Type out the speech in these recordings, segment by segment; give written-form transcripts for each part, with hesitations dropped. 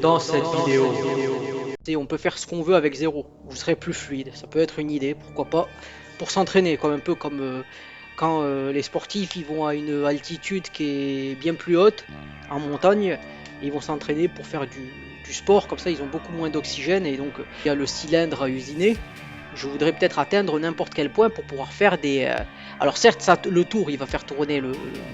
dans cette vidéo. Et on peut faire ce qu'on veut avec zéro, vous serez plus fluide, ça peut être une idée, pourquoi pas, pour s'entraîner, comme un peu comme quand les sportifs ils vont à une altitude qui est bien plus haute, en montagne, ils vont s'entraîner pour faire du sport, comme ça ils ont beaucoup moins d'oxygène et donc il y a le cylindre à usiner. Je voudrais peut-être atteindre n'importe quel point pour pouvoir faire des... Alors certes, ça, le tour, il va faire tourner le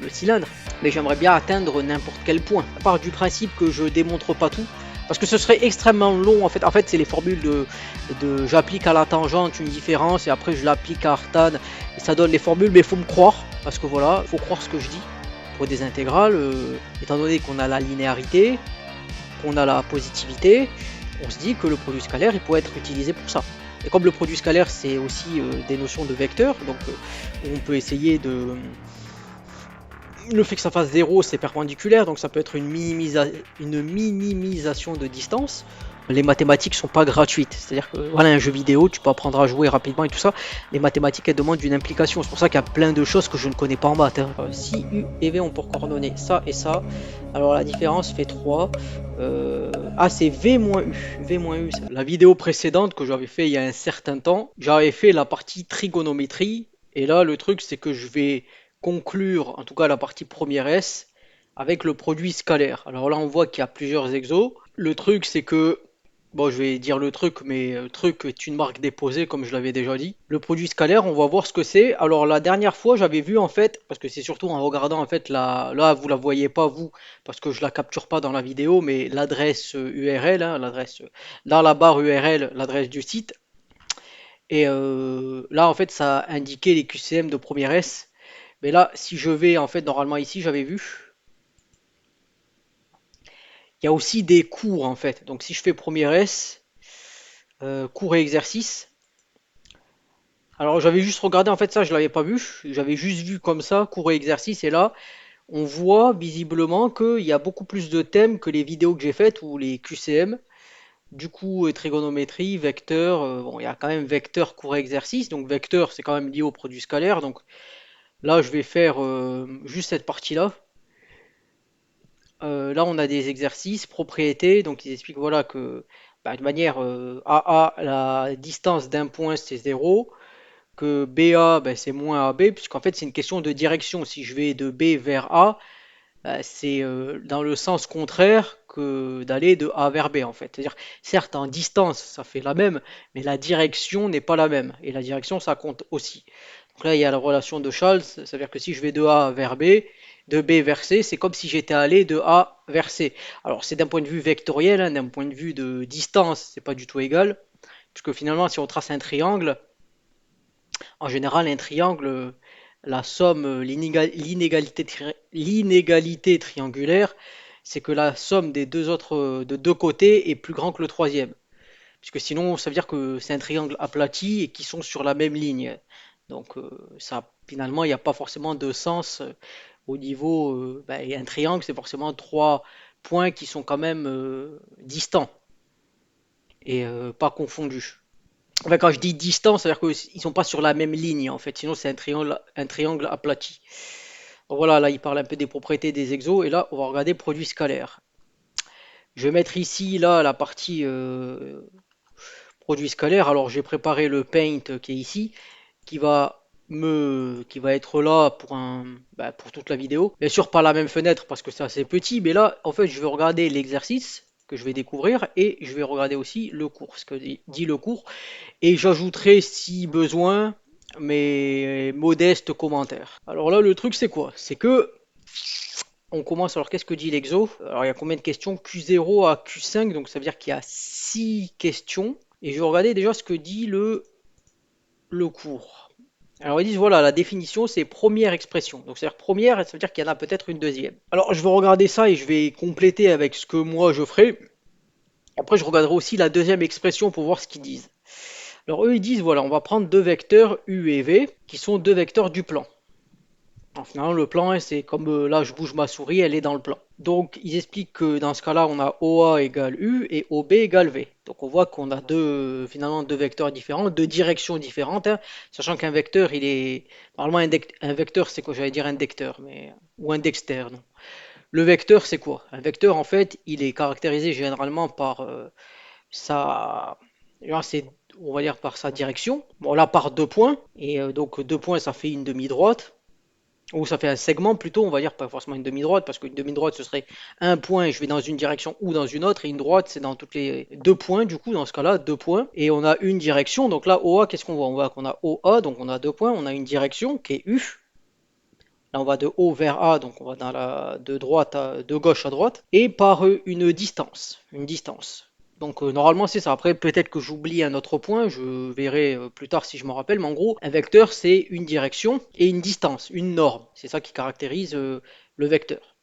cylindre, mais j'aimerais bien atteindre n'importe quel point. À part du principe que je démontre pas tout, parce que ce serait extrêmement long en fait. En fait, c'est les formules de j'applique à la tangente une différence et après je l'applique à Artan et ça donne les formules, mais il faut me croire, parce que voilà, il faut croire ce que je dis. Pour des intégrales, étant donné qu'on a la linéarité, qu'on a la positivité, on se dit que le produit scalaire il pourrait être utilisé pour ça. Et comme le produit scalaire c'est aussi des notions de vecteurs, donc on peut essayer de... Le fait que ça fasse 0 c'est perpendiculaire, donc ça peut être une minimisation de distance. Les mathématiques sont pas gratuites, c'est-à-dire que voilà, un jeu vidéo, tu peux apprendre à jouer rapidement et tout ça. Les mathématiques elles demandent une implication, c'est pour ça qu'il y a plein de choses que je ne connais pas en maths. Hein. Si U et V ont pour coordonnées ça et ça, alors la différence fait 3. Ah c'est V moins U. V moins U. La vidéo précédente que j'avais fait il y a un certain temps, j'avais fait la partie trigonométrie. Et là le truc c'est que je vais conclure en tout cas la partie première S avec le produit scalaire. Alors là on voit qu'il y a plusieurs exos. Le truc c'est que bon, je vais dire le truc, mais le truc est une marque déposée, comme je l'avais déjà dit. Le produit scalaire, on va voir ce que c'est. Alors, la dernière fois, j'avais vu, en fait, parce que c'est surtout en regardant, en fait, là, vous la voyez pas, vous, parce que je la capture pas dans la vidéo, mais l'adresse URL, hein, l'adresse, dans la barre URL, l'adresse du site. Et là, en fait, ça indiquait les QCM de première S. Mais là, si je vais, en fait, normalement ici, j'avais vu, il y a aussi des cours, en fait. Donc, si je fais première S, cours et exercices, alors j'avais juste regardé, en fait ça je l'avais pas vu, j'avais juste vu comme ça, cours et exercice, et là on voit visiblement qu'il y a beaucoup plus de thèmes que les vidéos que j'ai faites ou les QCM. Du coup, trigonométrie, vecteur, bon il y a quand même vecteur, cours et exercice, donc vecteur c'est quand même lié au produit scalaire, donc là je vais faire juste cette partie-là. Là on a des exercices, propriétés, donc ils expliquent voilà que bah, de manière AA, la distance d'un point c'est 0, que BA, ben, c'est moins AB, puisqu'en fait c'est une question de direction. Si je vais de B vers A, c'est dans le sens contraire que d'aller de A vers B en fait. C'est-à-dire, certes en distance ça fait la même, mais la direction n'est pas la même. Et la direction ça compte aussi. Donc là il y a la relation de Charles, ça veut dire que si je vais de A vers B, de B vers C, c'est comme si j'étais allé de A vers C. Alors c'est d'un point de vue vectoriel, hein, d'un point de vue de distance, c'est pas du tout égal, puisque finalement si on trace un triangle, en général, un triangle, la somme, l'inégalité triangulaire, c'est que la somme des deux autres, de deux côtés est plus grand que le troisième. Puisque sinon, ça veut dire que c'est un triangle aplati et qui sont sur la même ligne. Donc, ça, finalement, il n'y a pas forcément de sens au niveau. Ben, un triangle, c'est forcément trois points qui sont quand même distants et pas confondus. Enfin, quand je dis distance, c'est-à-dire qu'ils ne sont pas sur la même ligne en fait, sinon c'est un triangle aplati. Donc voilà, là il parle un peu des propriétés des exos, et là on va regarder produit scalaire. Je vais mettre ici là la partie produit scalaire. Alors j'ai préparé le paint qui est ici, qui va être là pour pour toute la vidéo. Bien sûr pas la même fenêtre parce que c'est assez petit, mais là en fait je vais regarder l'exercice que je vais découvrir et je vais regarder aussi le cours, ce que dit le cours. Et j'ajouterai si besoin mes modestes commentaires. Alors là, le truc c'est quoi? C'est que on commence, alors qu'est-ce que dit l'exo? Alors il y a combien de questions? Q0 à Q5, donc ça veut dire qu'il y a 6 questions. Et je vais regarder déjà ce que dit le cours. Alors ils disent voilà, la définition c'est première expression. Donc c'est-à-dire première, ça veut dire qu'il y en a peut-être une deuxième. Alors je vais regarder ça et je vais compléter avec ce que moi je ferai. Après je regarderai aussi la deuxième expression pour voir ce qu'ils disent. Alors eux ils disent voilà, on va prendre deux vecteurs U et V qui sont deux vecteurs du plan. En finalement le plan c'est comme là je bouge ma souris, elle est dans le plan. Donc ils expliquent que dans ce cas-là on a OA égale U et OB égale V. Donc on voit qu'on a finalement deux vecteurs différents, deux directions différentes, hein, sachant qu'un vecteur il est normalement un vecteur c'est quoi j'allais dire indecteur mais ou indextère non. Le vecteur, c'est quoi? Un vecteur, en fait, il est caractérisé généralement par sa, là, c'est, on va dire par sa direction. Bon, là, par deux points. Et donc, deux points, ça fait une demi-droite. Ou ça fait un segment plutôt, on va dire, pas forcément une demi-droite, parce qu'une demi-droite, ce serait un point et je vais dans une direction ou dans une autre. Et une droite, c'est dans toutes les deux points, du coup, dans ce cas-là, deux points. Et on a une direction. Donc là, OA, qu'est-ce qu'on voit? On voit qu'on a OA, donc on a deux points. On a une direction qui est U. Là, on va de haut vers A, donc on va de gauche à droite, et par une distance, Donc normalement c'est ça. Après peut-être que j'oublie un autre point, je verrai plus tard si je me rappelle, mais en gros un vecteur c'est une direction et une distance, une norme. C'est ça qui caractérise le vecteur.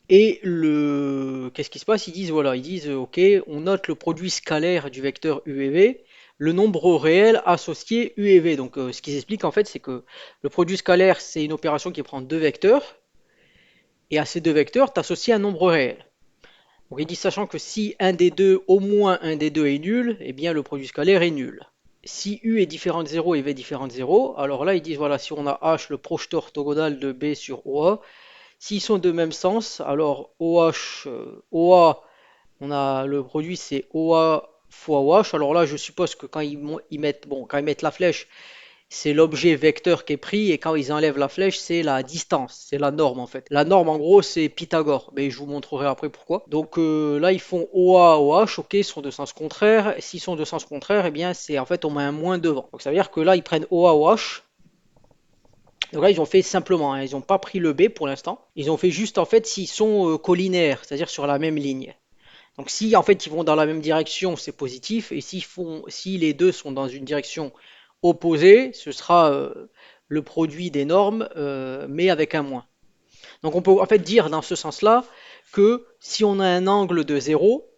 Et qu'est-ce qui se passe? Ils disent, ok, on note le produit scalaire du vecteur u et v, le nombre réel associé u et v. Donc, ce qu'ils expliquent en fait, c'est que le produit scalaire, c'est une opération qui prend deux vecteurs, et à ces deux vecteurs, tu associes un nombre réel. Donc, ils disent, sachant que si un des deux, au moins un des deux est nul, eh bien, le produit scalaire est nul. Si u est différent de 0 et v est différent de 0, alors là, ils disent, voilà, si on a h, le projeteur orthogonal de b sur OA, s'ils sont de même sens, alors OA, on a le produit c'est OA fois OH. Alors là, je suppose que quand ils mettent la flèche, c'est l'objet vecteur qui est pris et quand ils enlèvent la flèche, c'est la distance, c'est la norme en fait. La norme en gros, c'est Pythagore, mais je vous montrerai après pourquoi. Donc là, ils font OA, OH, ok, ils sont de sens contraire. S'ils sont de sens contraire, eh bien c'est en fait on met un moins devant. Donc ça veut dire que là, ils prennent OA, OH. Donc là, ils ont fait simplement, hein, ils n'ont pas pris le B pour l'instant. Ils ont fait juste en fait s'ils sont collinaires, c'est-à-dire sur la même ligne. Donc si en fait ils vont dans la même direction, c'est positif, et si les deux sont dans une direction opposée, ce sera le produit des normes, mais avec un moins. Donc on peut en fait dire dans ce sens-là que si on a un angle de zéro,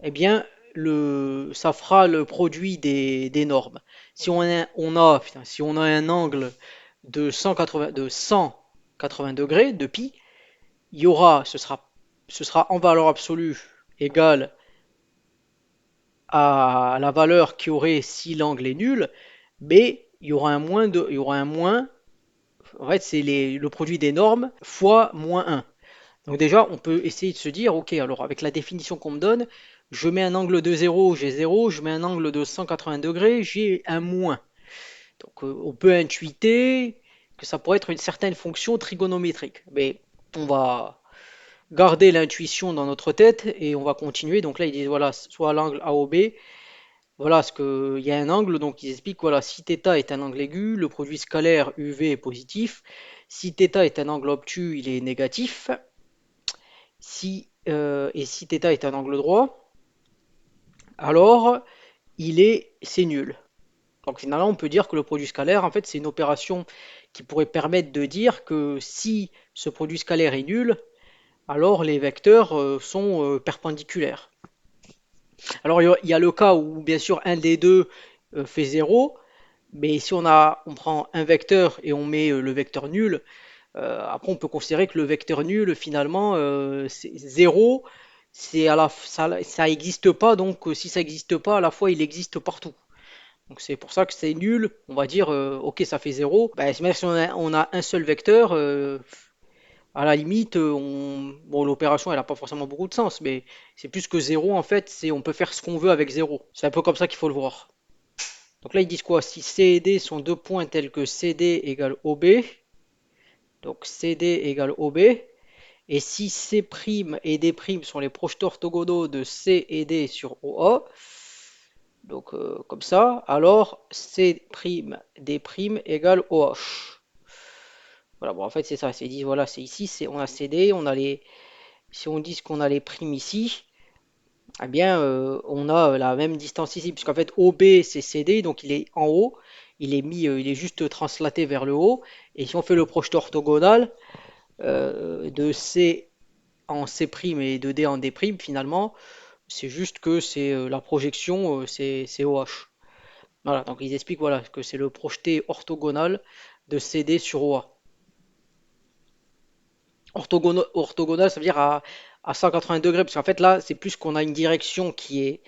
eh bien ça fera le produit des normes. Si on a un angle de 180 degrés, de pi, ce sera en valeur absolue égal à la valeur qu'il y aurait si l'angle est nul, mais il y aura un moins, en fait c'est le produit des normes fois moins un. Donc déjà on peut essayer de se dire, ok, alors avec la définition qu'on me donne, je mets un angle de zéro, j'ai zéro, je mets un angle de 180 degrés, j'ai un moins. Donc on peut intuiter que ça pourrait être une certaine fonction trigonométrique, mais on va garder l'intuition dans notre tête et on va continuer. Donc là ils disent voilà, soit l'angle AOB, voilà ce que il y a un angle, donc ils expliquent voilà, si θ est un angle aigu, le produit scalaire UV est positif. Si θ est un angle obtus, il est négatif. Si θ est un angle droit, alors c'est nul. Donc finalement, on peut dire que le produit scalaire, en fait, c'est une opération qui pourrait permettre de dire que si ce produit scalaire est nul, alors les vecteurs sont perpendiculaires. Alors il y a le cas où bien sûr un des deux fait zéro, mais si on prend un vecteur et on met le vecteur nul, après on peut considérer que le vecteur nul finalement c'est 0, ça n'existe pas, donc si ça n'existe pas, à la fois il existe partout. Donc c'est pour ça que c'est nul, on va dire ok ça fait zéro. Ben, même si on a un seul vecteur, à la limite, bon, l'opération elle n'a pas forcément beaucoup de sens, mais c'est plus que zéro en fait, on peut faire ce qu'on veut avec zéro. C'est un peu comme ça qu'il faut le voir. Donc là ils disent quoi? Si C et D sont deux points tels que CD égale OB, donc CD égale OB, et si C' et D' sont les projeteurs orthogonaux de C et D sur OA, donc comme ça, alors C', D' égale OH. Voilà, bon en fait c'est ça, c'est dit voilà, c'est ici, on a CD, si on dit qu'on a les primes ici, eh bien on a la même distance ici, puisqu'en fait OB c'est CD, donc il est en haut, il est juste translaté vers le haut, et si on fait le projeteur orthogonal de C en C' et de D en D', finalement, c'est juste que c'est la projection, c'est OH. Voilà, donc ils expliquent voilà, que c'est le projeté orthogonal de CD sur OA. Orthogonal, ça veut dire à 180 degrés, parce qu'en fait là, c'est plus qu'on a une direction qui est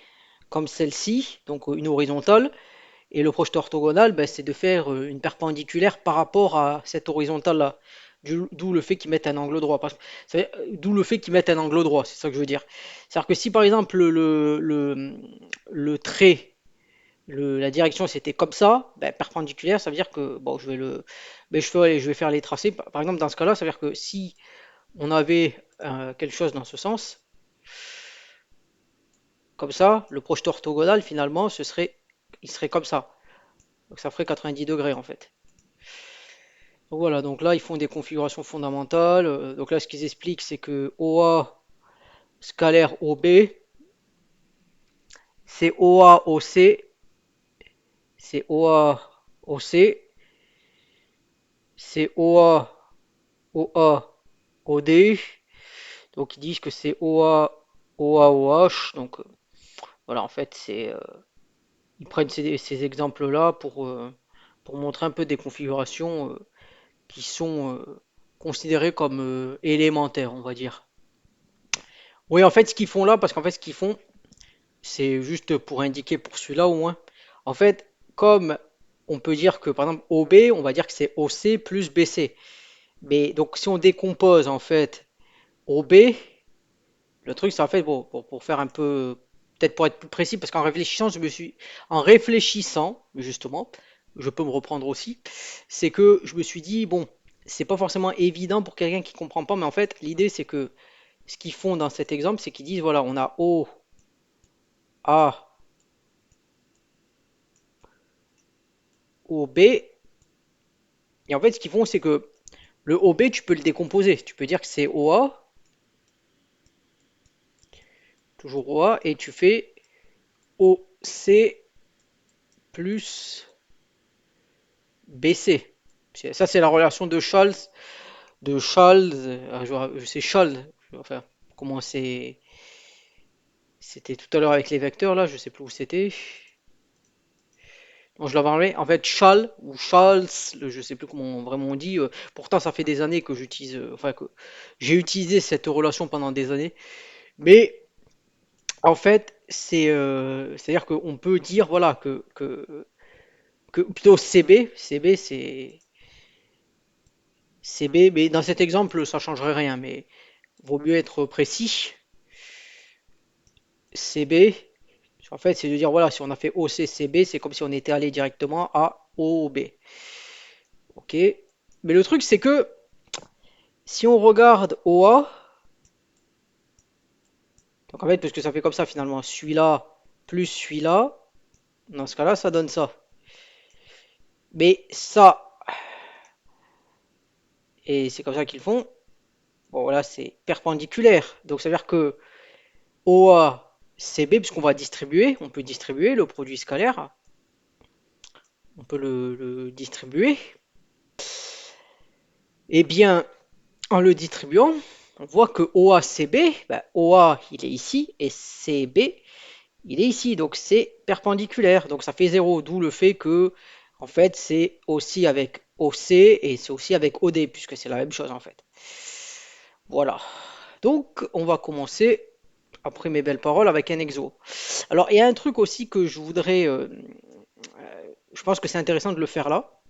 comme celle-ci, donc une horizontale, et le projeté orthogonal, ben, c'est de faire une perpendiculaire par rapport à cette horizontale-là. D'où le fait qu'ils mettent un angle droit. D'où le fait qu'ils mettent un angle droit, c'est ça que je veux dire. C'est-à-dire que si par exemple le trait, la direction c'était comme ça, ben, perpendiculaire, ça veut dire que bon, je vais faire les tracés. Par exemple, dans ce cas-là, ça veut dire que si on avait quelque chose dans ce sens, comme ça, le projeteur orthogonal finalement, il serait comme ça. Donc ça ferait 90 degrés en fait. Donc voilà, donc là ils font des configurations fondamentales. Donc là ce qu'ils expliquent c'est que OA scalaire OB, c'est OA OC, c'est OA OC, c'est OA OA OD. Donc ils disent que c'est OA OA OH. Donc voilà, en fait ils prennent ces exemples-là pour montrer un peu des configurations qui sont considérées comme élémentaires, on va dire. Oui, en fait, ce qu'ils font là, parce qu'en fait, ce qu'ils font, c'est juste pour indiquer pour celui-là au moins. En fait, comme on peut dire que par exemple OB, on va dire que c'est OC plus BC. Mais donc si on décompose en fait OB, le truc c'est en fait bon, pour faire un peu, peut-être pour être plus précis, parce qu'en réfléchissant, en réfléchissant justement, je peux me reprendre aussi, c'est que je me suis dit bon, c'est pas forcément évident pour quelqu'un qui comprend pas, mais en fait l'idée c'est que ce qu'ils font dans cet exemple, c'est qu'ils disent voilà, on a O, A, O, B, et en fait ce qu'ils font c'est que le OB tu peux le décomposer, tu peux dire que c'est OA, toujours OA, et tu fais OC plus BC. Ça, c'est la relation je sais Charles, enfin, comment c'était tout à l'heure avec les vecteurs, là, je sais plus où c'était. Bon, je l'avais enlevé. En fait, Charles, ou Charles, je sais plus comment vraiment on dit, pourtant, ça fait des années que enfin, que j'ai utilisé cette relation pendant des années. Mais, en fait, c'est-à-dire qu'on peut dire, voilà, que plutôt CB, CB, mais dans cet exemple, ça changerait rien, mais vaut mieux être précis. CB, en fait, c'est de dire, voilà, si on a fait OCCB, c'est comme si on était allé directement à OB. Ok. Mais le truc, c'est que si on regarde OA, donc en fait, parce que ça fait comme ça finalement, celui-là plus celui-là, dans ce cas-là, ça donne ça. Mais ça, et c'est comme ça qu'ils font, bon voilà, c'est perpendiculaire. Donc ça veut dire que OA, CB, puisqu'on va distribuer, on peut distribuer le produit scalaire, on peut le distribuer. Eh bien, en le distribuant, on voit que OA-CB, bah, OA il est ici et CB il est ici, donc c'est perpendiculaire, donc ça fait 0, d'où le fait que en fait c'est aussi avec OC et c'est aussi avec OD puisque c'est la même chose en fait. Voilà. Donc on va commencer après mes belles paroles avec un exo. Alors il y a un truc aussi que je voudrais, je pense que c'est intéressant de le faire là.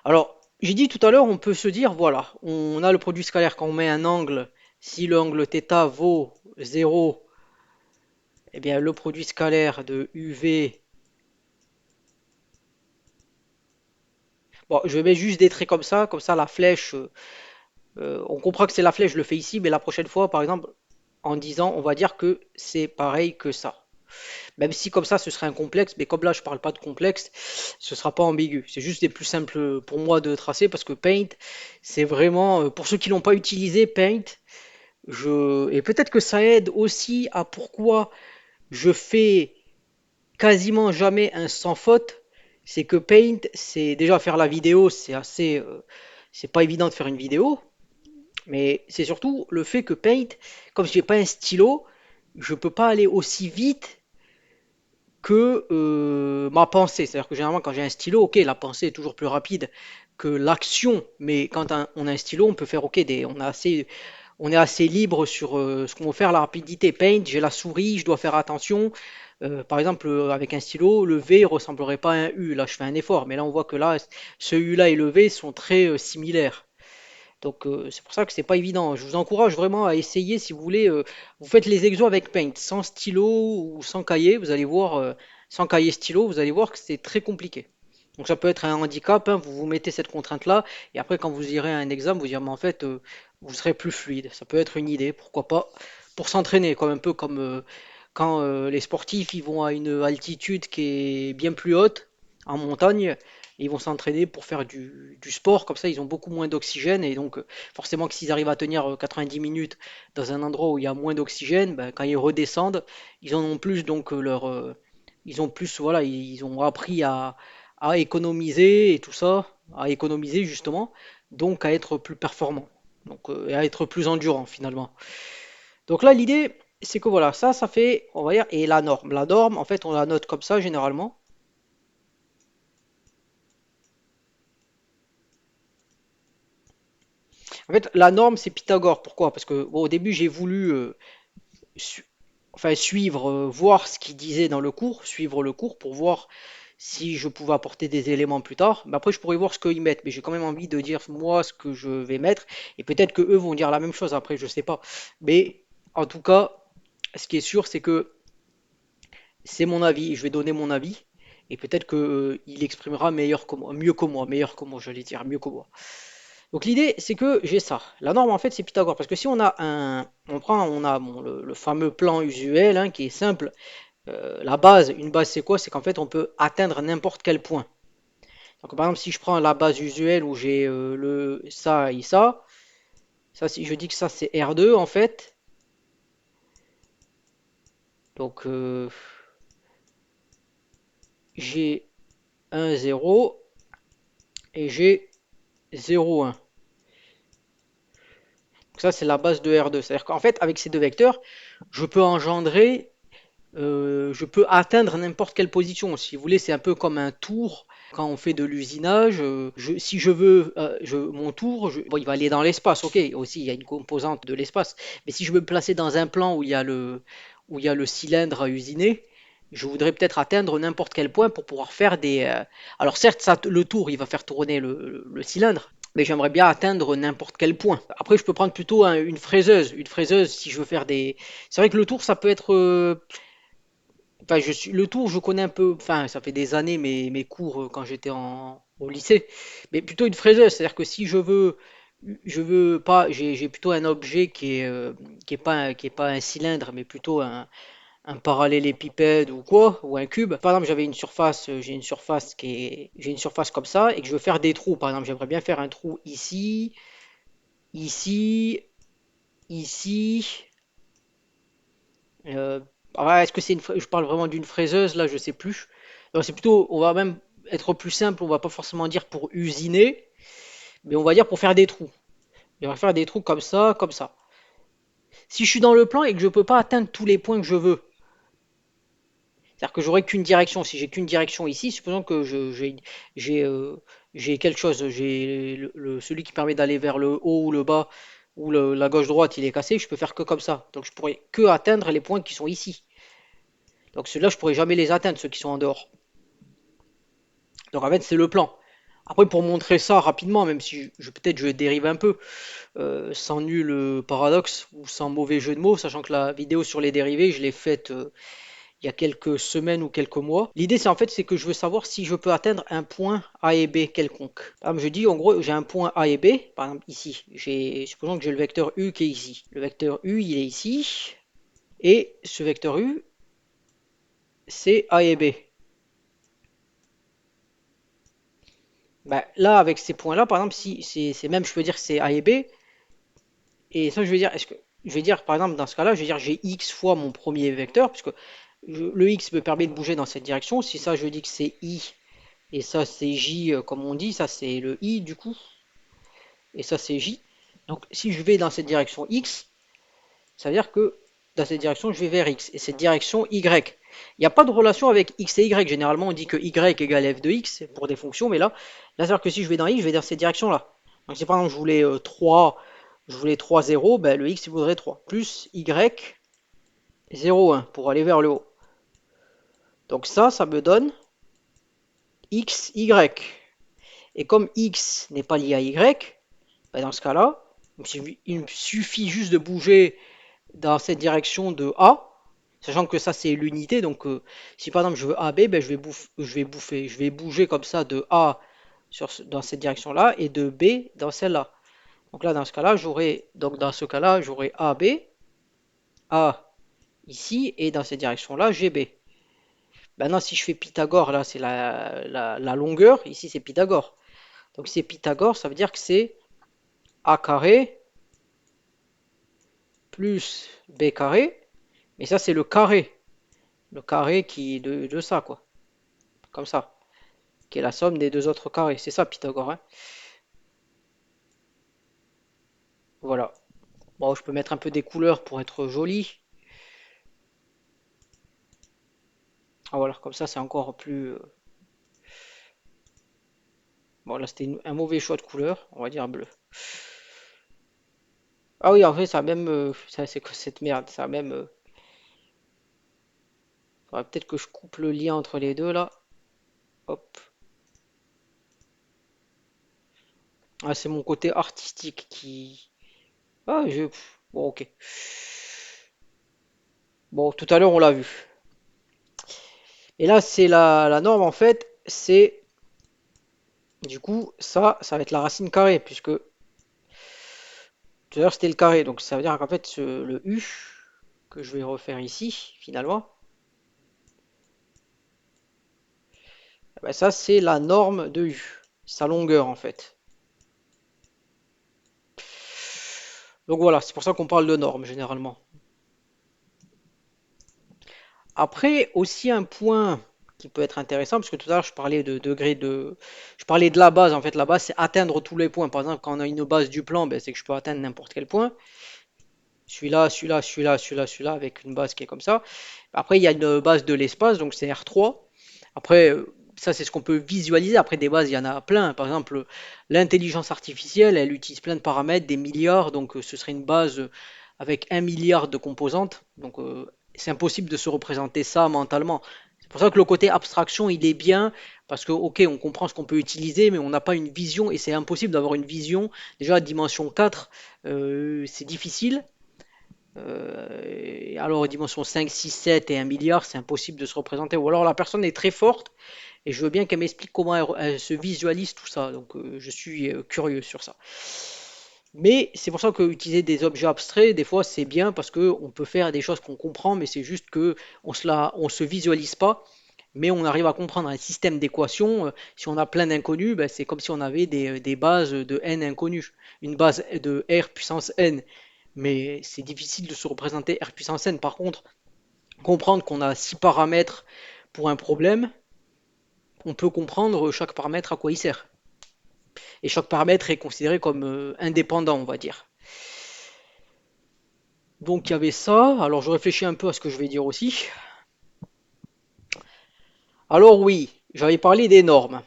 Alors, j'ai dit tout à l'heure, on peut se dire, voilà, on a le produit scalaire quand on met un angle, si le angle θ vaut 0, eh bien le produit scalaire de UV, bon, je mets juste des traits comme ça la flèche, on comprend que c'est la flèche, je le fais ici, mais la prochaine fois, par exemple, en disant, on va dire que c'est pareil que ça. Même si comme ça ce serait un complexe, mais comme là je parle pas de complexe, ce sera pas ambigu. C'est juste des plus simples pour moi de tracer parce que Paint, c'est vraiment, pour ceux qui l'ont pas utilisé, Paint, et peut-être que ça aide aussi à pourquoi je fais quasiment jamais un sans faute. C'est que Paint, c'est déjà faire la vidéo, c'est pas évident de faire une vidéo, mais c'est surtout le fait que Paint, comme j'ai pas un stylo, je peux pas aller aussi vite que ma pensée. C'est-à-dire que généralement, quand j'ai un stylo, ok, la pensée est toujours plus rapide que l'action, mais quand on a un stylo, on peut faire ok, on est assez libre sur ce qu'on veut faire, la rapidité. Paint, j'ai la souris, je dois faire attention. Par exemple, avec un stylo, le V ressemblerait pas à un U. Là, je fais un effort, mais là, on voit que là, ce U-là et le V sont très similaires. Donc c'est pour ça que c'est pas évident. Je vous encourage vraiment à essayer si vous voulez. Vous faites les exos avec Paint, sans stylo ou sans cahier. Vous allez voir, sans cahier stylo, vous allez voir que c'est très compliqué. Donc ça peut être un handicap, hein, vous vous mettez cette contrainte-là, et après quand vous irez à un examen, vous direz, mais en fait, vous serez plus fluide. Ça peut être une idée, pourquoi pas, pour s'entraîner, comme un peu comme quand les sportifs ils vont à une altitude qui est bien plus haute, en montagne, ils vont s'entraîner pour faire du sport, comme ça ils ont beaucoup moins d'oxygène, et donc forcément que s'ils arrivent à tenir 90 minutes dans un endroit où il y a moins d'oxygène, ben, quand ils redescendent, ils en ont plus, donc ils ont plus, voilà, ils ont appris à économiser et tout ça, à économiser justement, donc à être plus performant, donc et à être plus endurant finalement. Donc là, l'idée, c'est que voilà, ça fait, on va dire, et la norme. La norme, en fait, on la note comme ça généralement. En fait, la norme, c'est Pythagore. Pourquoi? Parce que bon, au début, j'ai voulu su- enfin, suivre, voir ce qu'il disait dans le cours, suivre le cours pour voir si je pouvais apporter des éléments plus tard. Mais après, je pourrais voir ce qu'ils mettent. Mais j'ai quand même envie de dire moi ce que je vais mettre. Et peut-être que eux vont dire la même chose après, je sais pas. Mais en tout cas, ce qui est sûr, c'est que c'est mon avis. Je vais donner mon avis. Et peut-être que il exprimera meilleur que moi, mieux que moi, meilleur que moi, j'allais dire, mieux que moi. Donc l'idée, c'est que j'ai ça. La norme, en fait, c'est Pythagore. Parce que si on a on a bon, le fameux plan usuel hein, qui est simple. La base, une base, c'est quoi? C'est qu'en fait, on peut atteindre n'importe quel point. Donc, par exemple, si je prends la base usuelle où j'ai le ça et ça, si je dis que ça c'est R2 en fait, donc j'ai 1, 0 et j'ai 0, 1. Donc ça, c'est la base de R2. C'est-à-dire qu'en fait, avec ces deux vecteurs, je peux engendrer je peux atteindre n'importe quelle position. Si vous voulez, c'est un peu comme un tour. Quand on fait de l'usinage, si je veux mon tour, bon, il va aller dans l'espace, ok. Aussi, il y a une composante de l'espace. Mais si je veux me placer dans un plan où il y a le cylindre à usiner, je voudrais peut-être atteindre n'importe quel point pour pouvoir faire des. Alors certes, le tour, il va faire tourner le cylindre. Mais j'aimerais bien atteindre n'importe quel point. Après, je peux prendre plutôt une fraiseuse. Une fraiseuse, si je veux faire des. C'est vrai que le tour, ça peut être enfin, le tour, je connais un peu, enfin, ça fait des années mes cours quand j'étais au lycée, mais plutôt une fraiseuse, c'est-à-dire que si je veux pas, j'ai plutôt un objet qui est pas un cylindre, mais plutôt un parallélépipède ou quoi, ou un cube. Par exemple, j'ai une surface j'ai une surface comme ça et que je veux faire des trous. Par exemple, j'aimerais bien faire un trou ici, ici, ici. Euh, est-ce que je parle vraiment d'une fraiseuse là, je sais plus. Non, c'est plutôt, on va même être plus simple, on va pas forcément dire pour usiner, mais on va dire pour faire des trous. On va faire des trous comme ça, comme ça. Si je suis dans le plan et que je peux pas atteindre tous les points que je veux, c'est-à-dire que j'aurai qu'une direction. Si j'ai qu'une direction ici, supposons que j'ai j'ai quelque chose, j'ai celui qui permet d'aller vers le haut ou le bas ou la gauche-droite, il est cassé, je peux faire que comme ça. Donc je pourrais que atteindre les points qui sont ici. Donc ceux-là, je pourrais jamais les atteindre, ceux qui sont en dehors. Donc en fait, c'est le plan. Après, pour montrer ça rapidement, même si peut-être je dérive un peu, sans nul paradoxe ou sans mauvais jeu de mots, sachant que la vidéo sur les dérivés, je l'ai faite il y a quelques semaines ou quelques mois. L'idée, c'est que je veux savoir si je peux atteindre un point A et B quelconque. Par exemple, je dis en gros, j'ai un point A et B, par exemple ici. Supposons que j'ai le vecteur U qui est ici. Le vecteur U, il est ici, et ce vecteur U, c'est A et B. Bah, là, avec ces points-là, par exemple, si c'est même, je peux dire que c'est A et B, et ça, je vais dire, je vais dire, par exemple, dans ce cas-là, je vais dire j'ai x fois mon premier vecteur, puisque le x me permet de bouger dans cette direction. Si ça, je dis que c'est i, et ça, c'est j, comme on dit, ça, c'est le i, du coup, et ça, c'est j. Donc, si je vais dans cette direction x, ça veut dire que dans cette direction, je vais vers x, et cette direction y. Il n'y a pas de relation avec x et y. Généralement, on dit que y égale f de x pour des fonctions, mais là c'est-à-dire que si je vais dans y, je vais dans cette direction-là. Donc si par exemple je voulais 3, je voulais 3, 0, ben, le x il voudrait 3. Plus y, 0, 1 pour aller vers le haut. Donc ça me donne x, y. Et comme x n'est pas lié à y, Bah, dans ce cas-là, il me suffit juste de bouger dans cette direction de A, sachant que ça c'est l'unité. Donc si par exemple je veux AB, ben, je vais bouger comme ça de A dans cette direction-là et de B dans celle-là. Donc là, dans ce cas-là, j'aurai AB, A ici, et dans cette direction-là, GB. Maintenant, si je fais Pythagore, là c'est la longueur, ici c'est Pythagore. Donc si c'est Pythagore, ça veut dire que c'est A carré plus B carré, mais ça c'est le carré qui de ça, quoi, comme ça, qui est la somme des deux autres carrés. C'est ça Pythagore, hein. Voilà. Bon, je peux mettre un peu des couleurs pour être joli. Ah voilà, comme ça c'est encore plus. Bon, là c'était un mauvais choix de couleur, on va dire bleu. Ah oui, en fait, ça a même. Ça, c'est que cette merde, ça a même. Faudrait peut-être que je coupe le lien entre les deux là. Hop. Ah, c'est mon côté artistique qui. Ah, je. Bon, ok. Bon, tout à l'heure on l'a vu. Et là, c'est la norme en fait, c'est. Du coup, ça va être la racine carrée, puisque tout à l'heure c'était le carré. Donc ça veut dire qu'en fait, le U que je vais refaire ici, finalement, eh ben, ça c'est la norme de U. Sa longueur en fait. Donc voilà, c'est pour ça qu'on parle de norme généralement. Après, aussi un point qui peut être intéressant, parce que tout à l'heure je parlais de degré de. Je parlais de la base, en fait, la base c'est atteindre tous les points. Par exemple, quand on a une base du plan, ben, c'est que je peux atteindre n'importe quel point. Celui-là, celui-là, celui-là, celui-là, celui-là, avec une base qui est comme ça. Après, il y a une base de l'espace, donc c'est R3. Après, ça c'est ce qu'on peut visualiser. Après, des bases, il y en a plein. Par exemple, l'intelligence artificielle, elle utilise plein de paramètres, des milliards, donc ce serait une base avec 1 milliard de composantes. Donc c'est impossible de se représenter ça mentalement. C'est pour ça que le côté abstraction, il est bien, parce que, ok, on comprend ce qu'on peut utiliser, mais on n'a pas une vision, et c'est impossible d'avoir une vision. Déjà, à dimension 4, c'est difficile. Alors, dimension 5, 6, 7 et 1 milliard, c'est impossible de se représenter. Ou alors la personne est très forte et je veux bien qu'elle m'explique comment elle se visualise tout ça. Donc, je suis curieux sur ça. Mais c'est pour ça que utiliser des objets abstraits, des fois, c'est bien parce que on peut faire des choses qu'on comprend, mais c'est juste que on se visualise pas, mais on arrive à comprendre un système d'équations. Si on a plein d'inconnus, ben, c'est comme si on avait des bases de n inconnus, une base de r puissance n. Mais c'est difficile de se représenter r puissance n. Par contre, comprendre qu'on a 6 paramètres pour un problème, on peut comprendre chaque paramètre à quoi il sert. Et chaque paramètre est considéré comme indépendant, on va dire. Donc il y avait ça. Alors je réfléchis un peu à ce que je vais dire aussi. Alors oui, j'avais parlé des normes.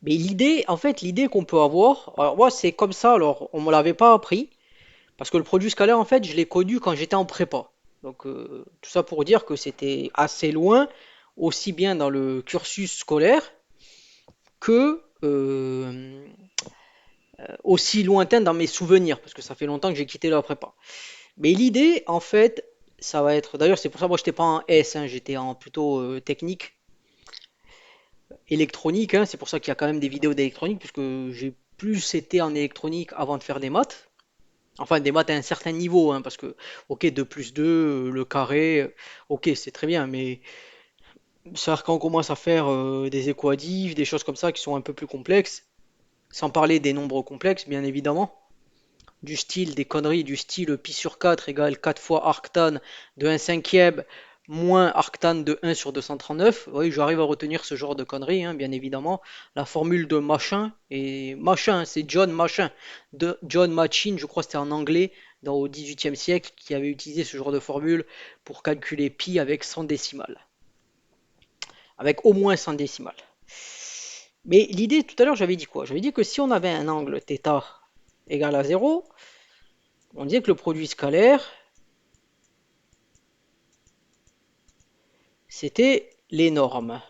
Mais l'idée, en fait, l'idée qu'on peut avoir, alors moi c'est comme ça, alors on ne me l'avait pas appris, parce que le produit scalaire, en fait, je l'ai connu quand j'étais en prépa. Donc tout ça pour dire que c'était assez loin, aussi bien dans le cursus scolaire que aussi lointain dans mes souvenirs, parce que ça fait longtemps que j'ai quitté la prépa. Mais l'idée, en fait, ça va être. D'ailleurs, c'est pour ça que moi, j'étais pas en S, hein, j'étais en plutôt technique, électronique. Hein, c'est pour ça qu'il y a quand même des vidéos d'électronique, puisque j'ai plus été en électronique avant de faire des maths. Enfin, des maths à un certain niveau, hein, parce que, ok, 2 plus 2, le carré, ok, c'est très bien, mais c'est-à-dire quand on commence à faire des équatifs, des choses comme ça qui sont un peu plus complexes, sans parler des nombres complexes, bien évidemment, du style, des conneries du style pi sur 4 égale 4 fois arctan de 1 cinquième moins arctan de 1 sur 239. Oui, j'arrive à retenir ce genre de conneries, hein, bien évidemment. La formule de machin, et machin, c'est John Machin, de John Machin, je crois que c'était en anglais, au XVIIIe siècle, qui avait utilisé ce genre de formule pour calculer pi avec 100 décimales. Avec au moins 100 décimales. Mais l'idée, tout à l'heure, j'avais dit quoi? J'avais dit que si on avait un angle θ égal à 0, on disait que le produit scalaire, c'était les normes.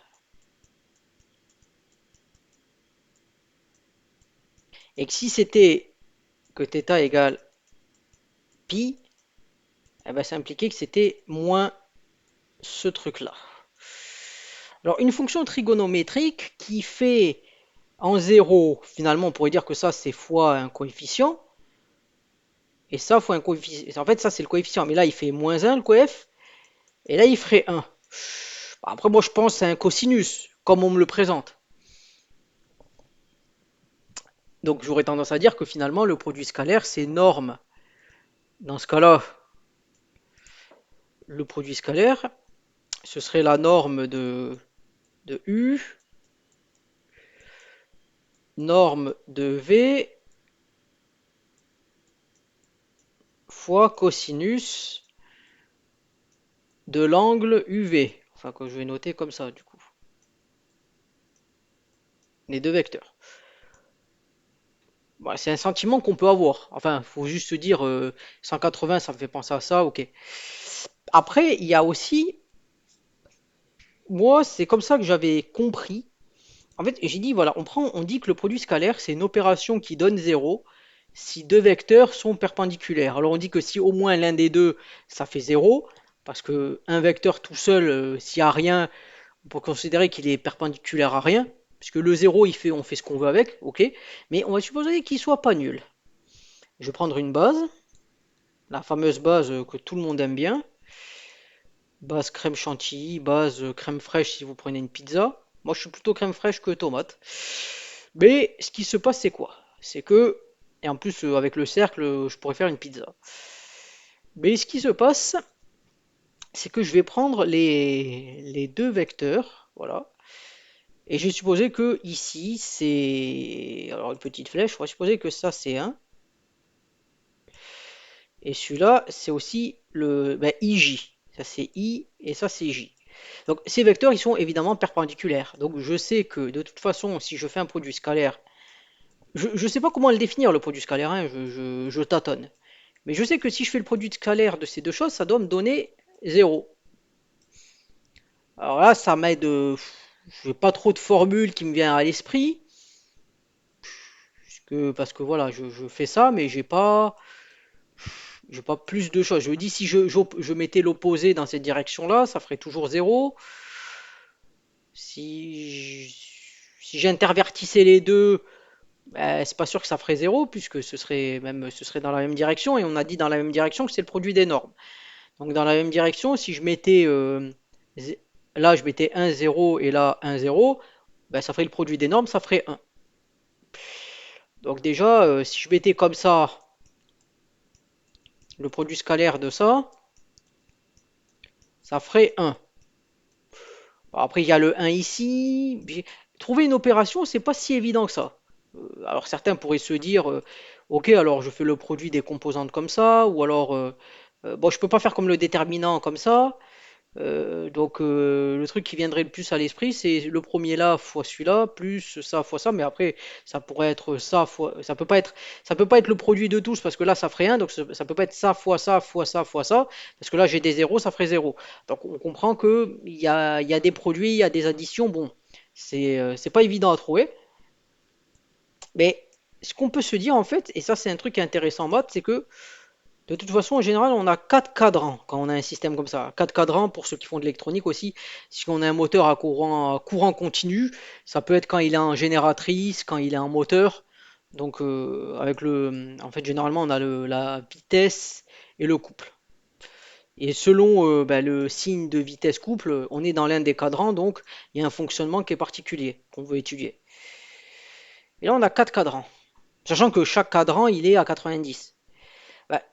Et que si c'était que θ égale pi, eh ben, ça impliquait que c'était moins ce truc-là. Alors, une fonction trigonométrique qui fait en 0, finalement, on pourrait dire que ça, c'est fois un coefficient. Et ça, fois un coefficient. En fait, ça, c'est le coefficient. Mais là, il fait moins 1, le coef. Et là, il ferait 1. Après, moi, je pense à un cosinus, comme on me le présente. Donc, j'aurais tendance à dire que finalement, le produit scalaire, c'est norme. Dans ce cas-là, le produit scalaire, ce serait la norme de U, norme de V, fois cosinus de l'angle UV. Enfin, que je vais noter comme ça, du coup. Les deux vecteurs. Bah, c'est un sentiment qu'on peut avoir. Enfin, il faut juste se dire 180, ça me fait penser à ça, ok. Après, il y a aussi, moi, c'est comme ça que j'avais compris. En fait, j'ai dit, voilà, on dit que le produit scalaire, c'est une opération qui donne zéro si deux vecteurs sont perpendiculaires. Alors, on dit que si au moins l'un des deux, ça fait zéro, parce que un vecteur tout seul, s'il n'y a rien, on peut considérer qu'il est perpendiculaire à rien, puisque le zéro, on fait ce qu'on veut avec, ok. Mais on va supposer qu'il soit pas nul. Je vais prendre une base, la fameuse base que tout le monde aime bien, base crème chantilly, base crème fraîche si vous prenez une pizza. Moi, je suis plutôt crème fraîche que tomate. Mais ce qui se passe, c'est quoi? C'est que, et en plus, avec le cercle, je pourrais faire une pizza. Mais ce qui se passe, c'est que je vais prendre les deux vecteurs, voilà. Et j'ai supposé que ici, c'est... Alors, une petite flèche, on va supposer que ça, c'est 1. Et celui-là, c'est aussi le IJ. Ça, c'est I et ça, c'est J. Donc, ces vecteurs, ils sont évidemment perpendiculaires. Donc, je sais que de toute façon, si je fais un produit scalaire, je ne sais pas comment le définir, le produit scalaire, hein, je tâtonne. Mais je sais que si je fais le produit scalaire de ces deux choses, ça doit me donner 0. Alors là, ça m'aide. Je n'ai pas trop de formules qui me viennent à l'esprit. Parce que voilà, je fais ça, mais j'ai pas plus de choses. Je me dis, si je mettais l'opposé dans cette direction-là, ça ferait toujours 0. Si j'intervertissais les deux, ben, c'est pas sûr que ça ferait 0, puisque ce serait dans la même direction, et on a dit dans la même direction que c'est le produit des normes. Donc dans la même direction, si je mettais là je mettais 1, 0 et là 1, 0, ben, ça ferait le produit des normes, ça ferait 1. Donc déjà, si je mettais comme ça le produit scalaire de ça, ça ferait 1. Après, il y a le 1 ici. Trouver une opération, c'est pas si évident que ça. Alors certains pourraient se dire, ok, alors je fais le produit des composantes comme ça, ou alors, bon, je peux pas faire comme le déterminant comme ça. Donc le truc qui viendrait le plus à l'esprit, c'est le premier là fois celui-là, plus ça fois ça. Mais après, ça pourrait être ça fois, ça peut pas être le produit de tous parce que là ça ferait 1, donc ça peut pas être ça fois ça fois ça fois ça, parce que là j'ai des zéros, ça ferait 0. Donc on comprend que il y a des produits, il y a des additions. Bon, c'est pas évident à trouver. Mais ce qu'on peut se dire en fait, et ça c'est un truc intéressant en maths, c'est que de toute façon, en général, on a quatre cadrans quand on a un système comme ça. Quatre cadrans pour ceux qui font de l'électronique aussi. Si on a un moteur à courant continu, ça peut être quand il est en génératrice, quand il est en moteur. Donc, en fait, généralement, on a la vitesse et le couple. Et selon le signe de vitesse couple, on est dans l'un des cadrans, donc il y a un fonctionnement qui est particulier qu'on veut étudier. Et là, on a quatre cadrans, sachant que chaque cadran, il est à 90. Bah,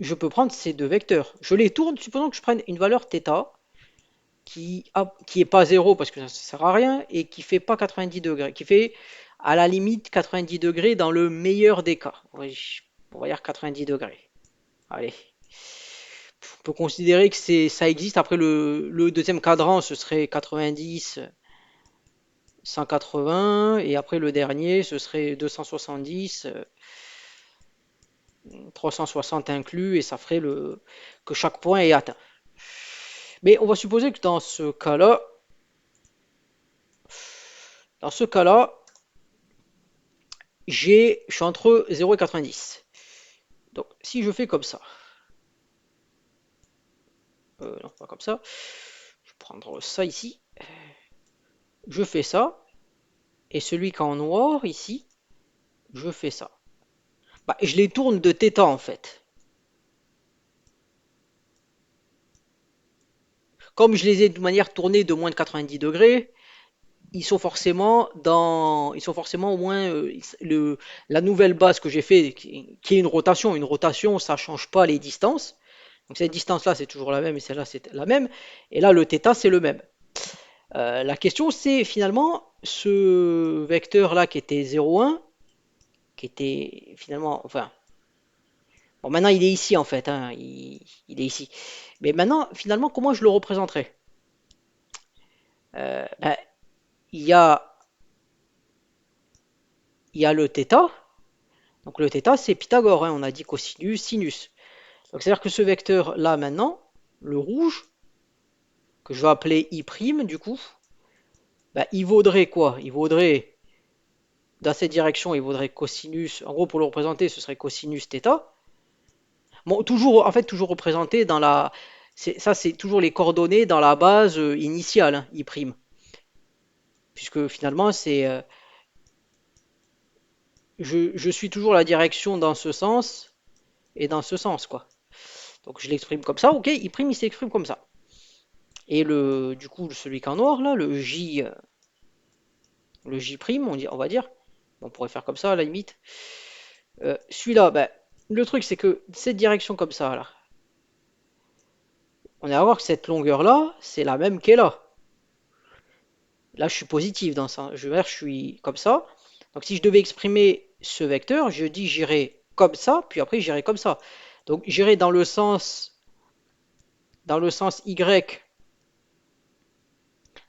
je peux prendre ces deux vecteurs. Je les tourne, supposons que je prenne une valeur θ qui est pas 0 parce que ça ne sert à rien et qui fait pas 90 degrés, qui fait à la limite 90 degrés dans le meilleur des cas. Oui, on va dire 90 degrés. Allez. On peut considérer que ça existe. Après le deuxième cadran, ce serait 90, 180 et après le dernier, ce serait 270, 360 inclus et ça ferait que chaque point est atteint. Mais on va supposer que dans ce cas-là, je suis entre 0 et 90. Donc si je fais comme ça, non pas comme ça, je vais prendre ça ici, je fais ça, et celui qui est en noir ici, je fais ça. Bah, je les tourne de θ en fait. Comme je les ai de manière tournée de moins de 90 degrés, ils sont forcément au moins la nouvelle base que j'ai fait, qui est une rotation. Une rotation, ça change pas les distances. Donc cette distance-là, c'est toujours la même et celle-là, c'est la même. Et là, le θ, c'est le même. La question, c'est finalement ce vecteur-là qui était 0,1, qui était finalement, enfin, bon, maintenant il est ici en fait, hein, il est ici. Mais maintenant, finalement, comment je le représenterai? Ben, il y a, il y a le θ. Donc le θ, c'est Pythagore, hein, on a dit cosinus, sinus. Donc c'est-à-dire que ce vecteur-là maintenant, le rouge, que je vais appeler I', du coup, bah, il vaudrait quoi? Il vaudrait, dans cette direction, il vaudrait cosinus, en gros pour le représenter, ce serait cosinus θ. Bon, toujours, en fait, toujours représenté dans la... Ça, c'est toujours les coordonnées dans la base initiale, hein, I'. Puisque finalement, je suis toujours la direction dans ce sens et dans ce sens, quoi. Donc je l'exprime comme ça, ok, I', il s'exprime comme ça. Et du coup, celui qui est en noir, là, le J', on va dire, on pourrait faire comme ça à la limite. Celui-là, ben, le truc c'est que cette direction comme ça, là, on va voir que cette longueur-là, c'est la même qu'elle là. Là, je suis positif dans ça. Je suis comme ça. Donc si je devais exprimer ce vecteur, je dis j'irai comme ça, puis après j'irai comme ça. Donc j'irai dans le sens Y,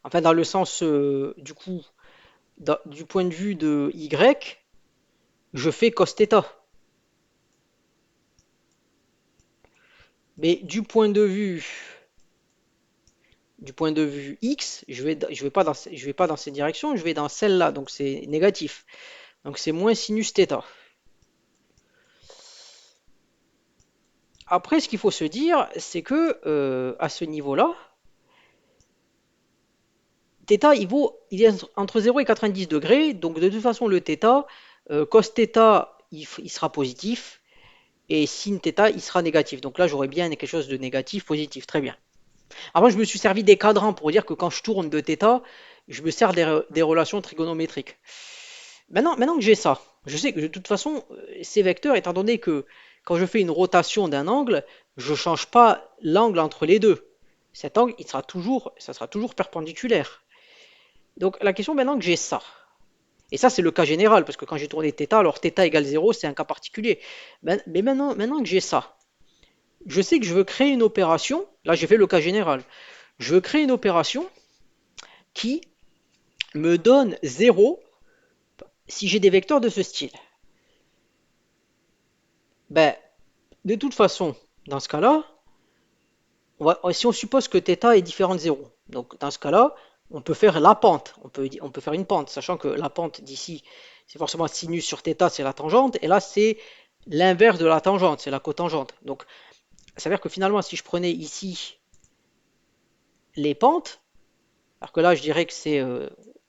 enfin dans le sens du coup, du point de vue de Y, je fais cos θ. Mais du point de vue X, je vais pas dans cette direction, je vais dans celle-là, donc c'est négatif. Donc c'est moins sinus θ. Après, ce qu'il faut se dire, c'est que à ce niveau-là, θ, il est entre 0 et 90 degrés, donc de toute façon, le θ, cos θ, il sera positif, et sin θ, il sera négatif. Donc là, j'aurais bien quelque chose de négatif, positif, très bien. Après, je me suis servi des cadrans pour dire que quand je tourne de θ, je me sers des relations trigonométriques. Maintenant que j'ai ça, je sais que de toute façon, ces vecteurs, étant donné que quand je fais une rotation d'un angle, je ne change pas l'angle entre les deux. Cet angle, ça sera toujours perpendiculaire. Donc la question maintenant que j'ai ça, et ça c'est le cas général, parce que quand j'ai tourné θ, alors θ égale 0, c'est un cas particulier. Mais maintenant que j'ai ça, je sais que je veux créer une opération, là j'ai fait le cas général, je veux créer une opération qui me donne 0 si j'ai des vecteurs de ce style. Ben, de toute façon, dans ce cas-là, si on suppose que θ est différent de 0, donc dans ce cas-là, on peut faire la pente, on peut faire une pente, sachant que la pente d'ici, c'est forcément sinus sur θ, c'est la tangente, et là c'est l'inverse de la tangente, c'est la cotangente. Donc ça veut dire que finalement, si je prenais ici les pentes, alors que là je dirais que c'est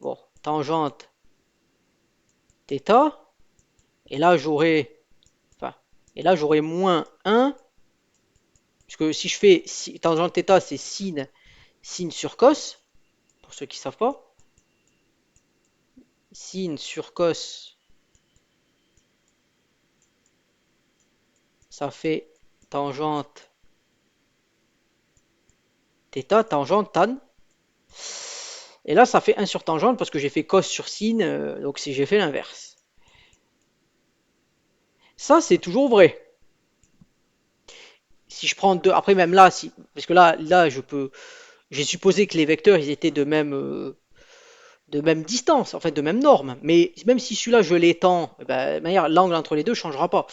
bon, tangente θ, et là j'aurais enfin, et là j'aurais moins 1, puisque si je fais tangente θ, c'est sin sur cos, pour ceux qui ne savent pas. Sin sur cos, ça fait tangente θ, tangente tan. Et là, ça fait 1 sur tangente parce que j'ai fait cos sur sin, donc si j'ai fait l'inverse. Ça, c'est toujours vrai. Si je prends deux, après même là, parce que là, j'ai supposé que les vecteurs, ils étaient de même distance, en fait, de même norme. Mais même si celui-là, je l'étends, eh ben, de manière, l'angle entre les deux ne changera pas.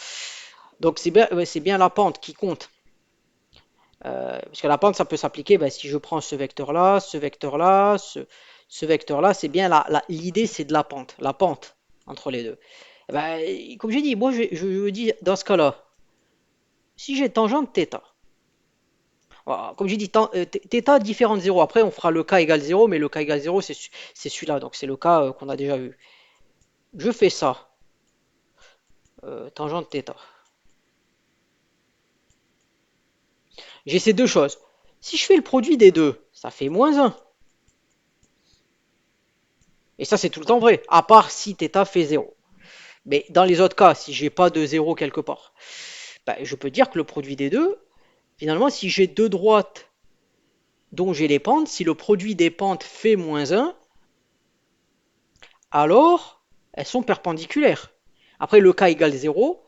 Donc c'est bien, ouais, c'est bien la pente qui compte. Parce que la pente, ça peut s'appliquer, ben, si je prends ce vecteur-là, ce vecteur-là, c'est bien l'idée, c'est de la pente entre les deux. Eh ben, comme j'ai dit, moi je dis dans ce cas-là, Si j'ai tangente θ, voilà, comme j'ai dit, θ différent de 0. Après, on fera le cas égale 0, mais le cas égale 0, c'est celui-là. Donc, c'est le cas qu'on a déjà vu. Je fais ça, tangente θ. J'ai ces deux choses. Si je fais le produit des deux, ça fait moins 1. Et ça, c'est tout le temps vrai, à part si θ fait 0. Mais dans les autres cas, si j'ai pas de 0 quelque part, ben, je peux dire que le produit des deux, finalement, si j'ai deux droites dont j'ai les pentes, si le produit des pentes fait moins 1, alors elles sont perpendiculaires. Après, le cas égale 0,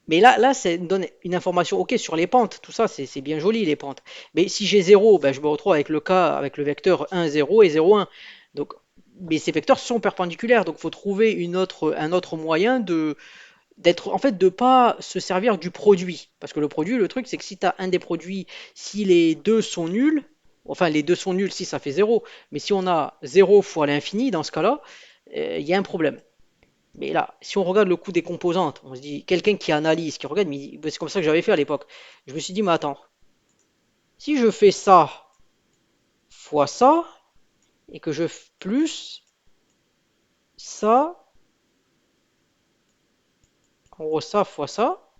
mais là, ça me donne une information, ok, sur les pentes, tout ça, c'est bien joli, les pentes. Mais si j'ai 0, ben, je me retrouve avec le cas, avec le vecteur 1, 0 et 0, 1. Donc, mais ces vecteurs sont perpendiculaires, donc il faut trouver un autre moyen d'être, en fait, de pas se servir du produit. Parce que le produit, le truc, c'est que si tu as un des produits, si les deux sont nuls, enfin, les deux sont nuls si ça fait 0, mais si on a 0 fois l'infini, dans ce cas-là, il y a un problème. Mais là, si on regarde le coût des composantes, on se dit, quelqu'un qui analyse, qui regarde, mais c'est comme ça que j'avais fait à l'époque. Je me suis dit, mais attends, si je fais ça fois ça, et que je fais plus ça, en gros ça fois ça,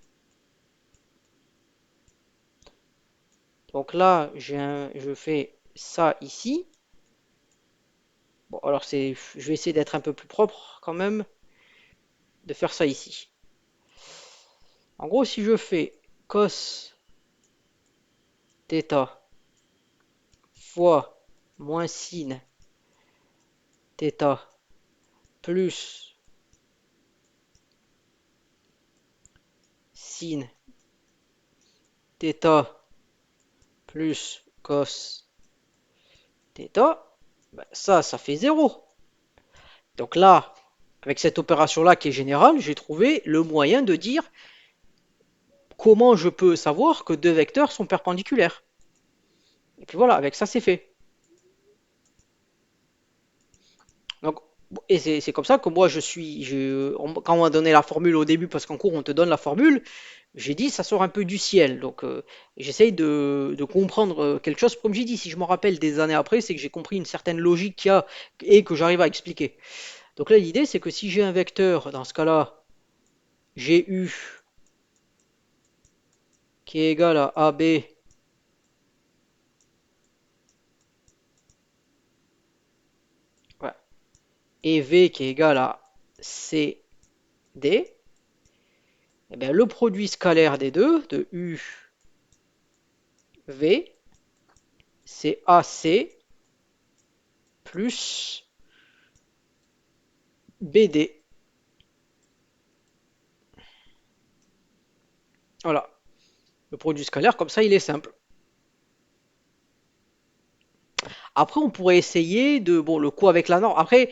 donc là, je fais ça ici. Bon, alors je vais essayer d'être un peu plus propre quand même, de faire ça ici. En gros, si je fais cos θ fois moins sin θ plus sin θ plus cos θ, ben ça fait 0. Donc là, avec cette opération-là qui est générale, j'ai trouvé le moyen de dire comment je peux savoir que deux vecteurs sont perpendiculaires. Et puis voilà, avec ça c'est fait. Donc, et c'est comme ça que moi quand on m'a donné la formule au début, parce qu'en cours on te donne la formule, j'ai dit ça sort un peu du ciel. Donc j'essaye de comprendre quelque chose. Comme j'ai dit, si je me rappelle des années après, c'est que j'ai compris une certaine logique qu'il y a et que j'arrive à expliquer. Donc là l'idée c'est que si j'ai un vecteur, dans ce cas-là, j'ai u qui est égal à AB ouais, et V qui est égal à CD, eh bien, le produit scalaire des deux, de UV, c'est AC plus BD. Voilà. Le produit scalaire, comme ça, il est simple. Après, on pourrait essayer bon, le coup avec la norme. Après,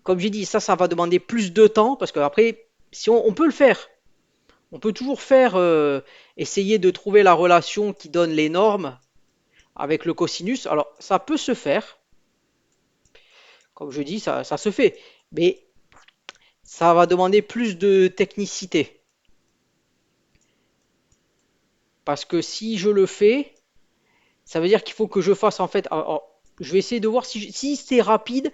comme j'ai dit, ça va demander plus de temps, parce que après, si on peut le faire. On peut toujours faire, essayer de trouver la relation qui donne les normes avec le cosinus. Alors, ça peut se faire. Comme je dis, ça se fait. Mais ça va demander plus de technicité. Parce que si je le fais, ça veut dire qu'il faut que je fasse en fait. Alors, je vais essayer de voir si c'est rapide.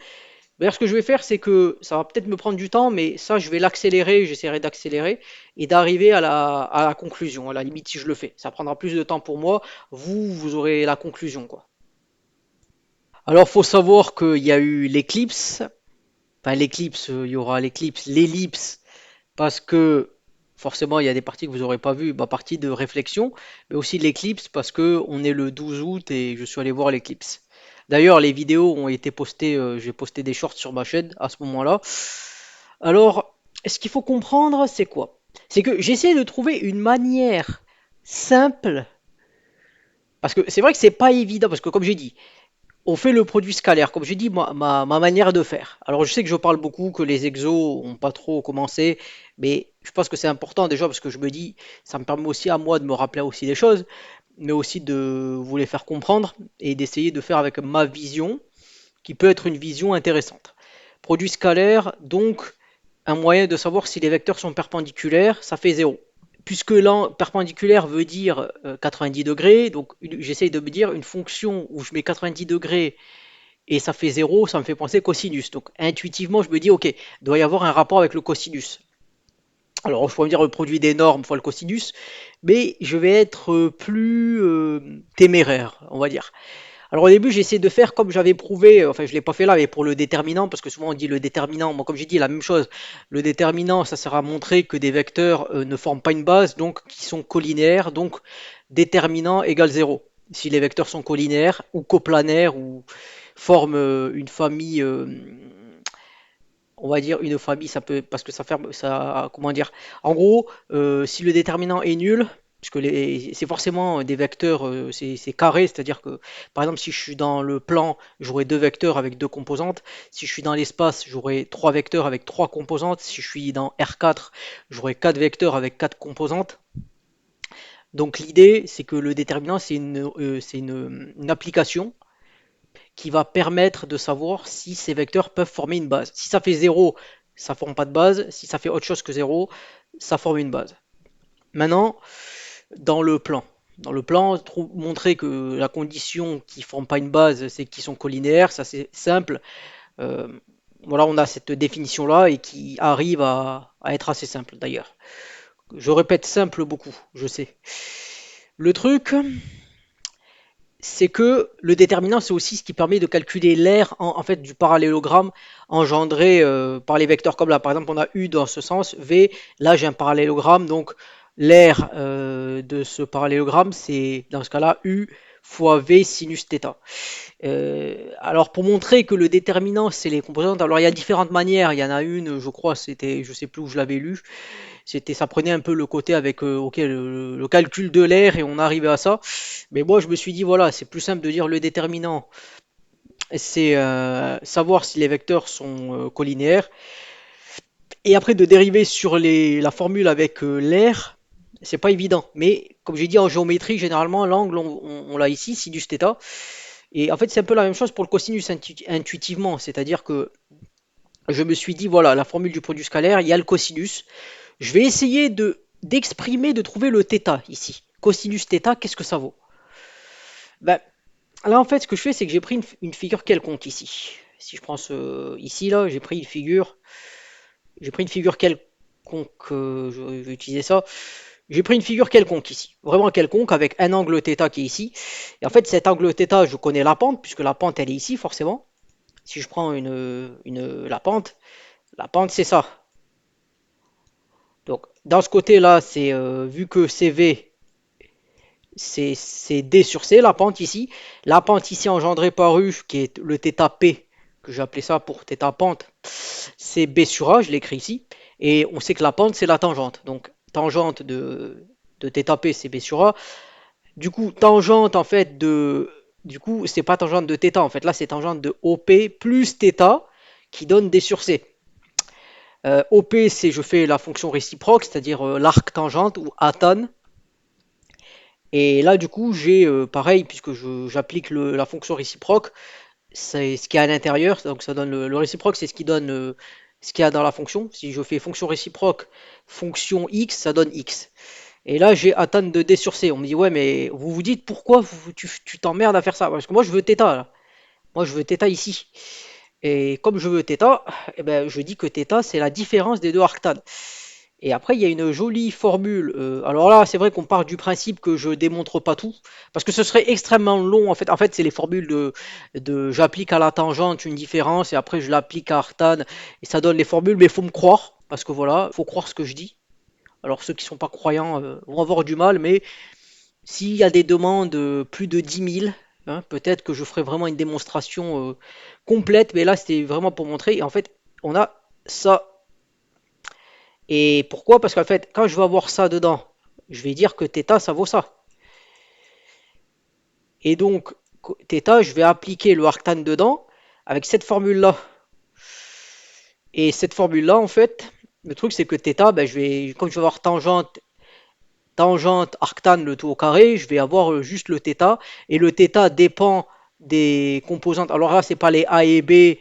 D'ailleurs, ce que je vais faire, c'est que ça va peut-être me prendre du temps, mais ça, je vais l'accélérer. J'essaierai d'accélérer et d'arriver à la conclusion. À la limite, si je le fais, ça prendra plus de temps pour moi. Vous aurez la conclusion, quoi. Alors, faut savoir qu'il y a eu l'éclipse. Enfin, l'éclipse, il y aura l'éclipse, l'ellipse, parce que forcément il y a des parties que vous n'aurez pas vues, bah, partie de réflexion, mais aussi l'éclipse parce que on est le 12 août et je suis allé voir l'éclipse. D'ailleurs, les vidéos ont été postées, j'ai posté des shorts sur ma chaîne à ce moment-là. Alors, ce qu'il faut comprendre, c'est quoi? C'est que j'essaie de trouver une manière simple, parce que c'est vrai que c'est pas évident, parce que comme j'ai dit, on fait le produit scalaire, comme j'ai dit, ma manière de faire. Alors je sais que je parle beaucoup, que les exos ont pas trop commencé, mais je pense que c'est important déjà parce que je me dis, ça me permet aussi à moi de me rappeler aussi des choses, mais aussi de vous les faire comprendre et d'essayer de faire avec ma vision, qui peut être une vision intéressante. Produit scalaire, donc un moyen de savoir si les vecteurs sont perpendiculaires, ça fait 0. puisque l'angle perpendiculaire veut dire 90 degrés, donc j'essaye de me dire une fonction où je mets 90 degrés et ça fait zéro, ça me fait penser cosinus. Donc intuitivement, je me dis, ok, il doit y avoir un rapport avec le cosinus. Alors je pourrais me dire le produit des normes fois le cosinus, mais je vais être plus téméraire, on va dire. Alors au début, j'ai essayé de faire comme j'avais prouvé, enfin je l'ai pas fait là, mais pour le déterminant, parce que souvent on dit le déterminant, moi comme j'ai dit la même chose, le déterminant ça sert à montrer que des vecteurs ne forment pas une base, donc qui sont collinéaires, donc déterminant égale zéro. Si les vecteurs sont collinéaires ou coplanaires ou forment une famille, on va dire une famille, ça peut, parce que ça ferme, ça, comment dire, en gros, si le déterminant est nul, puisque c'est forcément des vecteurs, c'est carré, c'est-à-dire que, par exemple, si je suis dans le plan, j'aurai deux vecteurs avec deux composantes. Si je suis dans l'espace, j'aurai trois vecteurs avec trois composantes. Si je suis dans R4, j'aurai quatre vecteurs avec quatre composantes. Donc l'idée, c'est que le déterminant, c'est une application qui va permettre de savoir si ces vecteurs peuvent former une base. Si ça fait zéro, ça ne forme pas de base. Si ça fait autre chose que zéro, ça forme une base. Maintenant, dans le plan. Dans le plan, montrer que la condition qui ne forme pas une base, c'est qu'ils sont collinéaires, ça c'est simple. Euh, voilà, on a cette définition-là et qui arrive à être assez simple d'ailleurs. Je répète simple beaucoup, je sais. Le truc, c'est que le déterminant, c'est aussi ce qui permet de calculer l'aire en fait du parallélogramme engendré par les vecteurs. Comme là, par exemple, on a U dans ce sens, V, là j'ai un parallélogramme, donc l'aire de ce parallélogramme, c'est dans ce cas-là U fois V sinus θ. Alors pour montrer que le déterminant c'est les composantes, alors il y a différentes manières, il y en a une, je crois, c'était, je sais plus où je l'avais lu, c'était, ça prenait un peu le côté avec ok, le calcul de l'air et on arrivait à ça. Mais moi, je me suis dit, voilà, c'est plus simple de dire le déterminant, c'est savoir si les vecteurs sont collinéaires. Et après, de dériver sur la formule avec l'air, c'est pas évident. Mais comme j'ai dit en géométrie, généralement, l'angle, on l'a ici, sinus θ. Et en fait, c'est un peu la même chose pour le cosinus intuitivement. C'est-à-dire que je me suis dit, voilà, la formule du produit scalaire, il y a le cosinus. Je vais essayer d'exprimer, de trouver le θ ici. Cosinus θ, qu'est-ce que ça vaut? Ben, là, en fait, ce que je fais, c'est que j'ai pris une figure quelconque ici. Si je prends ici, là, j'ai pris une figure quelconque, je vais utiliser ça. J'ai pris une figure quelconque ici, vraiment quelconque, avec un angle θ qui est ici. Et en fait, cet angle θ, je connais la pente, puisque la pente, elle est ici, forcément. Si je prends la pente, c'est ça. Donc, dans ce côté-là, c'est vu que CV, c'est D sur C, la pente ici. La pente ici engendrée par U, qui est le θP, que j'ai appelé ça pour θ pente, c'est B sur A, je l'écris ici. Et on sait que la pente, c'est la tangente. Donc, tangente de θP, c'est B sur A. Du coup, tangente, en fait, du coup, c'est pas tangente de θ, en fait. Là, c'est tangente de OP plus θ, qui donne D sur C. OP, c'est je fais la fonction réciproque, c'est-à-dire l'arc tangente ou atan. Et là, du coup, j'ai pareil, puisque j'applique la fonction réciproque, c'est ce qu'il y a à l'intérieur, donc ça donne le réciproque, c'est ce qui donne ce qu'il y a dans la fonction. Si je fais fonction réciproque, fonction x, ça donne x. Et là, j'ai atteinte de d sur c. On me dit, ouais, mais vous vous dites pourquoi tu t'emmerdes à faire ça? Parce que moi, je veux θ, là. Moi, je veux θ ici. Et comme je veux θ, eh ben, je dis que θ, c'est la différence des deux arctades. Et après, il y a une jolie formule. Alors là, c'est vrai qu'on part du principe que je démontre pas tout, parce que ce serait extrêmement long. En fait, c'est les formules j'applique à la tangente une différence et après je l'applique à arctane et ça donne les formules. Mais il faut me croire, parce que voilà, il faut croire ce que je dis. Alors ceux qui sont pas croyants vont avoir du mal, mais s'il y a des demandes plus de 10 000, hein, peut-être que je ferai vraiment une démonstration complète. Mais là, c'était vraiment pour montrer. Et en fait, on a ça. Et pourquoi? Parce qu'en fait, quand je vais avoir ça dedans, je vais dire que θ, ça vaut ça. Et donc, θ, je vais appliquer le arctane dedans avec cette formule-là. Et cette formule-là, en fait, le truc, c'est que θ, ben, comme je vais avoir tangente, arctane, le tout au carré, je vais avoir juste le θ. Et le θ dépend des composantes. Alors là, c'est pas les A et B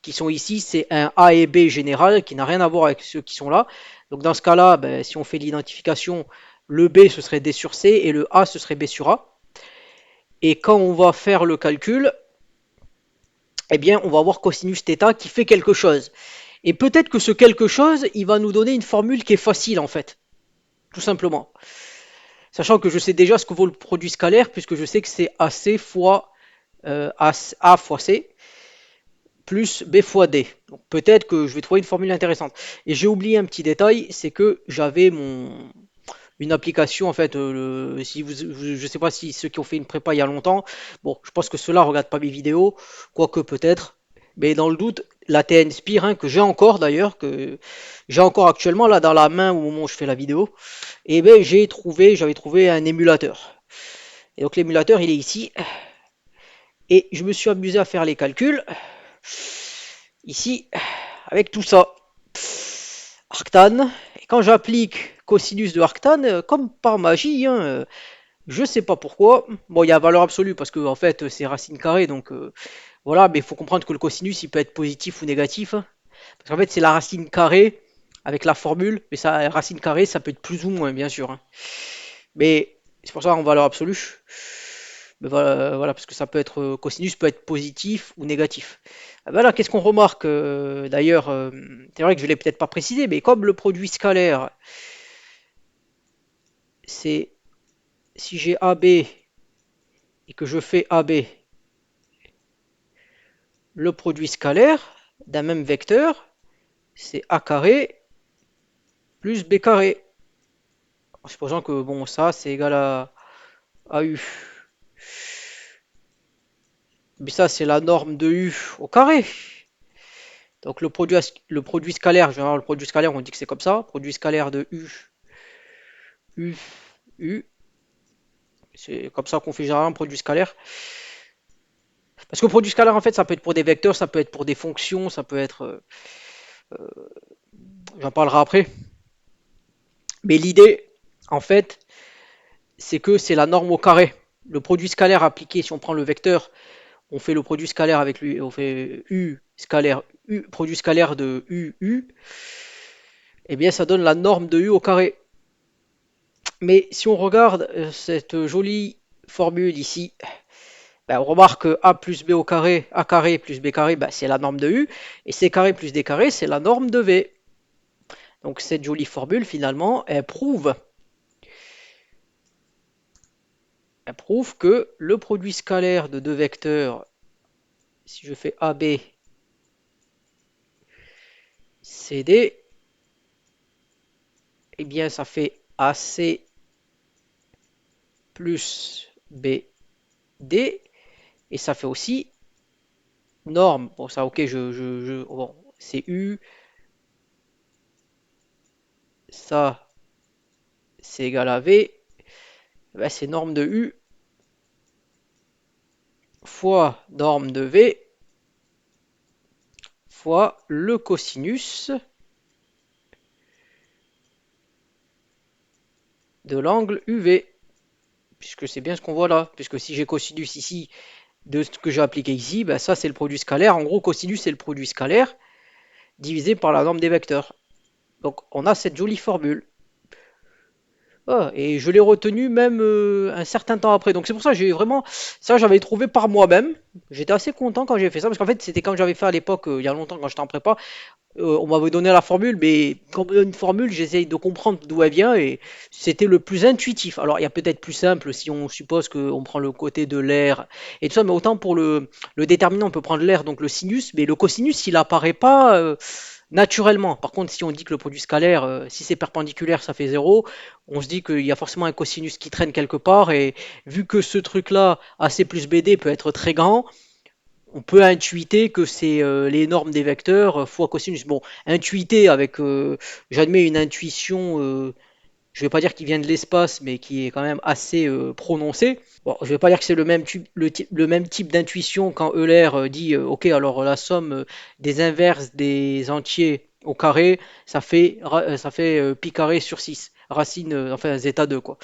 qui sont ici, c'est un A et B général qui n'a rien à voir avec ceux qui sont là. Donc dans ce cas-là, ben, si on fait l'identification, le B ce serait D sur C et le A ce serait B sur A. Et quand on va faire le calcul, eh bien, on va avoir cosinus θ qui fait quelque chose. Et peut-être que ce quelque chose, il va nous donner une formule qui est facile en fait, tout simplement. Sachant que je sais déjà ce que vaut le produit scalaire, puisque je sais que c'est AC fois A fois C, plus B fois D. Donc peut-être que je vais trouver une formule intéressante. Et j'ai oublié un petit détail, c'est que j'avais une application en fait. Si je sais pas si ceux qui ont fait une prépa il y a longtemps, bon, je pense que ceux-là regardent pas mes vidéos, quoique peut-être. Mais dans le doute, la TN Spire, hein, que j'ai encore d'ailleurs, que j'ai encore actuellement là dans la main au moment où je fais la vidéo, et ben j'avais trouvé un émulateur. Et donc l'émulateur il est ici, et je me suis amusé à faire les calculs ici avec tout ça. Arctane, et quand j'applique cosinus de arctane, comme par magie, hein, je sais pas pourquoi. Bon, il y a valeur absolue parce que en fait c'est racine carrée, donc voilà, mais il faut comprendre que le cosinus il peut être positif ou négatif, hein. Parce qu'en fait c'est la racine carrée avec la formule, mais ça, racine carrée ça peut être plus ou moins, bien sûr, hein. Mais c'est pour ça en valeur absolue. Mais voilà, voilà, parce que ça peut être cosinus peut être positif ou négatif. Ah ben là, qu'est-ce qu'on remarque d'ailleurs, c'est vrai que je l'ai peut-être pas précisé, mais comme le produit scalaire, c'est si j'ai AB et que je fais AB, le produit scalaire d'un même vecteur, c'est A carré plus B carré. En supposant que bon ça c'est égal à AU. Mais ça c'est la norme de U au carré. Donc le produit scalaire, généralement le produit scalaire on dit que c'est comme ça, produit scalaire de U, U, U, c'est comme ça qu'on fait généralement un produit scalaire. Parce que le produit scalaire en fait ça peut être pour des vecteurs, ça peut être pour des fonctions, ça peut être, j'en parlerai après. Mais l'idée en fait c'est que c'est la norme au carré. Le produit scalaire appliqué, si on prend le vecteur, on fait le produit scalaire avec lui, on fait U scalaire, U, produit scalaire de U, U, et bien ça donne la norme de U au carré. Mais si on regarde cette jolie formule ici, ben, on remarque que A plus B au carré, A carré plus B carré, ben, c'est la norme de U, et C carré plus D carré, c'est la norme de V. Donc cette jolie formule, finalement, elle prouve que le produit scalaire de deux vecteurs, si je fais AB, CD, eh bien ça fait AC plus BD, et ça fait aussi norme. Bon, ça, ok, bon, c'est U, ça, c'est égal à V, ben, c'est norme de U fois norme de V fois le cosinus de l'angle UV, puisque c'est bien ce qu'on voit là. Puisque si j'ai cosinus ici de ce que j'ai appliqué ici, ben ça c'est le produit scalaire. En gros, cosinus c'est le produit scalaire divisé par la norme des vecteurs. Donc on a cette jolie formule. Ah, et je l'ai retenu même un certain temps après. Donc c'est pour ça que j'ai vraiment ça j'avais trouvé par moi-même. J'étais assez content quand j'ai fait ça parce qu'en fait c'était quand j'avais fait à l'époque il y a longtemps quand j'étais en prépa. On m'avait donné la formule, mais quand on me donne une formule, j'essaye de comprendre d'où elle vient et c'était le plus intuitif. Alors il y a peut-être plus simple si on suppose qu'on prend le côté de l'air et tout ça, mais autant pour le déterminant on peut prendre l'air, donc le sinus, mais le cosinus il apparaît pas naturellement. Par contre, si on dit que le produit scalaire, si c'est perpendiculaire, ça fait zéro, on se dit qu'il y a forcément un cosinus qui traîne quelque part, et vu que ce truc-là, AC plus BD, peut être très grand, on peut intuiter que c'est les normes des vecteurs fois cosinus. Bon, intuiter avec, j'admets une intuition, je vais pas dire qu'il vient de l'espace, mais qui est quand même assez prononcée. Bon, je vais pas dire que c'est le même type d'intuition quand Euler dit ok, alors la somme des inverses des entiers au carré, ça fait pi carré sur 6 racine, enfin zeta 2 quoi.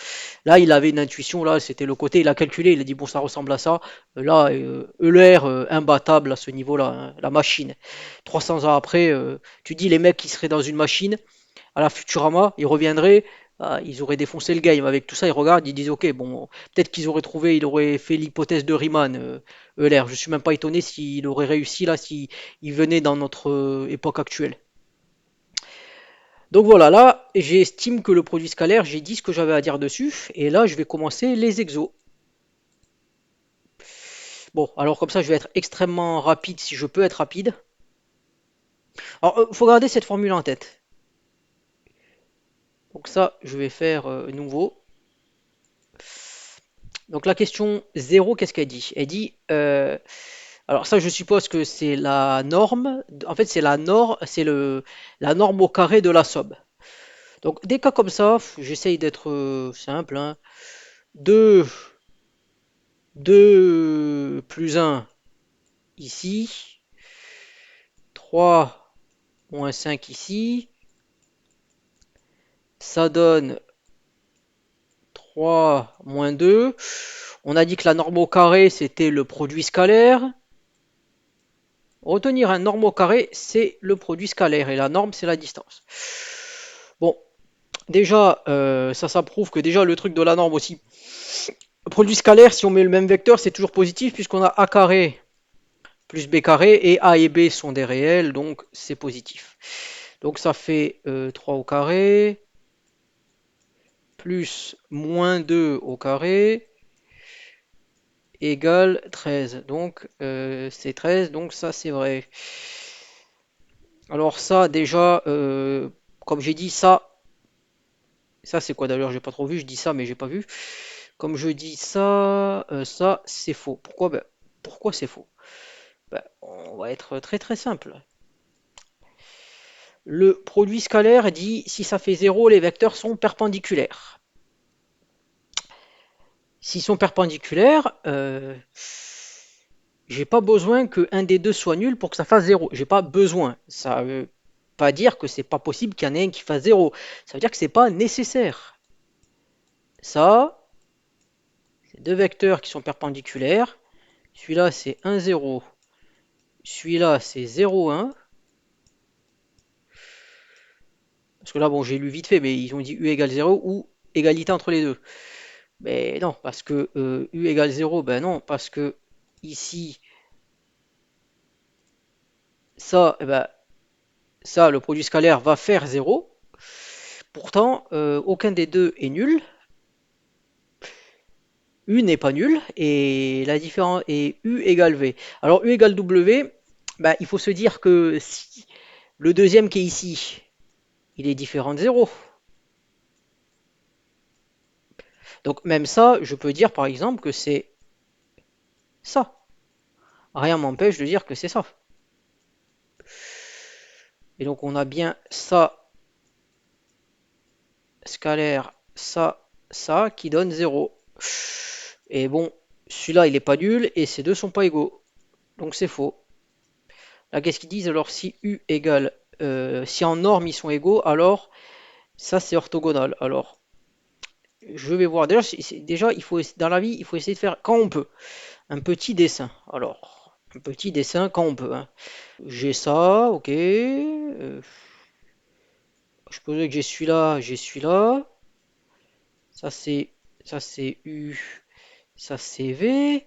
Là, il avait une intuition, là, c'était le côté, il a calculé, il a dit bon, ça ressemble à ça. Là, Euler, imbattable à ce niveau-là, hein, la machine. 300 ans après, tu dis les mecs qui seraient dans une machine, à la Futurama, ils reviendraient, Ah, ils auraient défoncé le game avec tout ça. Ils regardent, ils disent ok, bon, peut-être qu'ils auraient trouvé, ils auraient fait l'hypothèse de Riemann, Euler. Je suis même pas étonné s'il aurait réussi là, s'il venait dans notre époque actuelle. Donc voilà, là, j'estime que le produit scalaire, j'ai dit ce que j'avais à dire dessus, et là, je vais commencer les exos. Bon, alors comme ça, je vais être extrêmement rapide si je peux être rapide. Alors, faut garder cette formule en tête. Donc ça, je vais faire nouveau. Donc la question zéro, qu'est-ce qu'elle dit? Elle dit, alors ça, je suppose que c'est la norme. En fait, c'est la norme, la norme au carré de la somme. Donc des cas comme ça, j'essaye d'être simple, hein. 2, 2 plus un ici, 3 moins 5 ici, ça donne 3 moins 2. On a dit que la norme au carré, c'était le produit scalaire. Retenir un norme au carré, c'est le produit scalaire et la norme, c'est la distance. Bon, déjà, ça prouve que déjà le truc de la norme aussi. Le produit scalaire, si on met le même vecteur, c'est toujours positif puisqu'on a a carré plus b carré et a et b sont des réels, donc c'est positif. Donc ça fait 3 au carré plus moins 2 au carré égale 13. Donc c'est 13, donc ça c'est vrai. Alors ça déjà, comme j'ai dit, ça c'est quoi d'ailleurs? J'ai pas trop vu, je dis ça mais j'ai pas vu. Comme je dis ça, ça c'est faux. Pourquoi? Ben, pourquoi c'est faux? Ben, on va être très très simple. Le produit scalaire dit si ça fait 0, les vecteurs sont perpendiculaires. S'ils sont perpendiculaires, j'ai pas besoin que un des deux soit nul pour que ça fasse 0. J'ai pas besoin. Ça veut pas dire que c'est pas possible qu'il y en ait un qui fasse 0. Ça veut dire que c'est pas nécessaire. Ça, c'est deux vecteurs qui sont perpendiculaires. Celui-là, c'est 1, 0. Celui-là, c'est 0, 1. Parce que là, bon, j'ai lu vite fait, mais ils ont dit u égale 0 ou égalité entre les deux. Mais non, parce que u égale 0, ben non, parce que ici, ça, eh ben, ça, le produit scalaire va faire 0. Pourtant, aucun des deux est nul. U n'est pas nul et la différence est U égale V. Alors U égale W, bah, il faut se dire que si le deuxième qui est ici, il est différent de 0. Donc même ça, je peux dire par exemple que c'est ça. Rien m'empêche de dire que c'est ça. Et donc on a bien ça scalaire, ça qui donne 0. Et bon, celui-là il est pas nul et ces deux sont pas égaux. Donc c'est faux. Là qu'est-ce qu'ils disent? Alors si U égale, si en norme ils sont égaux, alors ça c'est orthogonal. Alors je vais voir. Déjà, déjà il faut, dans la vie, il faut essayer de faire quand on peut. Un petit dessin. Alors, un petit dessin quand on peut, hein. J'ai ça, ok. Je peux dire que j'ai celui-là, j'ai celui-là. Ça c'est, ça c'est U, ça c'est V.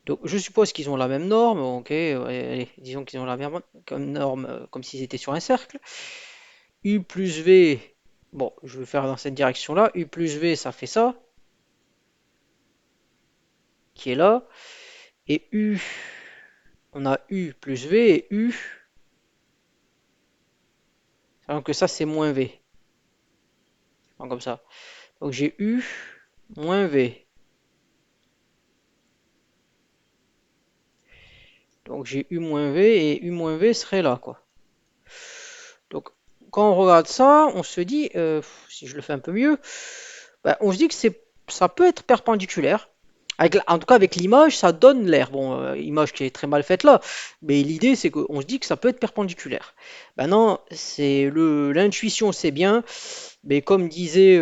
Donc je suppose qu'ils ont la même norme. Ok, ouais, allez, disons qu'ils ont la même comme norme, comme s'ils étaient sur un cercle. U plus V. Bon, je vais faire dans cette direction-là. U plus V, ça fait ça, qui est là. Et U, on a U plus V et U, alors que ça c'est moins V. Donc, comme ça. Donc j'ai U moins V. Donc j'ai U moins V et U moins V serait là, quoi. Donc quand on regarde ça, on se dit, si je le fais un peu mieux, bah, on se dit que ça peut être perpendiculaire. En tout cas, avec l'image, ça donne l'air. Bon, image qui est très mal faite là, mais l'idée c'est qu'on se dit que ça peut être perpendiculaire. Maintenant, c'est l'intuition, c'est bien, mais comme disait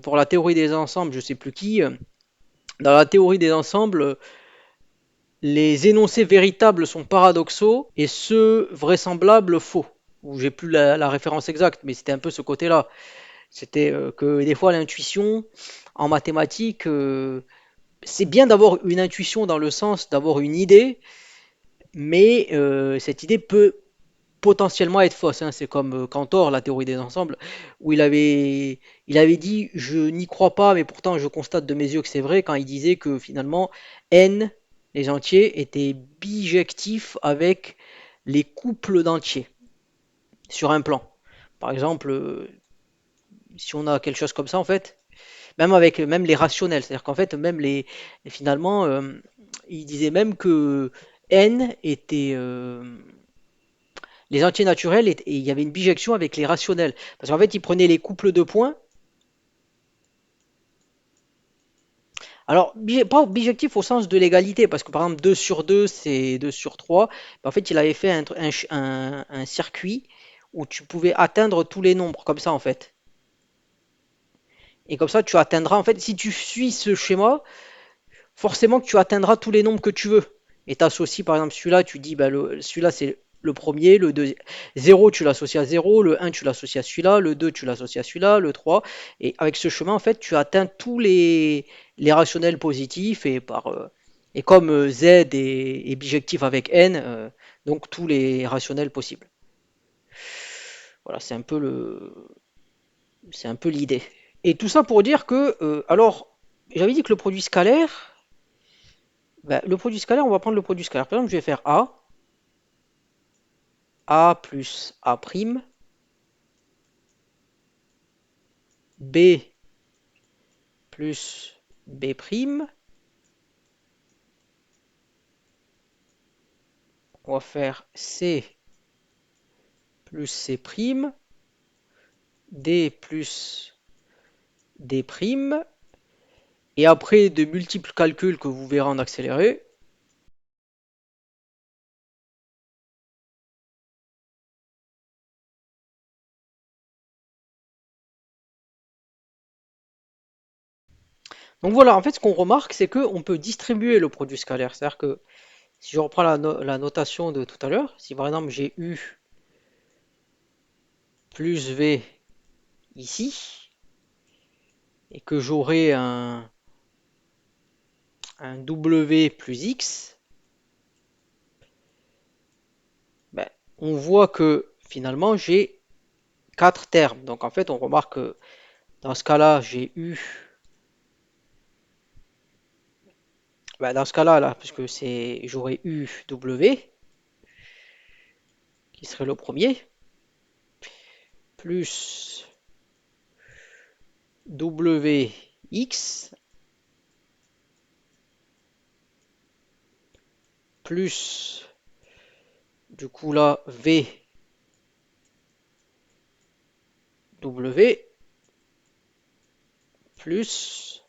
pour la théorie des ensembles, je sais plus qui, dans la théorie des ensembles, les énoncés véritables sont paradoxaux et ceux vraisemblables faux. Ou j'ai plus la référence exacte, mais c'était un peu ce côté-là. C'était que des fois l'intuition en mathématiques, c'est bien d'avoir une intuition dans le sens d'avoir une idée, mais cette idée peut potentiellement être fausse, hein. C'est comme Cantor, la théorie des ensembles, où il avait dit je n'y crois pas, mais pourtant je constate de mes yeux que c'est vrai quand il disait que finalement n, les entiers, étaient bijectifs avec les couples d'entiers sur un plan. Par exemple, si on a quelque chose comme ça, en fait, même avec même les rationnels, c'est-à-dire qu'en fait, même finalement, il disait même que n était les entiers naturels et il y avait une bijection avec les rationnels. Parce qu'en fait, il prenait les couples de points. Alors, pas bijectif au sens de l'égalité, parce que par exemple 2 sur 2 c'est 2 sur 3. En fait, il avait fait un circuit où tu pouvais atteindre tous les nombres, comme ça en fait. Et comme ça, tu atteindras, en fait, si tu suis ce schéma, forcément que tu atteindras tous les nombres que tu veux. Et tu associes par exemple celui-là, tu dis bah, celui-là c'est le premier, le 2, 0 tu l'associes à 0, le 1 tu l'associes à celui-là, le 2 tu l'associes à celui-là, le 3. Et avec ce chemin, en fait, tu atteins tous les rationnels positifs et comme Z est bijectif avec N, donc tous les rationnels possibles. Voilà, c'est un peu l'idée. Et tout ça pour dire que, alors, j'avais dit que le produit scalaire, ben, le produit scalaire, on va prendre le produit scalaire. Par exemple, je vais faire A plus A prime, B plus B prime. On va faire C plus C prime, D plus D prime. Et après de multiples calculs que vous verrez en accéléré, donc voilà, en fait, ce qu'on remarque, c'est qu'on peut distribuer le produit scalaire. C'est-à-dire que si je reprends la notation de tout à l'heure, si par exemple j'ai U plus V ici, et que j'aurai un W plus X, ben, on voit que finalement j'ai 4 termes. Donc en fait, on remarque que dans ce cas-là, j'ai U, ben, dans ce cas-là, là, puisque j'aurais U W, qui serait le premier, plus W X, plus du coup là V W, plus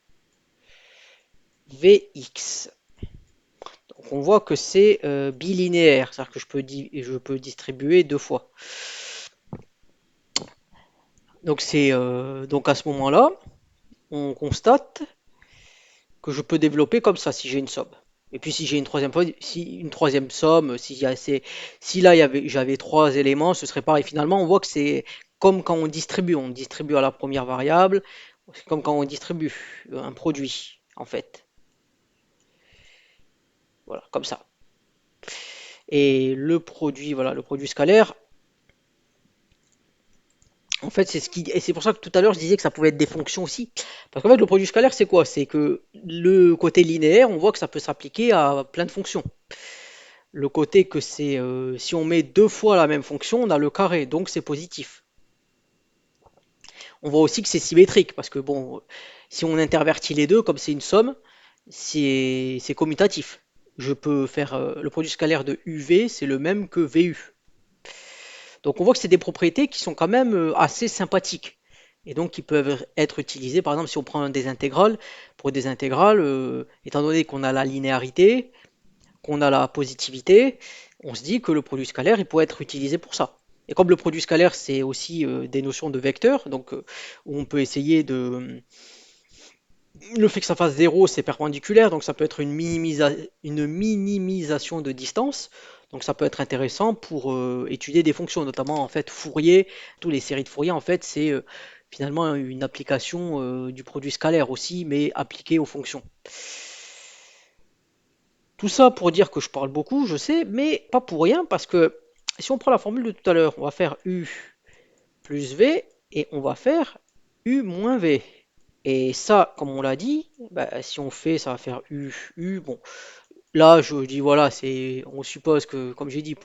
Vx. Donc on voit que c'est bilinéaire, c'est-à-dire que je peux distribuer deux fois. Donc donc à ce moment-là, on constate que je peux développer comme ça si j'ai une somme. Et puis si j'ai une troisième somme, si là j'avais trois éléments, ce serait pareil. Finalement, on voit que c'est comme quand on distribue à la première variable, c'est comme quand on distribue un produit, en fait. Voilà, comme ça. Et le produit, voilà, le produit scalaire, en fait, et c'est pour ça que tout à l'heure je disais que ça pouvait être des fonctions aussi. Parce qu'en fait, le produit scalaire, c'est quoi? C'est que le côté linéaire, on voit que ça peut s'appliquer à plein de fonctions. Le côté que si on met deux fois la même fonction, on a le carré, donc c'est positif. On voit aussi que c'est symétrique, parce que bon, si on intervertit les deux, comme c'est une somme, c'est commutatif. Je peux faire le produit scalaire de UV, c'est le même que VU. Donc on voit que c'est des propriétés qui sont quand même assez sympathiques. Et donc qui peuvent être utilisées, par exemple, si on prend des intégrales, pour des intégrales, étant donné qu'on a la linéarité, qu'on a la positivité, on se dit que le produit scalaire, il pourrait être utilisé pour ça. Et comme le produit scalaire, c'est aussi des notions de vecteurs, donc où on peut essayer de... Le fait que ça fasse zéro, c'est perpendiculaire, donc ça peut être une minimisation de distance. Donc ça peut être intéressant pour étudier des fonctions, notamment en fait Fourier, tous les séries de Fourier, en fait, finalement une application du produit scalaire aussi, mais appliquée aux fonctions. Tout ça pour dire que je parle beaucoup, je sais, mais pas pour rien, parce que si on prend la formule de tout à l'heure, on va faire U plus V et on va faire U moins V. Et ça, comme on l'a dit, bah, si on fait, ça va faire U, U. Bon, là, je dis voilà, on suppose que, comme j'ai dit,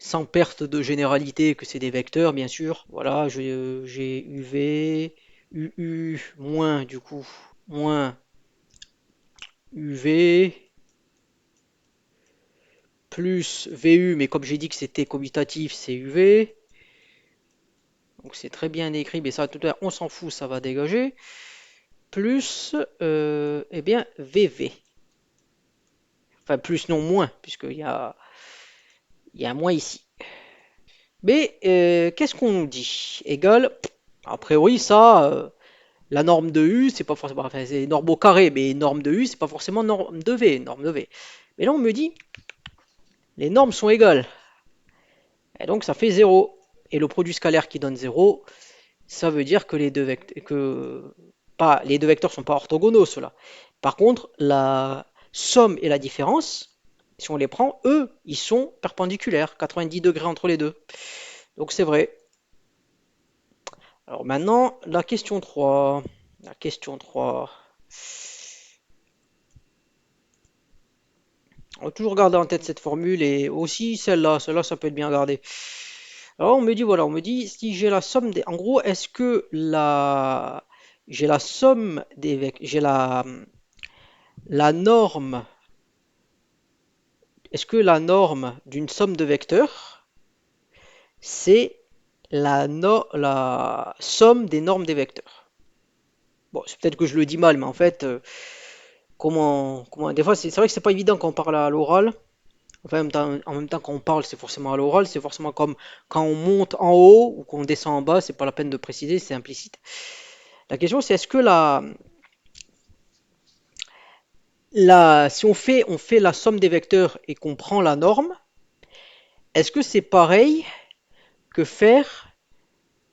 sans perte de généralité, que c'est des vecteurs, bien sûr. Voilà, j'ai UV, UU moins du coup, moins UV plus VU, mais comme j'ai dit que c'était commutatif, c'est UV. Donc c'est très bien écrit, mais ça, tout à l'heure, on s'en fout, ça va dégager. Plus, eh bien, VV. Enfin, plus non, moins, il y a un moins ici. Mais qu'est-ce qu'on nous dit? Égal, a priori, ça, la norme de U, c'est pas forcément, enfin, c'est norme au carré, mais norme de U, c'est pas forcément norme de V, norme de V. Mais là, on me dit, les normes sont égales. Et donc, ça fait 0. Et le produit scalaire qui donne 0, ça veut dire que les deux vecteurs sont pas orthogonaux, ceux-là. Par contre, la somme et la différence, si on les prend, eux, ils sont perpendiculaires, 90 degrés entre les deux. Donc c'est vrai. Alors maintenant, la question 3. La question 3. On va toujours garder en tête cette formule et aussi celle-là. Celle-là, ça peut être bien gardé. Alors on me dit, voilà, on me dit, si j'ai la somme des... En gros, est-ce que j'ai la somme j'ai la norme... Est-ce que la norme d'une somme de vecteurs, c'est la somme des normes des vecteurs? Bon, c'est peut-être que je le dis mal, mais en fait, des fois, c'est vrai que c'est pas évident quand on parle à l'oral. Enfin, en même temps, quand on parle, c'est forcément à l'oral, c'est forcément comme quand on monte en haut ou qu'on descend en bas, c'est pas la peine de préciser, c'est implicite. La question, c'est est-ce que si on fait la somme des vecteurs et qu'on prend la norme, est-ce que c'est pareil que faire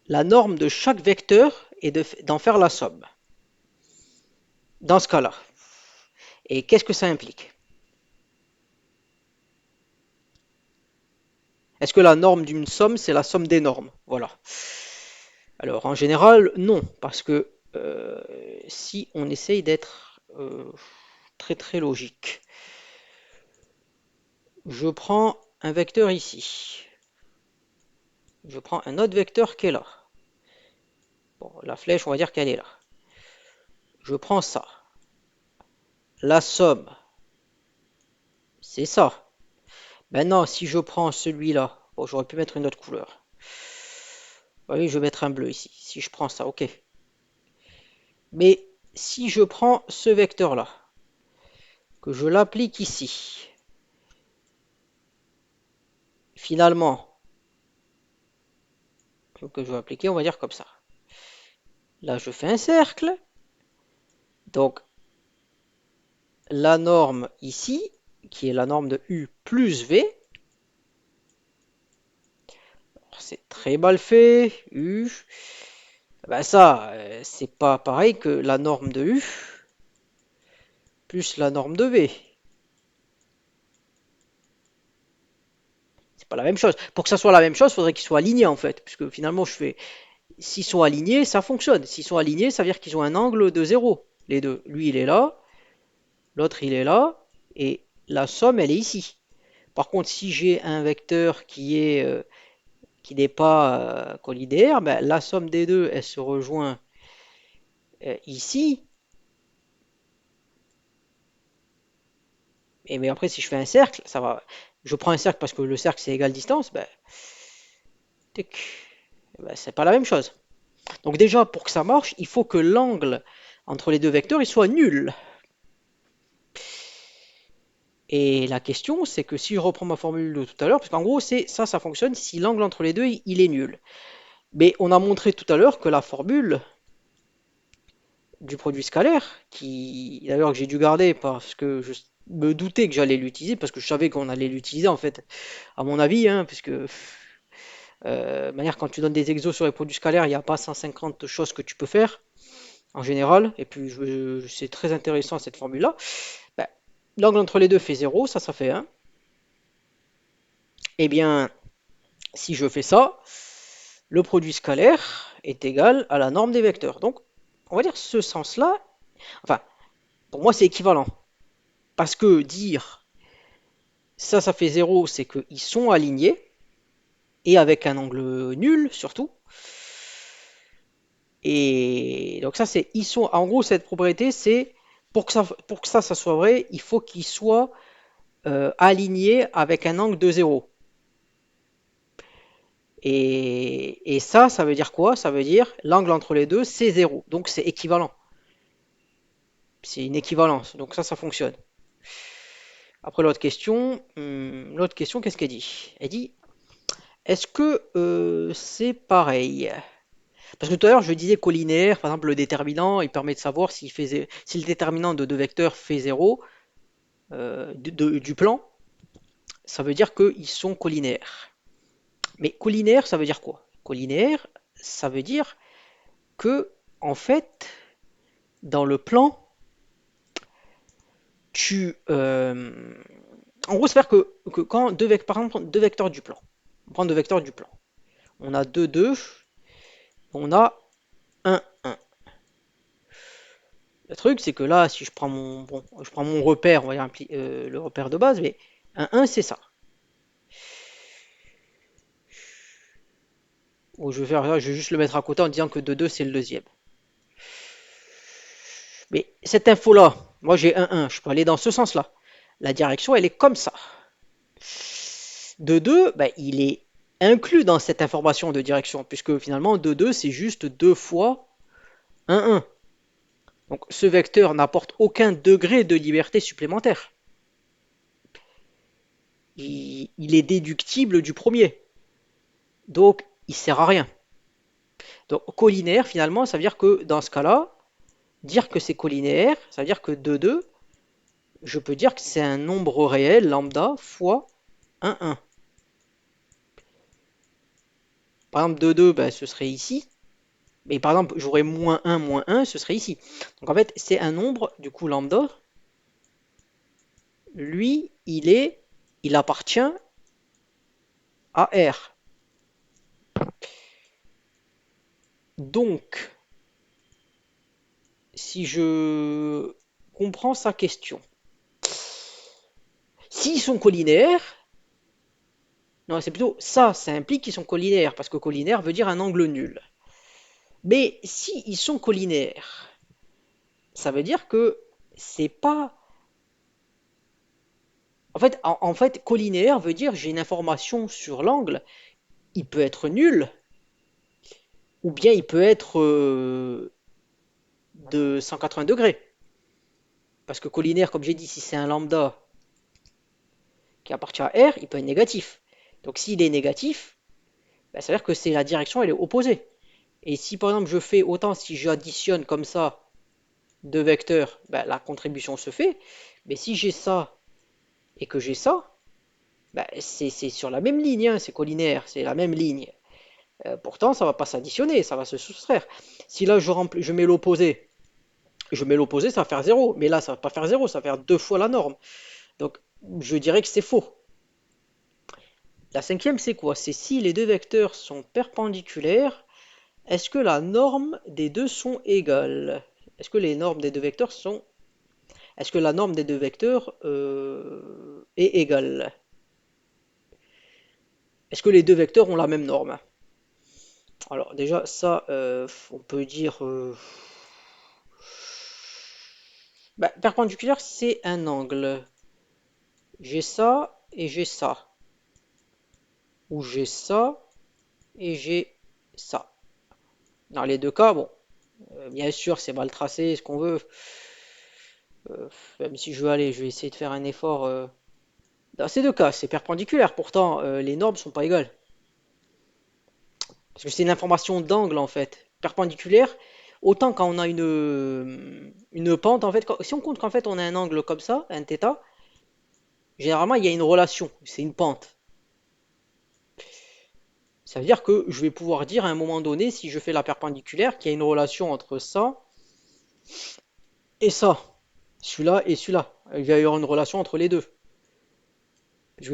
la norme de chaque vecteur et d'en faire la somme dans ce cas-là? Et qu'est-ce que ça implique? Est-ce que la norme d'une somme, c'est la somme des normes? Voilà. Alors, en général, non, parce que si on essaye d'être très très logique, je prends un vecteur ici, je prends un autre vecteur qui est là. Bon, la flèche, on va dire qu'elle est là. Je prends ça. La somme, c'est ça. Maintenant, si je prends celui-là, bon, j'aurais pu mettre une autre couleur. Oui, je vais mettre un bleu ici. Si je prends ça, ok. Mais si je prends ce vecteur-là, que je l'applique ici, finalement, que je vais appliquer, on va dire comme ça. Là, je fais un cercle. Donc, la norme ici, qui est la norme de U plus V, c'est très mal fait, U, ben ça, c'est pas pareil que la norme de U plus la norme de V. C'est pas la même chose. Pour que ça soit la même chose, il faudrait qu'ils soient alignés en fait, puisque finalement, s'ils sont alignés, ça fonctionne. S'ils sont alignés, ça veut dire qu'ils ont un angle de 0, les deux. Lui, il est là, l'autre, il est là, et la somme, elle est ici. Par contre, si j'ai un vecteur qui n'est pas collinéaire, ben, la somme des deux, elle se rejoint ici. Et mais après, si je fais un cercle, ça va. Je prends un cercle parce que le cercle c'est égale distance, ben, c'est pas la même chose. Donc déjà, pour que ça marche, il faut que l'angle entre les deux vecteurs il soit nul. Et la question, c'est que si je reprends ma formule de tout à l'heure, parce qu'en gros, ça fonctionne si l'angle entre les deux, il est nul. Mais on a montré tout à l'heure que la formule du produit scalaire, qui d'ailleurs que j'ai dû garder parce que je me doutais que j'allais l'utiliser, parce que je savais qu'on allait l'utiliser en fait, à mon avis, hein, puisque De manière, quand tu donnes des exos sur les produits scalaires, il n'y a pas 150 choses que tu peux faire en général. Et puis, c'est très intéressant cette formule-là. Ben, l'angle entre les deux fait 0, ça fait 1. Eh bien, si je fais ça, le produit scalaire est égal à la norme des vecteurs. Donc, on va dire ce sens-là, enfin, pour moi, c'est équivalent. Parce que dire ça fait 0, c'est qu'ils sont alignés, et avec un angle nul surtout. Et donc ça, c'est ils sont. En gros, cette propriété, c'est pour que ça soit vrai, il faut qu'ils soient alignés avec un angle de 0. Et ça veut dire quoi? Ça veut dire l'angle entre les deux, c'est 0. Donc c'est équivalent. C'est une équivalence. Donc ça fonctionne. Après l'autre question, qu'est-ce qu'elle dit? Elle dit, est-ce que c'est pareil? Parce que tout à l'heure, je disais collinaire, par exemple, le déterminant, il permet de savoir si le déterminant de deux vecteurs fait 0 du plan, ça veut dire qu'ils sont collinaires. Mais collinaire, ça veut dire quoi? Collinaire, ça veut dire que, en fait, dans le plan, tu. En gros, ça veut dire que quand par exemple, deux vecteurs du plan, on prend deux vecteurs du plan, on a 2, 2, on a 1, 1. Le truc, c'est que là, si je prends mon repère, on va dire le repère de base, mais un 1, c'est ça. Ou je vais juste le mettre à côté en disant que 2, 2, c'est le deuxième. Mais cette info-là, moi j'ai un 1, je peux aller dans ce sens-là. La direction, elle est comme ça. 2, 2, ben, il est inclus dans cette information de direction, puisque finalement 2, 2, c'est juste 2 fois 1, 1. Donc ce vecteur n'apporte aucun degré de liberté supplémentaire. Il est déductible du premier. Donc il sert à rien. Donc collinaire, finalement, ça veut dire que dans ce cas-là, dire que c'est collinaire, ça veut dire que 2, 2, je peux dire que c'est un nombre réel, lambda, fois 1, 1. Par exemple, 2, 2, ben, ce serait ici. Mais par exemple, j'aurais moins 1, ce serait ici. Donc en fait, c'est un nombre, du coup, lambda. Lui, il appartient à R. Donc, si je comprends sa question, s'ils sont collinaires, non, c'est plutôt ça implique qu'ils sont collinaires, parce que collinaire veut dire un angle nul. Mais s'ils sont collinaires, ça veut dire que c'est pas. En fait, collinaire veut dire j'ai une information sur l'angle, il peut être nul, ou bien il peut être de 180 degrés. Parce que collinaire, comme j'ai dit, si c'est un lambda qui appartient à R, il peut être négatif. Donc s'il est négatif, ben, ça veut dire que c'est la direction, elle est opposée. Et si par exemple je fais autant, si j'additionne comme ça deux vecteurs, ben, la contribution se fait. Mais si j'ai ça et que j'ai ça, ben, c'est sur la même ligne, hein, c'est collinaire, c'est la même ligne. Pourtant, ça ne va pas s'additionner, ça va se soustraire. Si là je mets l'opposé, ça va faire 0. Mais là, ça ne va pas faire 0, ça va faire 2 fois la norme. Donc, je dirais que c'est faux. La cinquième, c'est quoi? C'est si les deux vecteurs sont perpendiculaires, est-ce que la norme des deux sont égales? Est-ce que les normes des deux vecteurs sont... Est-ce que la norme des deux vecteurs est égale? Est-ce que les deux vecteurs ont la même norme? Alors déjà, ça, on peut dire... bah, perpendiculaire, c'est un angle. J'ai ça et j'ai ça. Ou j'ai ça et j'ai ça. Dans les deux cas, bon, bien sûr, c'est mal tracé, ce qu'on veut. Euh, Même si je vais essayer de faire un effort. Dans ces deux cas, c'est perpendiculaire. Pourtant, les normes sont pas égales. Parce que c'est une information d'angle en fait. Perpendiculaire, autant quand on a une pente, en fait, si on compte qu'en fait on a un angle comme ça, un θ, généralement il y a une relation, c'est une pente. Ça veut dire que je vais pouvoir dire à un moment donné, si je fais la perpendiculaire, qu'il y a une relation entre ça et ça. Celui-là et celui-là. Il va y avoir une relation entre les deux.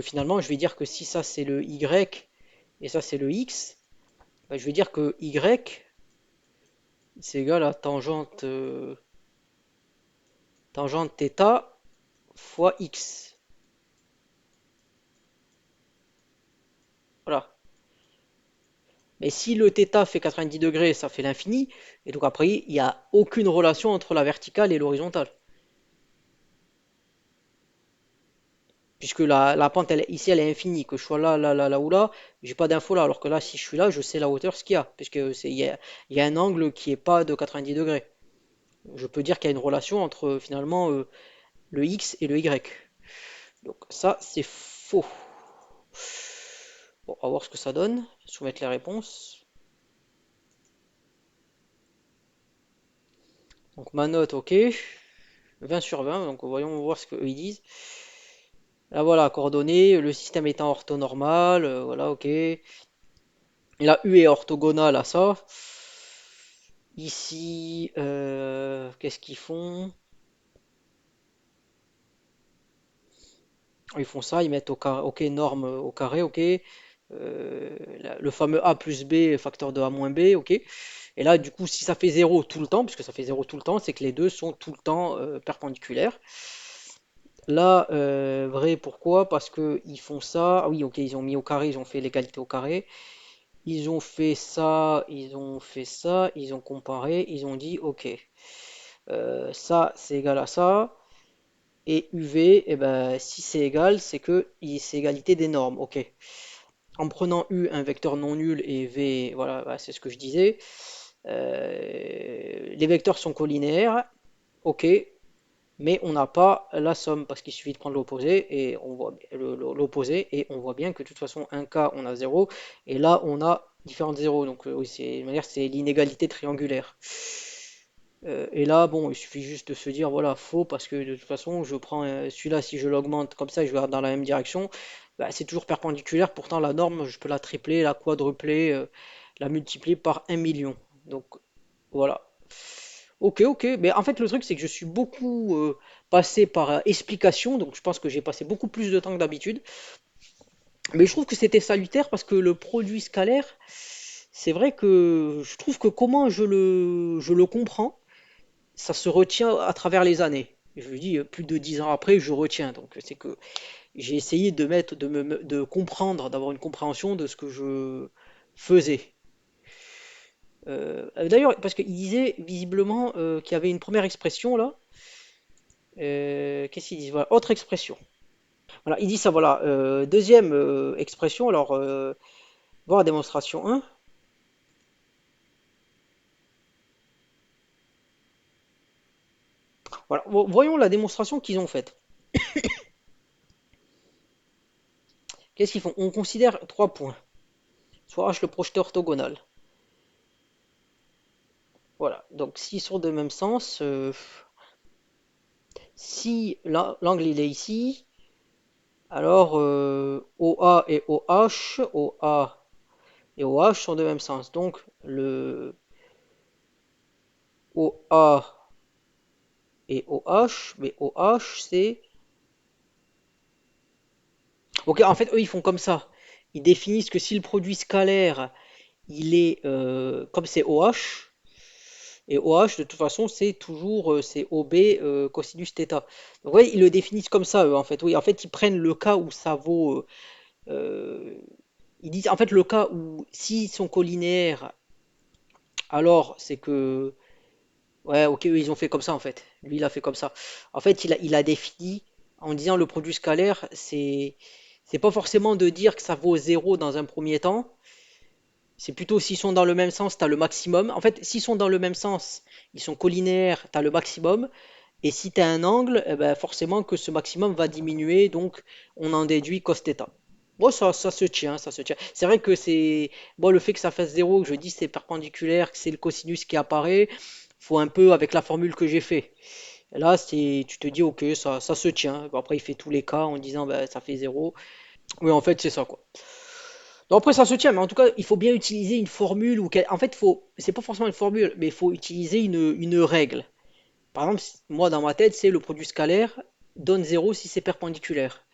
Finalement, je vais dire que si ça c'est le Y et ça c'est le X, bah, je vais dire que Y c'est égal à tangente θ fois X. Voilà. Mais si le θ fait 90 degrés, ça fait l'infini. Et donc après, il n'y a aucune relation entre la verticale et l'horizontale. Puisque la pente, ici, elle est infinie. Que je sois là, là, là, là ou là, j'ai pas d'info là. Alors que là, si je suis là, je sais la hauteur, ce qu'il y a. Puisque il y a un angle qui est pas de 90 degrés. Je peux dire qu'il y a une relation entre finalement le X et le Y. Donc ça, c'est faux. Bon, on va voir ce que ça donne. Soumettre les réponses. Donc ma note, ok. 20 sur 20. Donc voyons voir ce qu'eux ils disent. Là voilà, coordonnées, le système étant orthonormal, voilà, ok. La U est orthogonale à ça. Ici, qu'est-ce qu'ils font? Ils font ça, ils mettent au carré, ok, norme au carré, ok. Le fameux A plus B, facteur de A moins B, ok. Et là, du coup, si ça fait zéro tout le temps, puisque ça fait zéro tout le temps, c'est que les deux sont tout le temps perpendiculaires. Là, vrai, pourquoi? Parce que ils font ça. Ah oui, ok, ils ont mis au carré, ils ont fait l'égalité au carré. Ils ont fait ça, ils ont fait ça, ils ont comparé, ils ont dit, ok, ça c'est égal à ça. Et UV, eh ben, si c'est égal, c'est que c'est égalité des normes. Ok. En prenant U, un vecteur non nul, et V, voilà, bah, c'est ce que je disais. Les vecteurs sont collinéaires. Ok. Mais on n'a pas la somme parce qu'il suffit de prendre l'opposé et on voit l'opposé et on voit bien que de toute façon un cas on a zéro et là on a différents zéros donc oui c'est l'inégalité triangulaire. Et là bon il suffit juste de se dire voilà faux parce que de toute façon je prends celui-là si je l'augmente comme ça je vais dans la même direction bah, c'est toujours perpendiculaire pourtant la norme je peux la tripler la quadrupler la multiplier par 1 million donc voilà. Ok, ok. Mais en fait, le truc, c'est que je suis beaucoup passé par explication, donc je pense que j'ai passé beaucoup plus de temps que d'habitude. Mais je trouve que c'était salutaire parce que le produit scalaire, c'est vrai que je trouve que comment je le comprends, ça se retient à travers les années. Je vous dis, plus de 10 ans après, je retiens. Donc c'est que j'ai essayé de mettre, de comprendre, d'avoir une compréhension de ce que je faisais. D'ailleurs, parce qu'il disait visiblement qu'il y avait une première expression là. Qu'est-ce qu'ils disent? Voilà, autre expression. Voilà, il dit ça, voilà. Deuxième expression, alors, voir démonstration 1. Voilà, voyons la démonstration qu'ils ont faite. Qu'est-ce qu'ils font? On considère 3 points. Soit H le projeté orthogonal. Voilà, donc s'ils sont de même sens, si l'angle il est ici, alors OA et OH, OA et OH sont de même sens. Donc le OA et OH, mais OH c'est. Ok, en fait, eux, ils font comme ça. Ils définissent que si le produit scalaire, il est comme c'est OH, et OH, de toute façon, c'est toujours c'est OB cosinus θ. Donc, ouais, ils le définissent comme ça, eux, en fait. Oui, en fait, ils prennent le cas où ça vaut. Euh, ils disent, en fait, le cas où s'ils sont collinéaires, alors c'est que. Ouais, ok, eux, ils ont fait comme ça, en fait. Lui, il a fait comme ça. En fait, il a défini en disant le produit scalaire, c'est pas forcément de dire que ça vaut zéro dans un premier temps, c'est plutôt s'ils sont dans le même sens, tu as le maximum. En fait, s'ils sont dans le même sens, ils sont collinéaires, tu as le maximum. Et si tu as un angle, eh ben forcément que ce maximum va diminuer, donc on en déduit cos θ. Bon, ça se tient, ça se tient. C'est vrai que c'est. Bon, le fait que ça fasse zéro, que je dis c'est perpendiculaire, que c'est le cosinus qui apparaît, faut un peu avec la formule que j'ai fait. Là, tu te dis, ok, ça se tient. Bon, après, il fait tous les cas en disant, bah, ça fait zéro. Oui, en fait, c'est ça, quoi. Donc après, ça se tient, mais en tout cas, il faut bien utiliser une formule ou en fait, c'est pas forcément une formule, mais il faut utiliser une règle. Par exemple, moi, dans ma tête, c'est le produit scalaire donne zéro si c'est perpendiculaire.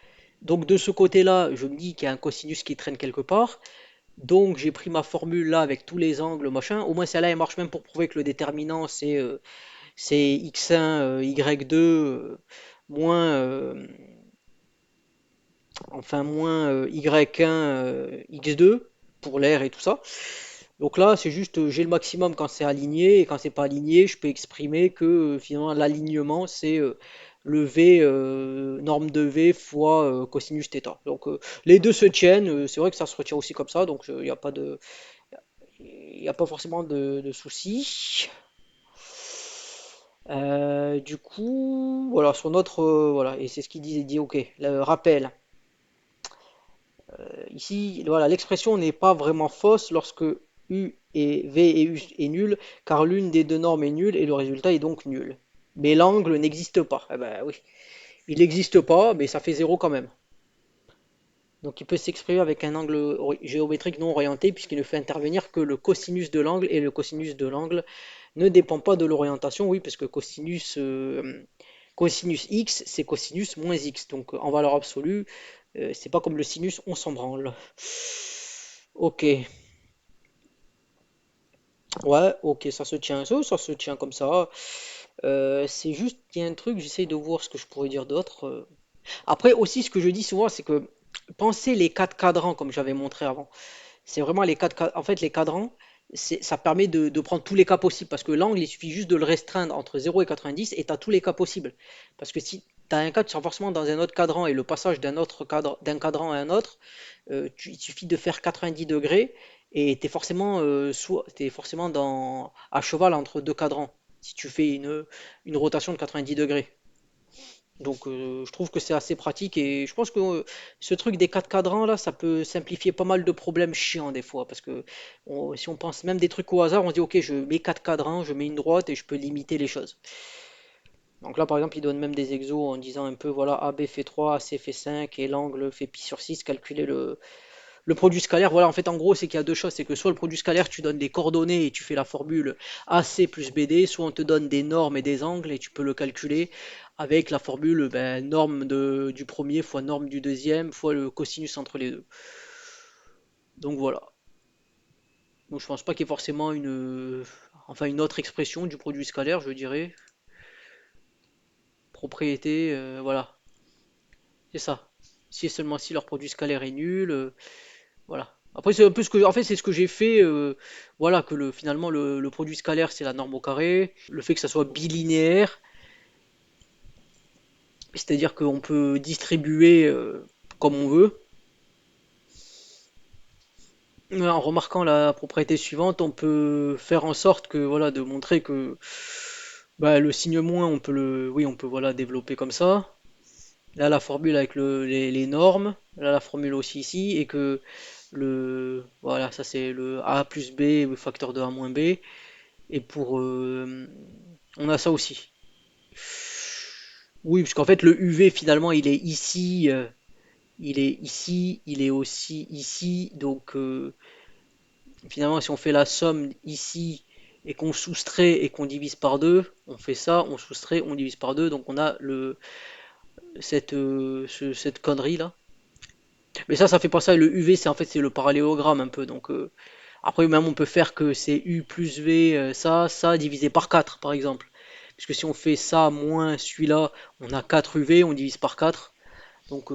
Donc de ce côté-là, je me dis qu'il y a un cosinus qui traîne quelque part. Donc j'ai pris ma formule là avec tous les angles, machin. Au moins celle-là, elle marche même pour prouver que le déterminant, c'est x1, y2, moins, moins y1, x2 pour l'air et tout ça. Donc là, c'est juste, j'ai le maximum quand c'est aligné, et quand c'est pas aligné, je peux exprimer que finalement l'alignement, c'est le V, norme de V fois cosinus θ. Donc les deux se tiennent, c'est vrai que ça se retient aussi comme ça, donc il n'y a pas de, y a pas forcément de souci. Du coup, voilà, sur notre, voilà, et c'est ce qu'il dit, ok, le rappel. Ici, voilà, l'expression n'est pas vraiment fausse lorsque U et V et U est nul, car l'une des deux normes est nulle et le résultat est donc nul. Mais l'angle n'existe pas. Eh ben oui, il n'existe pas, mais ça fait zéro quand même. Donc il peut s'exprimer avec un angle géométrique non orienté puisqu'il ne fait intervenir que le cosinus de l'angle et le cosinus de l'angle ne dépend pas de l'orientation, oui, parce que cosinus x c'est cosinus moins x, donc en valeur absolue, c'est pas comme le sinus, on s'en branle. Ok, ouais, ok, ça se tient comme ça. C'est juste, il y a un truc, j'essaye de voir ce que je pourrais dire d'autre. Après aussi, ce que je dis souvent, c'est que pensez les quatre cadrans comme j'avais montré avant. C'est vraiment en fait, les cadrans, ça permet de prendre tous les cas possibles. Parce que l'angle, il suffit juste de le restreindre entre 0 et 90 et tu as tous les cas possibles. Parce que si tu as un cas, tu seras forcément dans un autre cadran et le passage d'un cadran à un autre, il suffit de faire 90 degrés et tu es forcément, t'es forcément à cheval entre deux cadrans. Si tu fais une rotation de 90 degrés. Donc je trouve que c'est assez pratique et je pense que ce truc des quatre cadrans là, ça peut simplifier pas mal de problèmes chiants des fois parce que si on pense même des trucs au hasard, on se dit ok, je mets quatre cadrans, je mets une droite et je peux limiter les choses. Donc là par exemple, il donne même des exos en disant un peu voilà AB fait 3, AC fait 5 et l'angle fait pi sur 6, calculer le produit scalaire. Voilà, en fait en gros, c'est qu'il y a deux choses, c'est que soit le produit scalaire, tu donnes des coordonnées et tu fais la formule AC plus BD, soit on te donne des normes et des angles et tu peux le calculer avec la formule ben, norme du premier fois norme du deuxième fois le cosinus entre les deux. Donc voilà. Donc je pense pas qu'il y ait forcément une autre expression du produit scalaire, je dirais. Propriété, voilà, c'est ça. Si et seulement si leur produit scalaire est nul, voilà. Après, c'est un peu en fait, c'est ce que j'ai fait. Voilà, que finalement, le produit scalaire, c'est la norme au carré. Le fait que ça soit bilinéaire, c'est-à-dire qu'on peut distribuer comme on veut. En remarquant la propriété suivante, on peut faire en sorte que, voilà, de montrer que bah, le signe moins, oui, on peut voilà développer comme ça. Là, la formule avec les normes. Là, la formule aussi ici, et que voilà, ça c'est le a plus b, facteur de a moins b. Et on a ça aussi. Oui, parce qu'en fait, le UV, finalement, il est ici, il est aussi ici. Donc, finalement, si on fait la somme ici et qu'on soustrait et qu'on divise par deux, on fait ça, on soustrait, on divise par deux. Donc, on a cette connerie là. Mais ça fait pas ça. Le UV, c'est en fait c'est le parallélogramme un peu. Donc, après, même on peut faire que c'est U plus V, ça divisé par 4 par exemple. Puisque si on fait ça moins celui-là, on a 4 UV, on divise par 4. Donc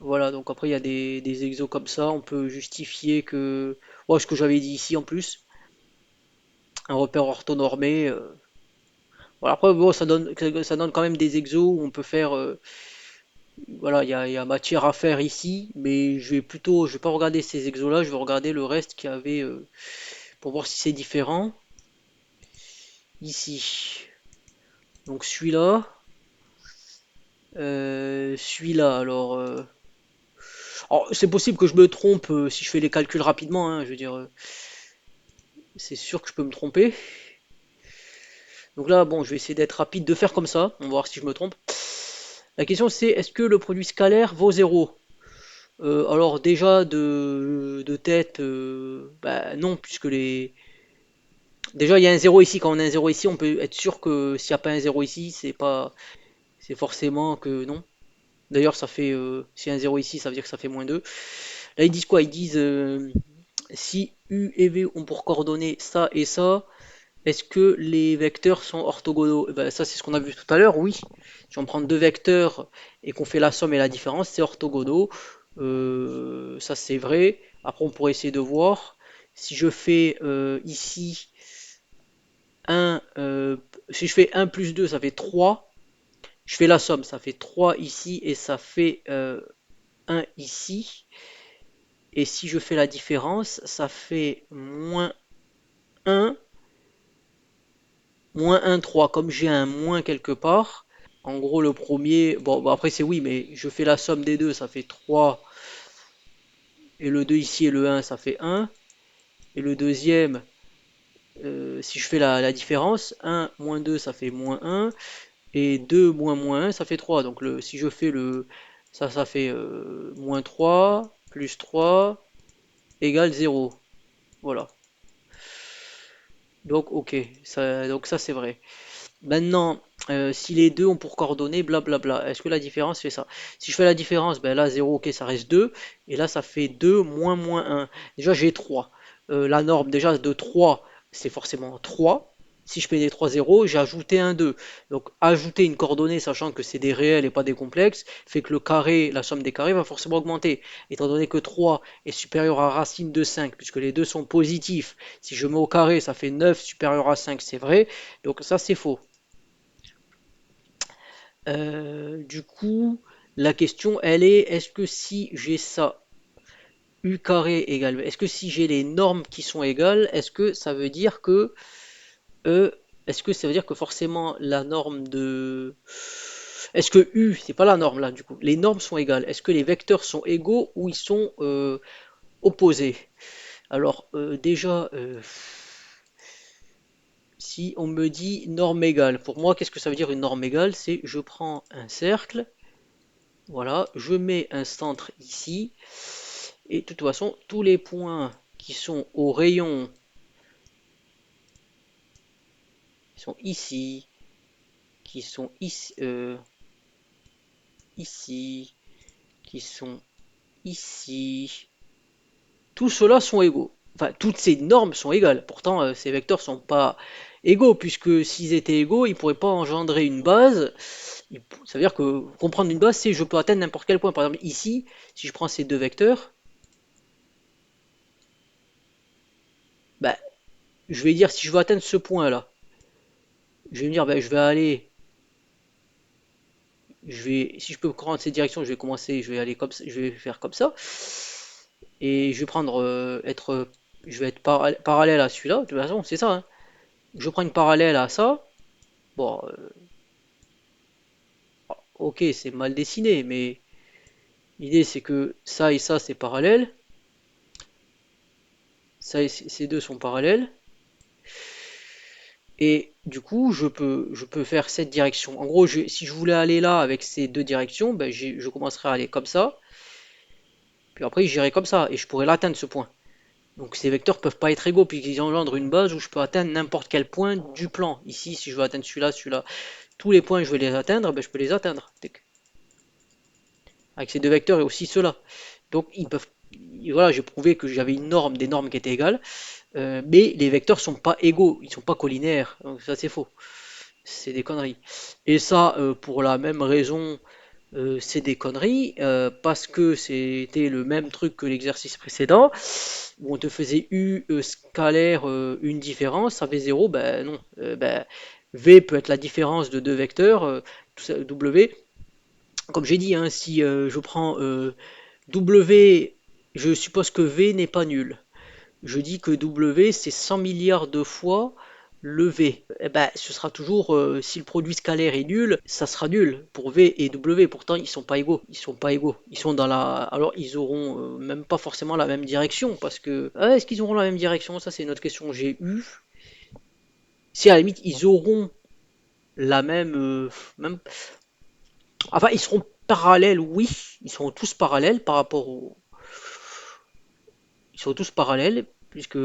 voilà, donc après il y a des exos comme ça, on peut justifier que. Ouais, ce que j'avais dit ici en plus, un repère orthonormé. Voilà, après bon, ça donne quand même des exos où on peut faire. Voilà, il y a matière à faire ici, mais je vais pas regarder ces exos-là, je vais regarder le reste qu'il y avait pour voir si c'est différent. Ici. Donc celui-là, alors, c'est possible que je me trompe si je fais les calculs rapidement, hein, je veux dire, c'est sûr que je peux me tromper. Donc là, bon, je vais essayer d'être rapide, de faire comme ça, on va voir si je me trompe. La question c'est, est-ce que le produit scalaire vaut zéro? Alors déjà de tête, bah non, puisque les... Déjà il y a un zéro ici, quand on a un zéro ici, on peut être sûr que s'il n'y a pas un zéro ici, c'est pas... C'est forcément que non. D'ailleurs ça fait... s'il y a un zéro ici, ça veut dire que ça fait -2. Là ils disent quoi? Ils disent si U et V ont pour coordonnées ça et ça, est-ce que les vecteurs sont orthogonaux? Eh ben, ça c'est ce qu'on a vu tout à l'heure, oui. Si on prend deux vecteurs et qu'on fait la somme et la différence, c'est orthogonaux. Ça c'est vrai. Après on pourrait essayer de voir. Si je fais ici 1, si je fais 1 plus 2, ça fait 3. Je fais la somme, ça fait 3 ici et ça fait 1 ici. Et si je fais la différence, ça fait -1, -1, 3. Comme j'ai un moins quelque part, en gros le premier, bon après c'est oui, mais je fais la somme des deux, ça fait 3. Et le 2 ici et le 1, ça fait 1. Et le deuxième, si je fais la différence, 1 moins 2, ça fait -1. Et 2 moins -1, ça fait 3. Donc si je fais ça fait -3 plus 3 égale 0. Voilà. Donc ok, donc ça c'est vrai. Maintenant, si les deux ont pour coordonnées blablabla, est-ce que la différence fait ça? Si je fais la différence, ben là 0, ok, ça reste 2, et là ça fait 2 moins -1. Déjà j'ai 3. La norme déjà de 3, c'est forcément 3. Si je fais des 3 zéros, j'ai ajouté un 2. Donc ajouter une coordonnée, sachant que c'est des réels et pas des complexes, fait que le carré, la somme des carrés va forcément augmenter. Étant donné que 3 est supérieur à racine de 5, puisque les deux sont positifs, si je mets au carré, ça fait 9 supérieur à 5, c'est vrai. Donc ça c'est faux. Du coup, la question, elle est, est-ce que si j'ai ça, u carré égale, est-ce que si j'ai les normes qui sont égales, est-ce que ça veut dire que, euh, est-ce que ça veut dire que forcément la norme de, est-ce que u, c'est pas la norme là du coup, les normes sont égales, est-ce que les vecteurs sont égaux ou ils sont opposés? Alors déjà, si on me dit norme égale, pour moi, qu'est-ce que ça veut dire une norme égale? C'est je prends un cercle. Voilà, je mets un centre ici. Et de toute façon, tous les points qui sont au rayon, qui sont ici, qui sont ici, ici, qui sont ici, tous ceux-là sont égaux. Enfin, toutes ces normes sont égales. Pourtant, ces vecteurs sont pas égaux, puisque s'ils étaient égaux, ils ne pourraient pas engendrer une base. Ça veut dire que comprendre une base, c'est je peux atteindre n'importe quel point. Par exemple, ici, si je prends ces deux vecteurs, bah, je vais dire si je veux atteindre ce point-là, je vais me dire, bah, je vais aller, si je peux prendre cette direction, je vais commencer, je vais aller comme ça, je vais faire comme ça, et je vais prendre, je vais être parallèle à celui-là. De toute façon, c'est ça, hein. Je prends une parallèle à ça. Bon, ok, c'est mal dessiné, mais l'idée c'est que ça et ça c'est parallèle, ça et ces deux sont parallèles, et du coup je peux faire cette direction. En gros, si je voulais aller là avec ces deux directions, ben, je commencerai à aller comme ça, puis après j'irai comme ça, et je pourrais l'atteindre ce point. Donc ces vecteurs peuvent pas être égaux puisqu'ils engendrent une base où je peux atteindre n'importe quel point du plan. Ici, si je veux atteindre celui-là, celui-là, tous les points je veux les atteindre, ben, je peux les atteindre. Avec ces deux vecteurs et aussi ceux-là. Donc ils peuvent. Voilà, j'ai prouvé que j'avais une norme, des normes qui étaient égales, mais les vecteurs sont pas égaux, ils sont pas collinaires. Donc ça c'est faux. C'est des conneries. Et ça, pour la même raison, c'est des conneries, parce que c'était le même truc que l'exercice précédent, où on te faisait U scalaire une différence, ça fait 0, ben non. Ben, V peut être la différence de deux vecteurs, tout ça, W. Comme j'ai dit, hein, si je prends W, je suppose que V n'est pas nul. Je dis que W c'est 100 milliards de fois le V. Eh ben, ce sera toujours, si le produit scalaire est nul, ça sera nul pour V et W. Pourtant, ils sont pas égaux. Ils sont pas égaux. Ils sont dans la. Alors, ils auront même pas forcément la même direction parce que. Ah, est-ce qu'ils auront la même direction? Ça, c'est une autre question que j'ai eue. Si à la limite, ils auront la même. Même. Enfin, ils seront parallèles, oui, ils sont tous parallèles par rapport au... Ils sont tous parallèles, puisque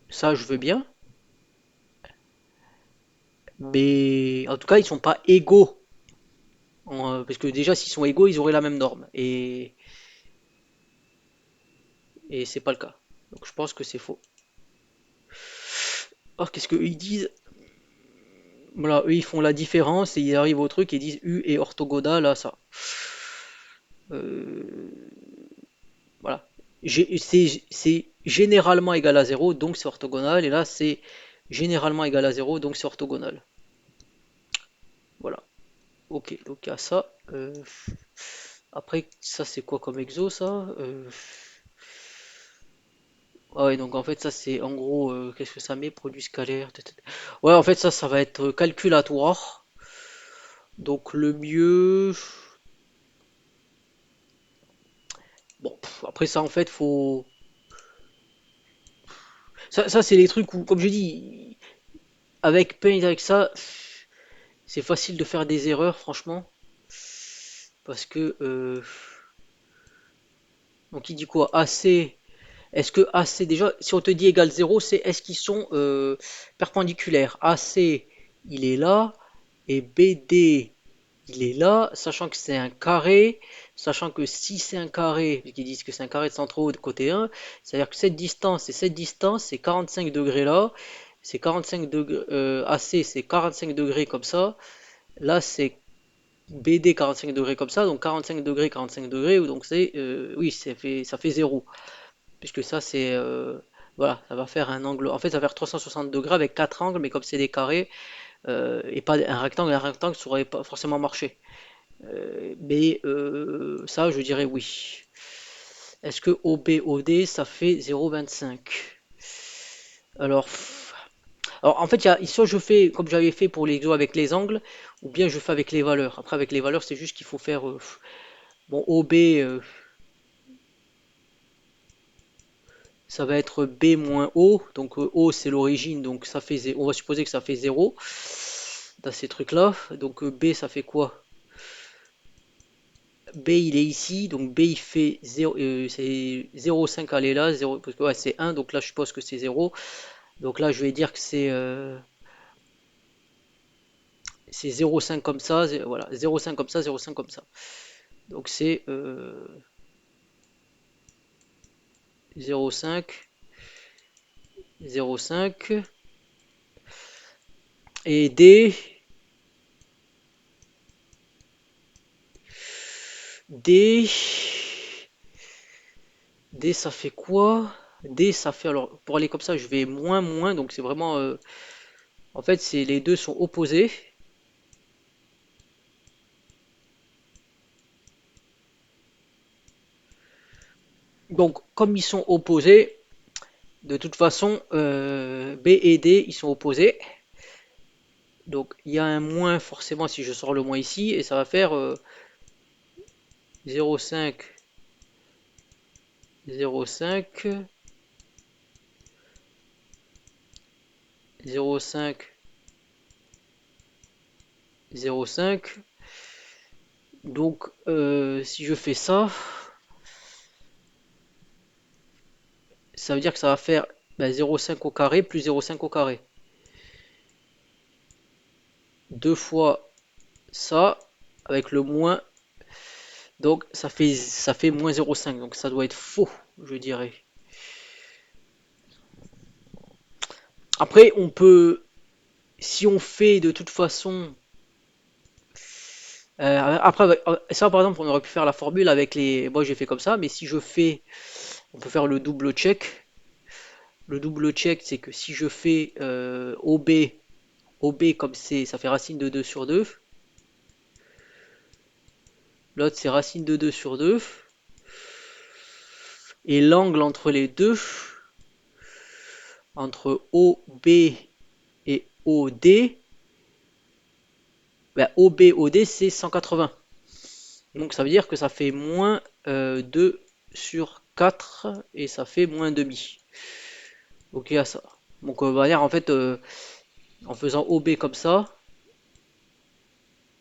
ça, je veux bien. Mais en tout cas, ils sont pas égaux. Parce que déjà, s'ils sont égaux, ils auraient la même norme. Et c'est pas le cas. Donc je pense que c'est faux. Or, qu'est-ce qu'eux ils disent? Voilà, eux ils font la différence et ils arrivent au truc et disent U est orthogonal à ça. Euh, voilà. C'est généralement égal à zéro, donc c'est orthogonal. Et là, c'est généralement égal à zéro, donc c'est orthogonal. Voilà. Ok, donc il y a ça. Après, ça c'est quoi comme exo ça? Ah ouais, donc en fait, ça c'est en gros, qu'est-ce que ça met? Produit scalaire. Ouais, en fait, ça va être calculatoire. Donc le mieux. Bon, après ça, en fait, faut. Ça c'est les trucs où, comme je dis, avec Paint, avec ça, c'est facile de faire des erreurs, franchement. Parce que. Donc il dit quoi? AC. Est-ce que AC, déjà, si on te dit égal zéro, c'est est-ce qu'ils sont perpendiculaires? AC, il est là, et BD, il est là, sachant que c'est un carré, sachant que si c'est un carré, puisqu'ils disent que c'est un carré de centraux de côté 1, c'est-à-dire que cette distance et cette distance, c'est 45 degrés là, c'est 45 degrés, AC, c'est 45 degrés comme ça, là c'est BD 45 degrés comme ça, donc 45 degrés, donc c'est, oui, ça fait 0 puisque ça c'est voilà, ça va faire un angle. En fait, ça va faire 360 degrés avec quatre angles, mais comme c'est des carrés et pas un rectangle ça aurait pas forcément marché. Mais ça, je dirais oui. Est-ce que OB OD ça fait 0,25? Alors, alors en fait, soit je fais comme j'avais fait pour l'exo avec les angles, ou bien je fais avec les valeurs. Après, avec les valeurs, c'est juste qu'il faut faire bon OB. Ça va être B moins O, donc O c'est l'origine, donc ça fait on va supposer que ça fait zéro dans ces trucs-là. Donc B ça fait quoi? B il est ici, donc B il fait 0, c'est 0,5 aller là, 0, parce que ouais, c'est 1, donc là je suppose que c'est zéro. Donc là je vais dire que c'est 0,5 comme ça, voilà, 0,5 comme ça, 0,5 comme ça. Donc c'est 0,5, 0,5 et D D ça fait quoi? D ça fait alors pour aller comme ça je vais moins moins donc c'est vraiment en fait c'est les deux sont opposés. Donc comme ils sont opposés, de toute façon B et D ils sont opposés. Donc il y a un moins forcément si je sors le moins ici et ça va faire 0,5 0,5 0,5 0,5. Donc si je fais ça, ça veut dire que ça va faire ben, 0,5 au carré plus 0,5 au carré. Deux fois ça avec le moins. Donc ça fait moins 0,5. Donc ça doit être faux, je dirais. Après, on peut, si on fait de toute façon. Après, ça par exemple, on aurait pu faire la formule avec les. Moi j'ai fait comme ça, mais si je fais. On peut faire le double check. Le double check, c'est que si je fais OB comme c'est, ça fait racine de 2 sur 2. L'autre c'est racine de 2 sur 2. Et l'angle entre les deux, entre OB et OD, ben, OB-OD c'est 180. Donc ça veut dire que ça fait moins 2 sur 4 et ça fait moins demi. Ok à ça. Donc on va dire en fait en faisant OB comme ça,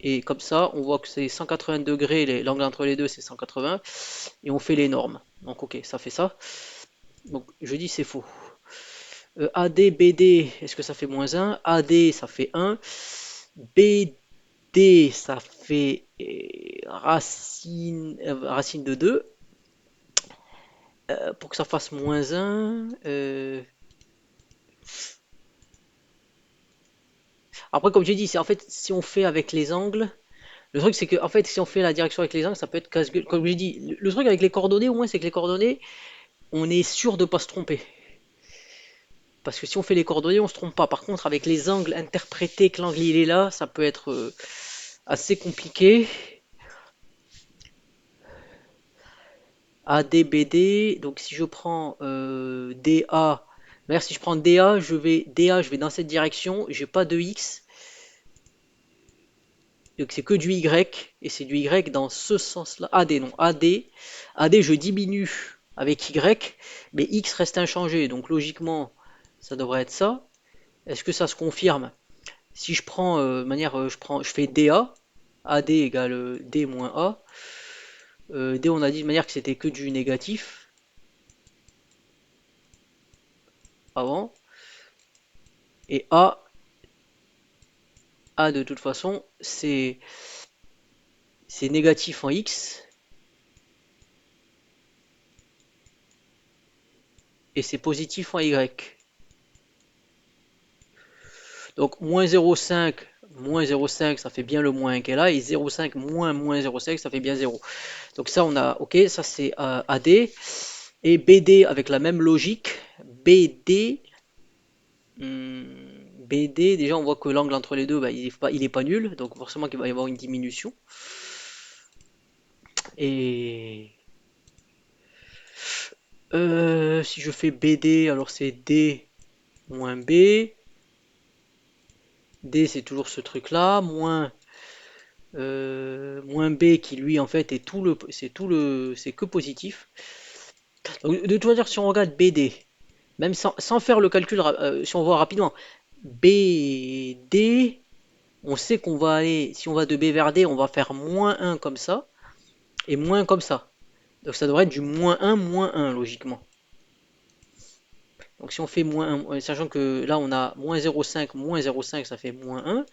Et comme ça, on voit que c'est 180 degrés, l'angle entre les deux c'est 180, et on fait les normes. Donc ok, ça fait ça. Donc je dis c'est faux. AD, BD, est-ce que ça fait moins 1? AD, ça fait 1. BD, ça fait racine de 2. Pour que ça fasse moins 1. Après, comme j'ai dit, c'est en fait, si on fait avec les angles, le truc c'est que, en fait, si on fait la direction avec les angles, ça peut être casse-gueule. Comme j'ai dit, le truc avec les coordonnées, au moins, c'est que les coordonnées, on est sûr de pas se tromper. Parce que si on fait les coordonnées, on se trompe pas. Par contre, avec les angles, interpréter que l'angle il est là, ça peut être assez compliqué. AD, BD, donc si je prends DA, d'ailleurs si je prends DA, je vais dans cette direction, j'ai pas de X, donc c'est que du Y, et c'est du Y dans ce sens-là. AD, non, AD, je diminue avec Y, mais X reste inchangé, donc logiquement, ça devrait être ça. Est-ce que ça se confirme? Si je prends, je fais DA, AD égale D moins A. D, on a dit de manière que c'était que du négatif avant. Et A de toute façon, c'est négatif en X et c'est positif en Y. Donc moins 0,5, ça fait bien le moins 1 qu'elle a, et 0,5 moins 0,5, ça fait bien 0. Donc ça, on a, ok, ça c'est AD. Et BD avec la même logique, BD, BD, déjà on voit que l'angle entre les deux, bah, il est pas nul, donc forcément qu'il va y avoir une diminution. Et si je fais BD, alors c'est D moins B. D c'est toujours ce truc là, moins B qui lui en fait est c'est que positif. Donc, de toute manière, si on regarde BD, même sans faire le calcul, si on voit rapidement, BD, on sait qu'on va aller, si on va de B vers D, on va faire moins 1 comme ça, et moins comme ça. Donc ça devrait être du moins un logiquement. Donc si on fait moins 1, sachant que là on a moins 0,5 ça fait moins 1,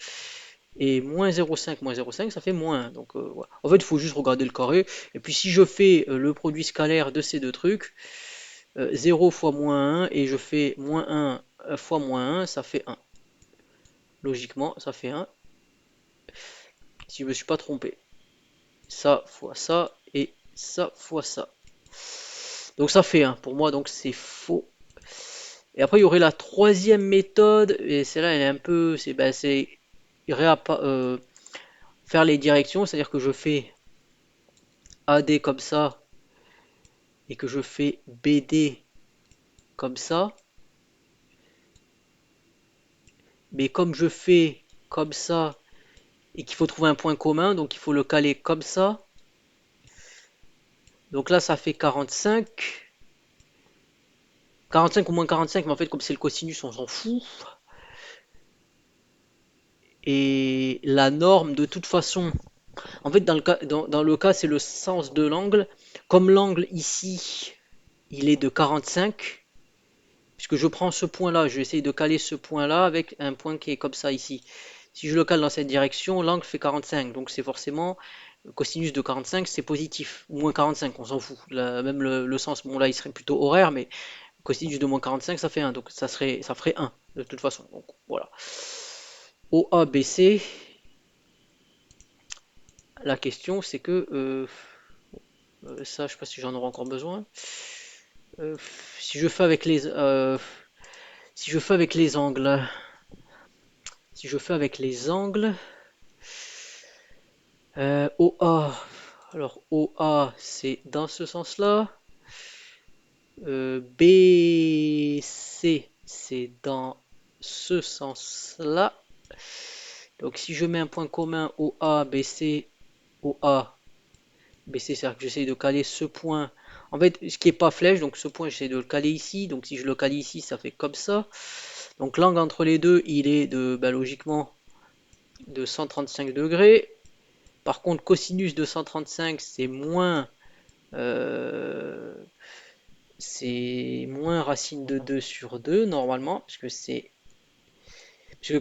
et moins 0,5 ça fait moins 1. Donc voilà. En fait, il faut juste regarder le carré. Et puis si je fais le produit scalaire de ces deux trucs, 0 fois moins 1, et je fais moins 1 fois moins 1, ça fait 1. Logiquement, ça fait 1. Si je ne me suis pas trompé. Ça fois ça, et ça fois ça. Donc ça fait 1. Pour moi, donc c'est faux. Et après, il y aurait la troisième méthode, et celle-là, elle est un peu, c'est faire les directions, c'est-à-dire que je fais AD comme ça, et que je fais BD comme ça, mais comme je fais comme ça, et qu'il faut trouver un point commun, donc il faut le caler comme ça, donc là ça fait 45, 45 ou moins 45, mais en fait comme c'est le cosinus, on s'en fout, et la norme de toute façon, en fait dans le cas c'est le sens de l'angle, comme l'angle ici il est de 45, puisque je prends ce point là, je vais essayer de caler ce point là avec un point qui est comme ça ici. Si je le cale dans cette direction, l'angle fait 45, donc c'est forcément cosinus de 45, c'est positif, ou moins 45, on s'en fout. Même le sens, bon là il serait plutôt horaire, mais cosinus de moins 45, ça fait 1, donc ça ferait 1 de toute façon. Donc voilà. OABC, la question c'est que, ça je sais pas si j'en aurai encore besoin. Euh, si je fais avec les, si je fais avec les angles, si je fais avec les angles, OA, alors OA c'est dans ce sens-là, BC c'est dans ce sens-là. Donc si je mets un point commun OA, BC, OA, BC, c'est-à-dire que j'essaie de caler ce point. En fait, ce qui n'est pas flèche, donc ce point, j'essaie de le caler ici. Donc si je le cale ici, ça fait comme ça. Donc l'angle entre les deux, il est de, bah, logiquement, de 135 degrés. Par contre, cosinus de 135, euh, c'est moins racine de 2 sur 2 normalement, puisque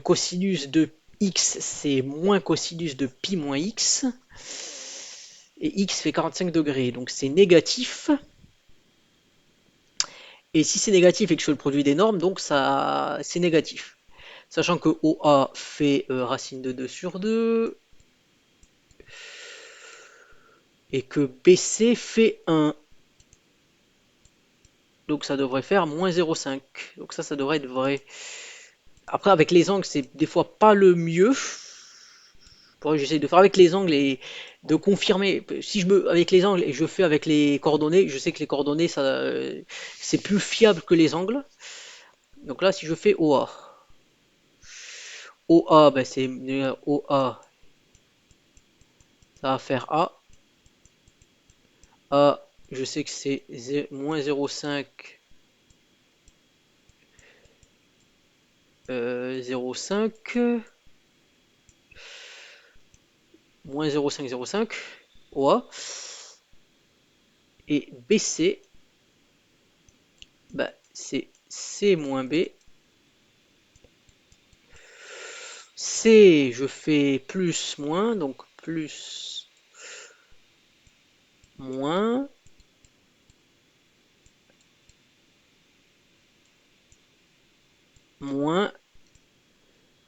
cosinus de x, c'est moins cosinus de pi moins x. Et x fait 45 degrés, donc c'est négatif. Et si c'est négatif et que je fais le produit des normes, donc ça c'est négatif. Sachant que OA fait racine de 2 sur 2 et que BC fait 1. Donc ça devrait faire moins 0,5. Donc ça devrait être vrai. Après, avec les angles, c'est des fois pas le mieux. J'essaie de faire avec les angles et de confirmer. Si je me, avec les angles et je fais avec les coordonnées, je sais que les coordonnées, c'est plus fiable que les angles. Donc là, si je fais OA, OA, ben c'est OA, ça va faire A. A, je sais que c'est moins 0,5, 0,5, moins 0,5, 0,5, OA. Et BC, bah, c'est C moins B. C, je fais plus, moins, donc plus, moins, moins,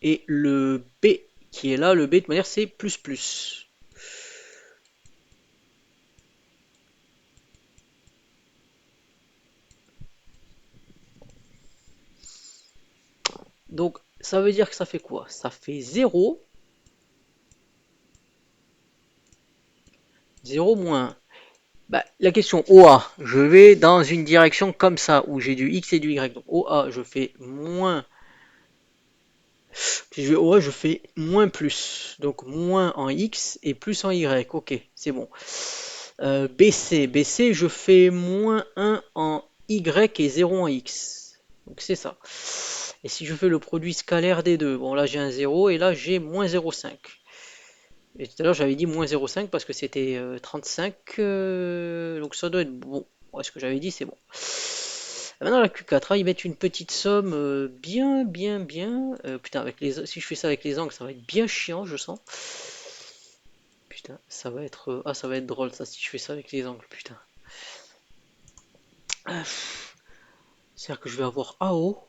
et le B qui est là, le B de manière c'est plus plus. Donc ça veut dire que ça fait quoi? Ça fait 0, 0 moins. Bah, la question OA, je vais dans une direction comme ça, où j'ai du X et du Y. Donc OA, je fais moins. Si je vais OA, je fais moins plus. Donc moins en X et plus en Y. Ok, c'est bon. BC, BC, je fais moins 1 en Y et 0 en X. Donc c'est ça. Et si je fais le produit scalaire des deux, bon là j'ai un 0 et là j'ai moins 0,5. Et tout à l'heure j'avais dit moins 0,5 parce que c'était 35, donc ça doit être bon. Ouais, ce que j'avais dit c'est bon. Maintenant la Q4, hein, ils mettent une petite somme bien, bien, bien. Putain, si je fais ça avec les angles, ça va être bien chiant, je sens. Putain, ça va être, ça va être drôle ça si je fais ça avec les angles, putain. Ah, c'est-à-dire que je vais avoir AO.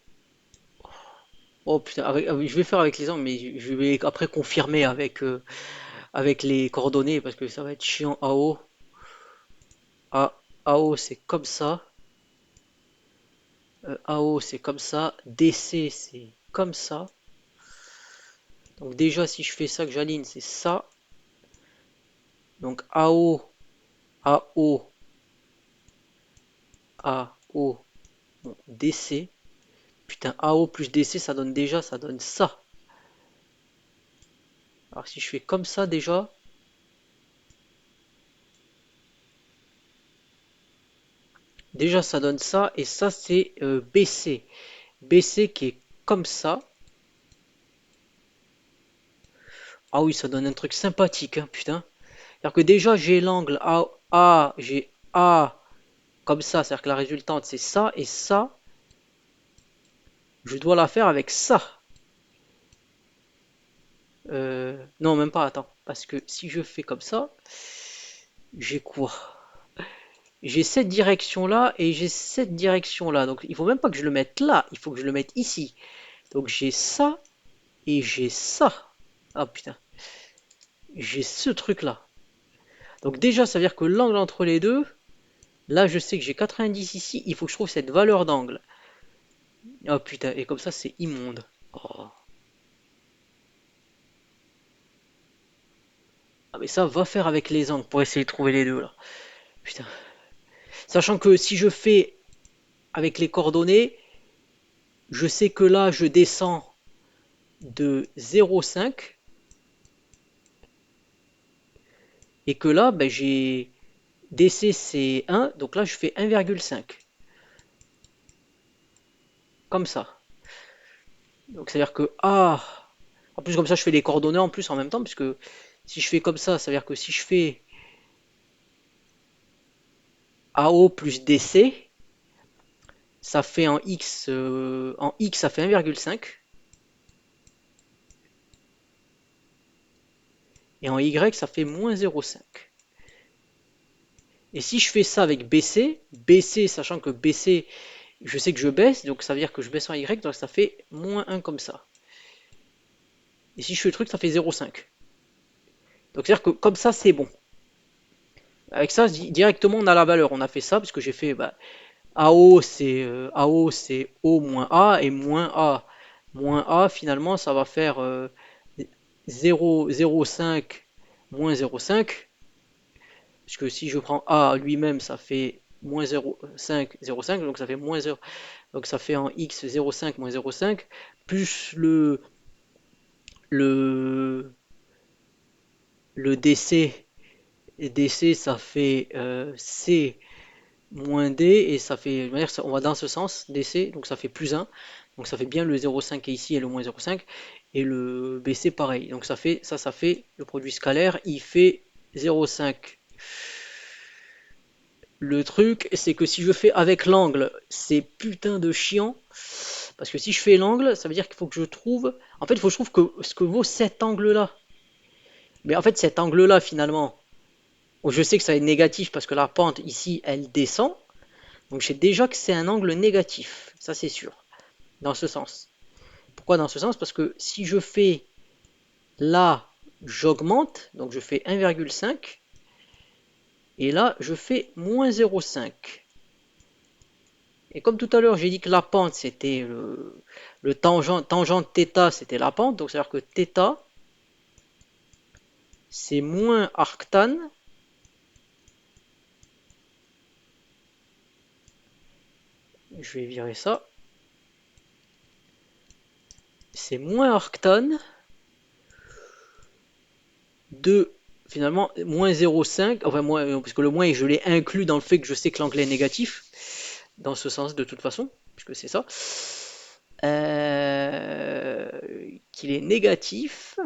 Oh putain, je vais faire avec les angles, mais je vais après confirmer avec les coordonnées parce que ça va être chiant. AO, AO c'est comme ça. AO c'est comme ça. DC c'est comme ça. Donc déjà si je fais ça que j'aligne c'est ça. Donc AO, AO, AO, bon, DC. Putain, AO plus DC ça donne déjà, ça donne ça. Alors si je fais comme ça déjà, déjà ça donne ça et ça c'est BC. BC qui est comme ça. Ah oui, ça donne un truc sympathique, hein, putain. C'est-à-dire que déjà j'ai l'angle j'ai A comme ça, c'est-à-dire que la résultante c'est ça et ça, je dois la faire avec ça. Non, même pas, attends. Parce que si je fais comme ça, j'ai quoi? J'ai cette direction-là et j'ai cette direction-là. Donc il faut même pas que je le mette là, il faut que je le mette ici. Donc j'ai ça et j'ai ça. Ah putain, j'ai ce truc-là. Donc déjà, ça veut dire que l'angle entre les deux, là je sais que j'ai 90 ici, il faut que je trouve cette valeur d'angle. Ah putain, et comme ça c'est immonde. Oh. Ah mais ça va faire avec les angles pour essayer de trouver les deux là. Putain. Sachant que si je fais avec les coordonnées, je sais que là je descends de 0,5 et que là ben, j'ai DC c'est 1, donc là je fais 1,5. Comme ça. Donc c'est à dire que A En plus, comme ça, je fais les coordonnées en plus en même temps, puisque si je fais comme ça veut dire que si je fais AO plus DC, ça fait en X ça fait 1,5 et en Y ça fait moins 0,5. Et si je fais ça avec BC, sachant que BC, je sais que je baisse, donc ça veut dire que je baisse en Y, donc ça fait moins 1 comme ça. Et si je fais le truc, ça fait 0,5. Donc c'est-à-dire que comme ça, c'est bon. Avec ça, directement, on a la valeur. On a fait ça, puisque j'ai fait AO, c'est O moins A, et moins A. Moins A, finalement, ça va faire 0, 0,5 moins 0,5. Puisque si je prends A lui-même, ça fait moins 0,5, 0,5, donc ça fait moins 0. Donc ça fait en X 0,5 moins 0,5, plus le, le DC. Et DC, ça fait C moins D, et ça fait, on va dans ce sens, DC, donc ça fait plus 1. Donc ça fait bien le 0,5 qui est ici et le moins 0,5. Et le BC pareil. Donc ça fait le produit scalaire, il fait 0,5. Le truc, c'est que si je fais avec l'angle, c'est putain de chiant. Parce que si je fais l'angle, ça veut dire qu'il faut que je trouve. En fait, il faut que je trouve ce que vaut cet angle-là. Mais en fait, cet angle-là, finalement, je sais que ça va être négatif parce que la pente ici, elle descend. Donc je sais déjà que c'est un angle négatif. Ça, c'est sûr. Dans ce sens. Pourquoi dans ce sens? Parce que si je fais là, j'augmente. Donc je fais 1,5. Et là, je fais moins 0,5. Et comme tout à l'heure, j'ai dit que la pente, c'était le tangente θ, c'était la pente. Donc, c'est-à-dire que θ, c'est moins arctan. Je vais virer ça. C'est moins arctan de, finalement, moins 0,5. Enfin, moins, parce que le moins, je l'ai inclus dans le fait que je sais que l'angle est négatif. Dans ce sens, de toute façon, puisque c'est ça. Euh, qu'il est négatif.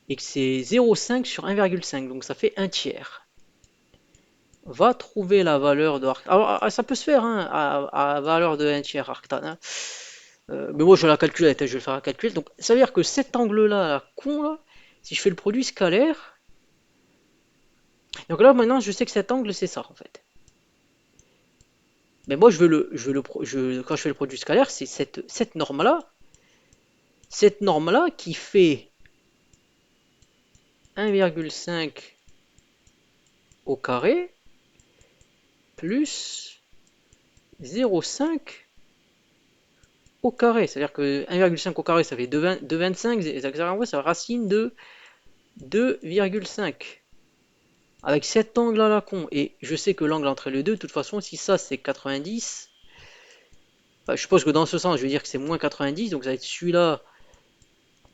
Et que c'est 0,5 sur 1,5. Donc, ça fait un tiers. Va trouver la valeur de arctan. Alors, ça peut se faire hein, à valeur de 1 tiers arctan. Hein. Mais moi, je la calculette, je vais le faire à calcul. Donc, ça veut dire que cet angle-là, là, con, là, si je fais le produit scalaire. Donc là, maintenant, je sais que cet angle, c'est ça, en fait. Mais moi, quand je fais le produit scalaire, c'est cette norme-là. Cette norme-là qui fait 1,5 au carré plus 0,5 au carré. C'est-à-dire que 1,5 au carré, ça fait 2,25. Ça racine de 2,5. Avec cet angle à la con. Et je sais que l'angle entre les deux, de toute façon, si ça c'est 90, enfin, je suppose que dans ce sens, je vais dire que c'est moins 90. Donc ça va être celui-là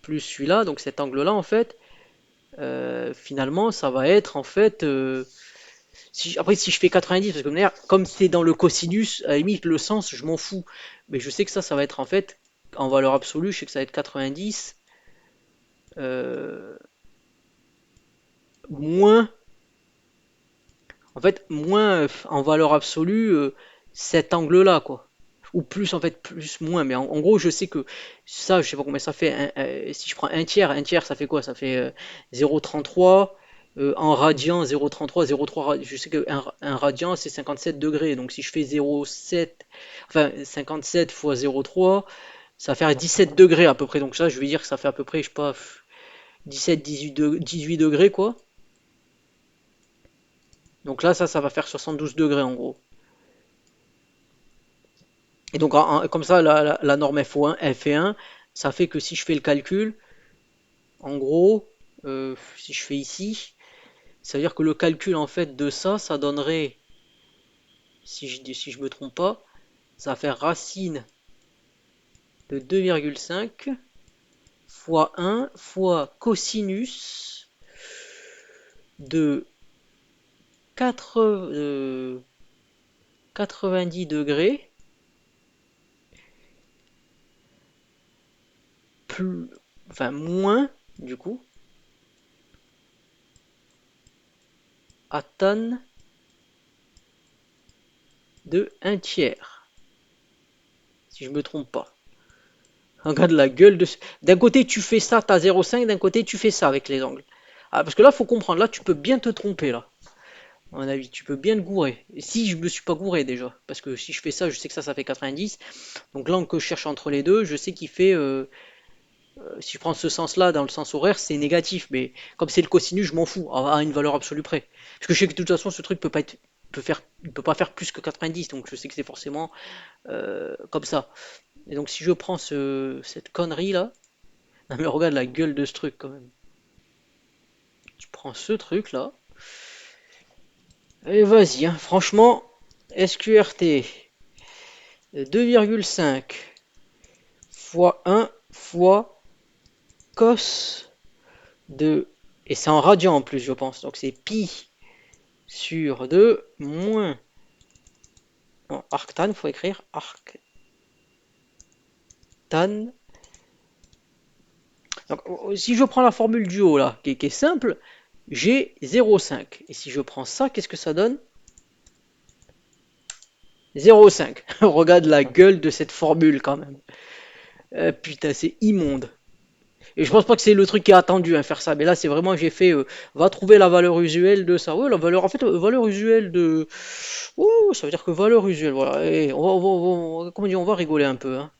plus celui-là. Donc cet angle-là, en fait, finalement, ça va être en fait. Après, si je fais 90, parce que comme c'est dans le cosinus, à la limite, le sens, je m'en fous. Mais je sais que ça va être en fait, en valeur absolue, je sais que ça va être 90 euh, moins, en fait, moins en valeur absolue cet angle-là, quoi. Ou plus, en fait, plus, moins. Mais en gros, je sais que ça, je sais pas combien ça fait. Si je prends un tiers, ça fait quoi? Ça fait 0,33. En radian, 0,33, 0,3. Je sais qu'un radian, c'est 57 degrés. Donc si je fais 0,7, enfin 57 fois 0,3, ça va faire 17 degrés à peu près. Donc ça, je vais dire que ça fait à peu près, je sais pas, 17, 18 degrés, quoi. Donc là, ça va faire 72 degrés en gros. Et donc, comme ça, la norme FE1, ça fait que si je fais le calcul, en gros, si je fais ici, ça veut dire que le calcul en fait de ça, ça donnerait, si je me trompe pas, ça va faire racine de 2,5 fois 1 fois cosinus de 90 degrés plus, enfin moins, du coup, à tan de 1/3, si je me trompe pas. Regarde la gueule de... D'un côté tu fais ça, t'as 0,5, d'un côté tu fais ça avec les angles. Ah, parce que là, faut comprendre, là tu peux bien te tromper là. À mon avis, tu peux bien te gourer. Et si je me suis pas gouré déjà, parce que si je fais ça, je sais que ça fait 90. Donc l'angle que je cherche entre les deux, je sais qu'il fait, si je prends ce sens-là dans le sens horaire, c'est négatif. Mais comme c'est le cosinus, je m'en fous, à une valeur absolue près. Parce que je sais que de toute façon, ce truc peut pas être, il peut pas faire plus que 90. Donc je sais que c'est forcément comme ça. Et donc si je prends cette connerie là, non mais regarde la gueule de ce truc quand même. Tu prends ce truc là, et vas-y, hein, franchement, SQRT 2,5 fois 1 fois cos de... Et c'est en radian en plus, je pense. Donc c'est pi sur 2 moins... Non, arctan, faut écrire arctan. Donc si je prends la formule du haut là, qui est simple, j'ai 0,5. Et si je prends ça, qu'est-ce que ça donne? 0,5. Regarde la gueule de cette formule quand même. Putain, c'est immonde. Et je pense pas que c'est le truc qui est attendu, hein, faire ça. Mais là, c'est vraiment, j'ai fait, va trouver la valeur usuelle de ça. Ouais, la valeur, en fait, valeur usuelle de. Oh, ça veut dire que valeur usuelle, voilà. Et comment dire, on va rigoler un peu, hein.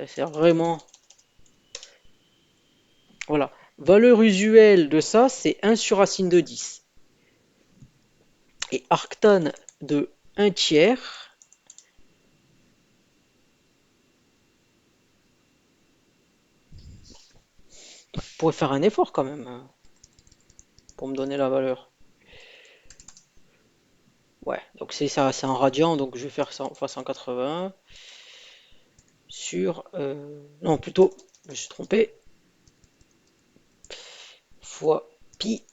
C'est vraiment. Voilà. Valeur usuelle de ça, c'est 1 sur racine de 10. Et arctan de 1/3. Je pourrais faire un effort quand même, hein, pour me donner la valeur. Ouais, donc c'est ça, c'est en radian, donc je vais faire ça fois 180 sur... non, plutôt, je me suis trompé, fois pi.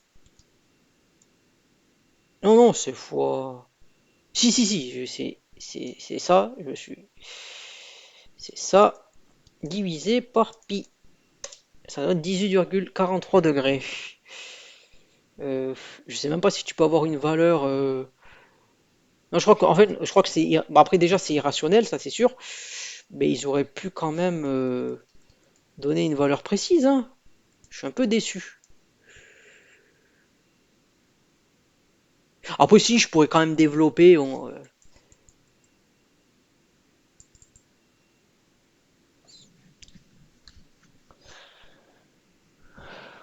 Non, non, c'est fois... Si, si, si, c'est ça, je suis... C'est ça, divisé par pi. Ça donne 18,43 degrés. Je sais même pas si tu peux avoir une valeur... Non, je crois qu'en fait, je crois que c'est... Bon, après, déjà, c'est irrationnel, ça c'est sûr. Mais ils auraient pu quand même donner une valeur précise, hein. Je suis un peu déçu. Après, si, je pourrais quand même développer.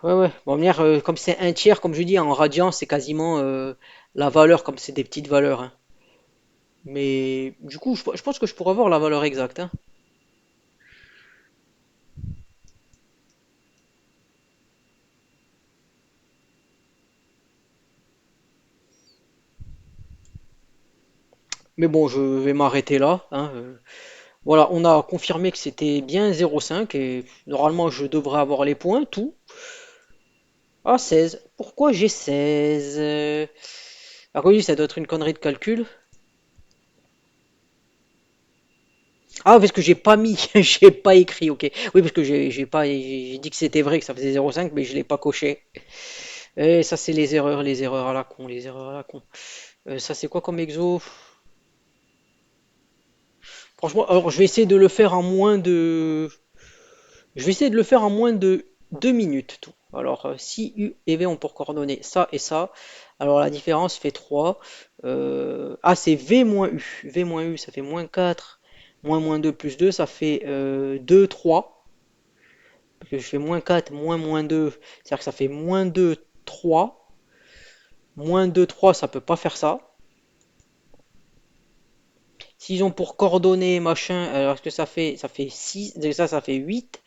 Ouais, ouais. Bon, comme c'est 1/3, comme je dis, en radian, c'est quasiment la valeur, comme c'est des petites valeurs, hein. Mais du coup, je pense que je pourrais avoir la valeur exacte, hein. Mais bon, je vais m'arrêter là, hein. Voilà, on a confirmé que c'était bien 0,5 et normalement, je devrais avoir les points, tout. Ah, 16. Pourquoi j'ai 16? Ah oui, ça doit être une connerie de calcul. Ah, parce que j'ai pas mis, j'ai pas écrit, ok. Oui, parce que j'ai pas, j'ai dit que c'était vrai que ça faisait 0,5, mais je l'ai pas coché. Et ça, c'est les erreurs à la con, les erreurs à la con. Ça, c'est quoi comme exo? Franchement, alors je vais essayer de le faire en moins de, je vais essayer de le faire en moins de 2 minutes tout. Alors, si U et V ont pour coordonnées ça et ça, alors la différence fait 3. Ah, c'est V moins U. V moins U, ça fait moins 4. Moins 2 plus 2, ça fait 2, 3. Parce que je fais moins 4, moins 2, c'est-à-dire que ça fait moins 2, 3. Moins 2, 3, ça peut pas faire ça. S'ils ont pour coordonnées machin, alors ce que ça fait? Ça fait 6, ça fait 8.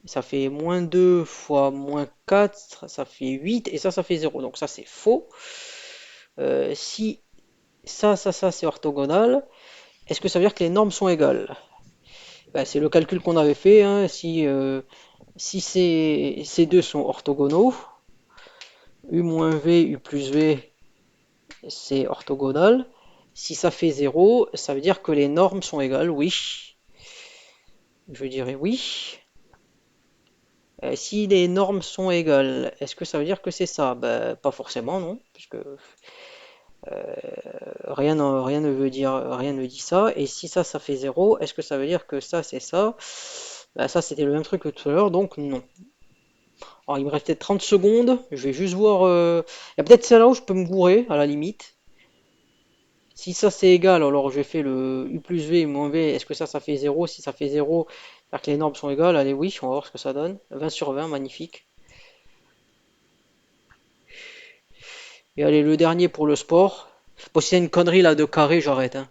Ça fait moins 2 fois moins 4, ça fait 8, et ça fait 0. Donc ça, c'est faux. Si ça, c'est orthogonal, est-ce que ça veut dire que les normes sont égales? Ben, c'est le calcul qu'on avait fait, hein. Si ces deux sont orthogonaux, U moins V, U plus V, c'est orthogonal. Si ça fait 0, ça veut dire que les normes sont égales, oui. Je dirais oui. Si les normes sont égales, est-ce que ça veut dire que c'est ça? Ben, pas forcément, non, puisque rien ne veut dire, rien ne dit ça. Et si ça fait zéro, est-ce que ça veut dire que ça, c'est ça? Ben, ça, c'était le même truc que tout à l'heure, donc non. Alors, il me restait 30 secondes. Je vais juste voir. Il y a peut-être celle-là où je peux me gourer, à la limite. Si ça c'est égal, alors je fais le u plus v moins v. Est-ce que ça fait zéro? Si ça fait zéro, c'est-à-dire que les normes sont égales. Allez, oui, on va voir ce que ça donne. 20 sur 20, magnifique. Et allez, le dernier pour le sport. Bon, si c'est une connerie là de carré, j'arrête, hein.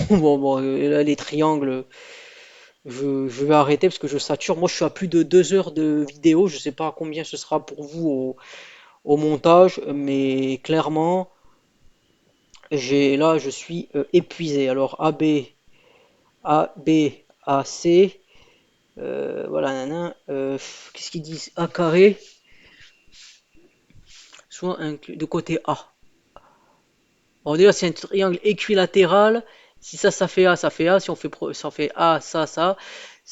Bon, là, les triangles, je vais arrêter parce que je sature. Moi, je suis à plus de 2 heures de vidéo. Je sais pas combien ce sera pour vous au montage, mais clairement, là, je suis épuisé. Alors, AB, AC, voilà, nanan. Qu'est-ce qu'ils disent? A carré, soit inclus de côté A. Bon, déjà, c'est un triangle équilatéral. Si ça fait A, ça fait A. Si on fait, ça fait A, ça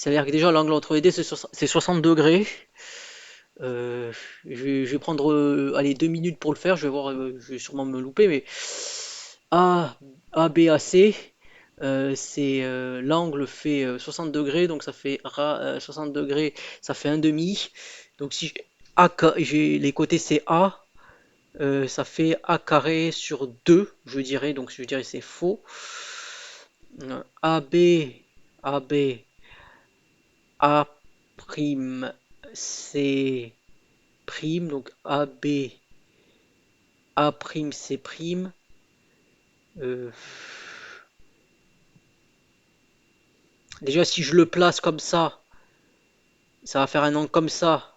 veut dire que déjà l'angle entre les deux, c'est 60 degrés. Euh, je vais prendre allez, 2 minutes pour le faire. Je vais voir, je vais sûrement me louper, mais A, A, B, A, C. C'est l'angle fait 60 degrés, donc ça fait 60 degrés, ça fait un demi. Donc si j'ai les côtés c'est A, ça fait A carré sur 2 je dirais, donc je dirais c'est faux. AB, AB, A prime, C prime, donc AB, A prime, C prime. Euh, Déjà si je le place comme ça va faire un angle comme ça,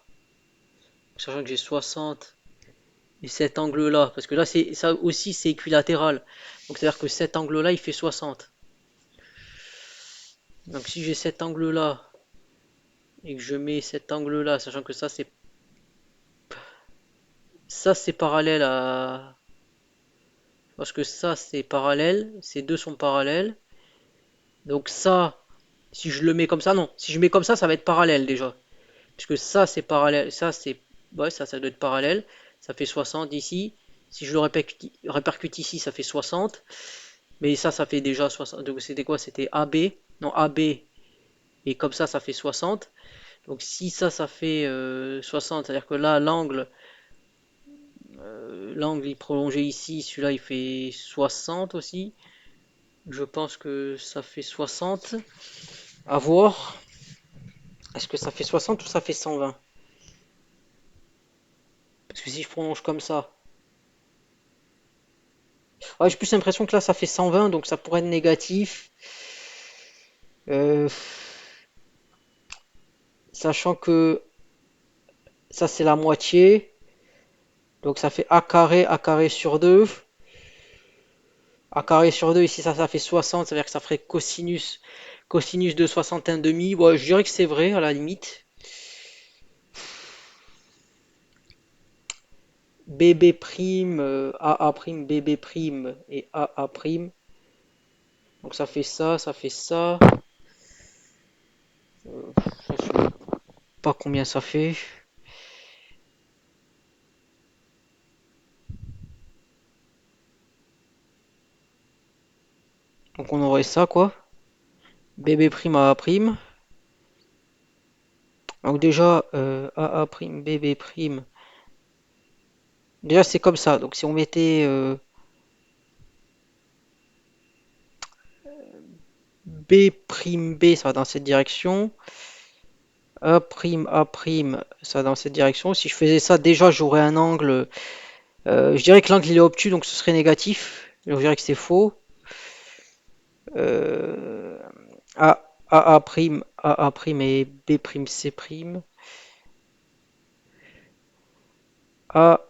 sachant que j'ai 60. Et cet angle-là, parce que là, ça aussi, c'est équilatéral. Donc, c'est-à-dire que cet angle-là, il fait 60. Donc, si j'ai cet angle-là et que je mets cet angle-là, sachant que ça c'est parallèle à, parce que ça c'est parallèle, ces deux sont parallèles. Donc ça, si je le mets comme ça, non, si je mets comme ça va être parallèle déjà, puisque ça c'est parallèle, ouais, ça doit être parallèle. Ça fait 60 ici. Si je le répercute ici, ça fait 60. Mais ça fait déjà 60. Donc c'était quoi? C'était AB. Non, AB. Et comme ça fait 60. Donc si ça fait 60, c'est-à-dire que là, l'angle est prolongé ici. Celui-là, il fait 60 aussi. Je pense que ça fait 60. À voir. Est-ce que ça fait 60 ou ça fait 120? Parce que si je prolonge comme ça. Ouais, j'ai plus l'impression que là, ça fait 120. Donc ça pourrait être négatif. Euh, Sachant que ça, c'est la moitié. Donc ça fait A carré sur 2. A carré sur 2 ici ça fait 60, ça veut dire que ça ferait cosinus de 60 un demi. Bon, je dirais que c'est vrai à la limite. BB prime, AA prime, BB prime et AA prime. Donc ça fait ça, ça fait ça. Je sais pas combien ça fait. Donc on aurait ça quoi. BB prime, AA prime. Donc déjà AA prime, BB prime. Déjà c'est comme ça. Donc si on mettait B prime B, ça va dans cette direction. A prime A prime, ça va dans cette direction. Si je faisais ça, déjà j'aurais un angle. Je dirais que l'angle il est obtus, donc ce serait négatif. Donc je dirais que c'est faux. Euh, A prime, A prime et B prime C prime. A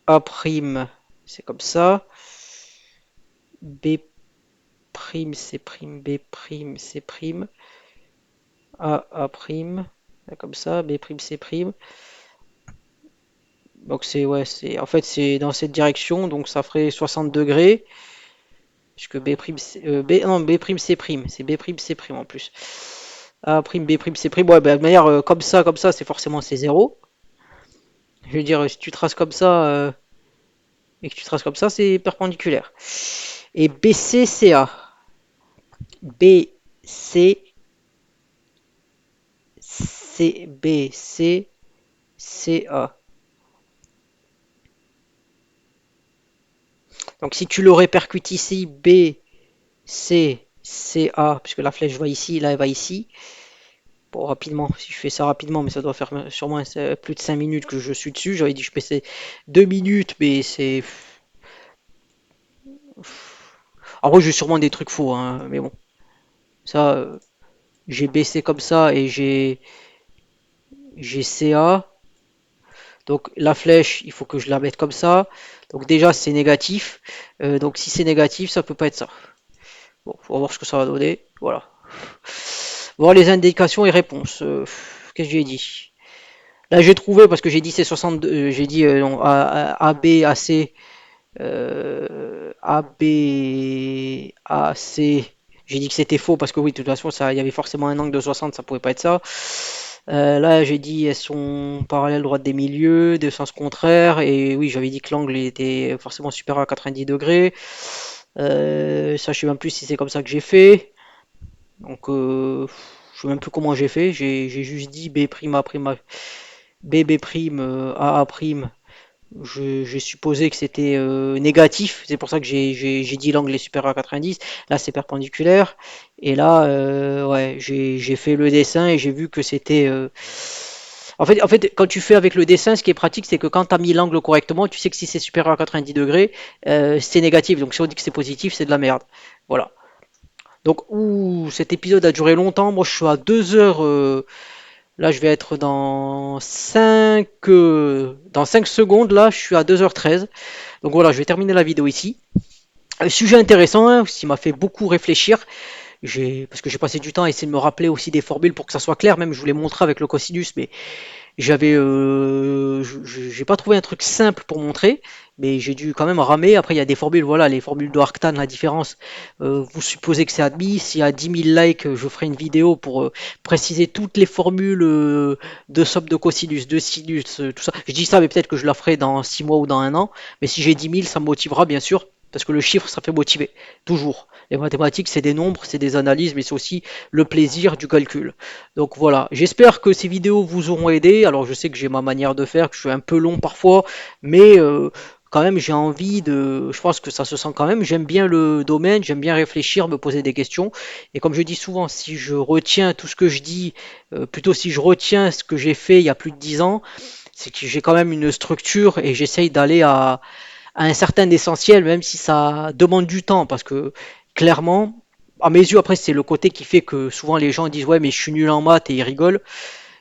A prime, c'est comme ça. B prime C prime, B prime C prime. A prime, comme ça. B prime C prime. Donc c'est ouais, c'est en fait c'est dans cette direction, donc ça ferait 60 degrés. Puisque B prime, B, non, B prime C prime, c'est B prime C prime en plus. A prime, B prime, C prime. Ouais, bah, de manière comme ça, c'est forcément c'est zéro. Je veux dire, si tu traces comme ça et que tu traces comme ça, c'est perpendiculaire. Et BC, CA. B, C, C, B, C, C, A. Donc si tu le répercutes ici, B, C, C, A, puisque la flèche va ici, là elle va ici. Bon, rapidement, si je fais ça rapidement, mais ça doit faire sûrement plus de 5 minutes que je suis dessus. J'avais dit que je passais 2 minutes, mais c'est. En vrai, j'ai sûrement des trucs faux, hein, mais bon. Ça, j'ai baissé comme ça et j'ai CA. Donc la flèche, il faut que je la mette comme ça. Donc déjà, c'est négatif. Donc si c'est négatif, ça peut pas être ça. Bon, on va voir ce que ça va donner. Voilà. Voir les indications et réponses. Qu'est-ce que j'ai dit? Là, j'ai trouvé parce que j'ai dit C62, j'ai dit non, AB, AC, AB, AC. J'ai dit que c'était faux parce que oui, de toute façon, ça, il y avait forcément un angle de 60, ça pouvait pas être ça. Là, j'ai dit elles sont parallèles droite des milieux, de sens contraire, et oui, j'avais dit que l'angle était forcément supérieur à 90 degrés. Ça, je sais même plus si c'est comme ça que j'ai fait. Donc, je sais même plus comment j'ai fait. J'ai juste dit B prime A prime A, B B prime A A prime. J'ai supposé que c'était négatif. C'est pour ça que j'ai dit l'angle est supérieur à 90. Là, c'est perpendiculaire. Et là, ouais, j'ai fait le dessin et j'ai vu que c'était. En fait, quand tu fais avec le dessin, ce qui est pratique, c'est que quand tu as mis l'angle correctement, tu sais que si c'est supérieur à 90 degrés, c'est négatif. Donc si on dit que c'est positif, c'est de la merde. Voilà. Donc, ouh, cet épisode a duré longtemps. Moi, je suis à 2 heures. Là, je vais être dans 5 secondes. Là, je suis à 2h13. Donc voilà, je vais terminer la vidéo ici. Un sujet intéressant, hein, qui m'a fait beaucoup réfléchir. Parce que j'ai passé du temps à essayer de me rappeler aussi des formules pour que ça soit clair. Même, je vous l'ai montré avec le cosinus, mais j'ai pas trouvé un truc simple pour montrer, mais j'ai dû quand même ramer. Après, il y a des formules, voilà, les formules de Arctan, la différence. Vous supposez que c'est admis. S'il y a 10 000 likes, je ferai une vidéo pour préciser toutes les formules de somme de cosinus, de sinus, tout ça. Je dis ça, mais peut-être que je la ferai dans 6 mois ou dans un an. Mais si j'ai 10 000, ça me motivera, bien sûr. Parce que le chiffre, ça fait motiver, toujours. Les mathématiques, c'est des nombres, c'est des analyses, mais c'est aussi le plaisir du calcul. Donc voilà, j'espère que ces vidéos vous auront aidé. Alors je sais que j'ai ma manière de faire, que je suis un peu long parfois, mais quand même j'ai envie de. Je pense que ça se sent quand même. J'aime bien le domaine, j'aime bien réfléchir, me poser des questions. Et comme je dis souvent, si je retiens tout ce que je dis, plutôt si je retiens ce que j'ai fait il y a plus de 10 ans, c'est que j'ai quand même une structure et j'essaye d'aller à un certain essentiel, même si ça demande du temps, parce que clairement, à mes yeux, après, c'est le côté qui fait que souvent les gens disent ouais, mais je suis nul en maths et ils rigolent.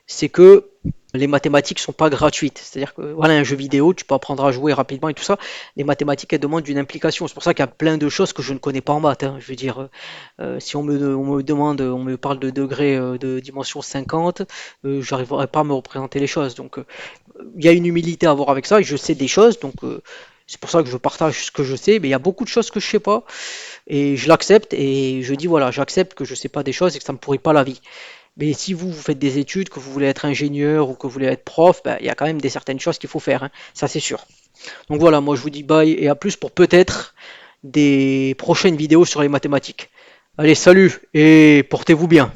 C'est que les mathématiques sont pas gratuites. C'est-à-dire que voilà, un jeu vidéo, tu peux apprendre à jouer rapidement et tout ça. Les mathématiques, elles demandent une implication. C'est pour ça qu'il y a plein de choses que je ne connais pas en maths, hein. Je veux dire, si on me demande, on me parle de degrés de dimension 50, j'arriverai pas à me représenter les choses. Donc, il y a une humilité à avoir avec ça. Et je sais des choses, donc c'est pour ça que je partage ce que je sais. Mais il y a beaucoup de choses que je sais pas et je l'accepte et je dis voilà, j'accepte que je sais pas des choses et que ça me pourrit pas la vie. Mais si vous, vous faites des études, que vous voulez être ingénieur ou que vous voulez être prof, ben, il y a quand même des certaines choses qu'il faut faire, hein. Ça c'est sûr. Donc voilà, moi je vous dis bye et à plus pour peut-être des prochaines vidéos sur les mathématiques. Allez, salut et portez-vous bien.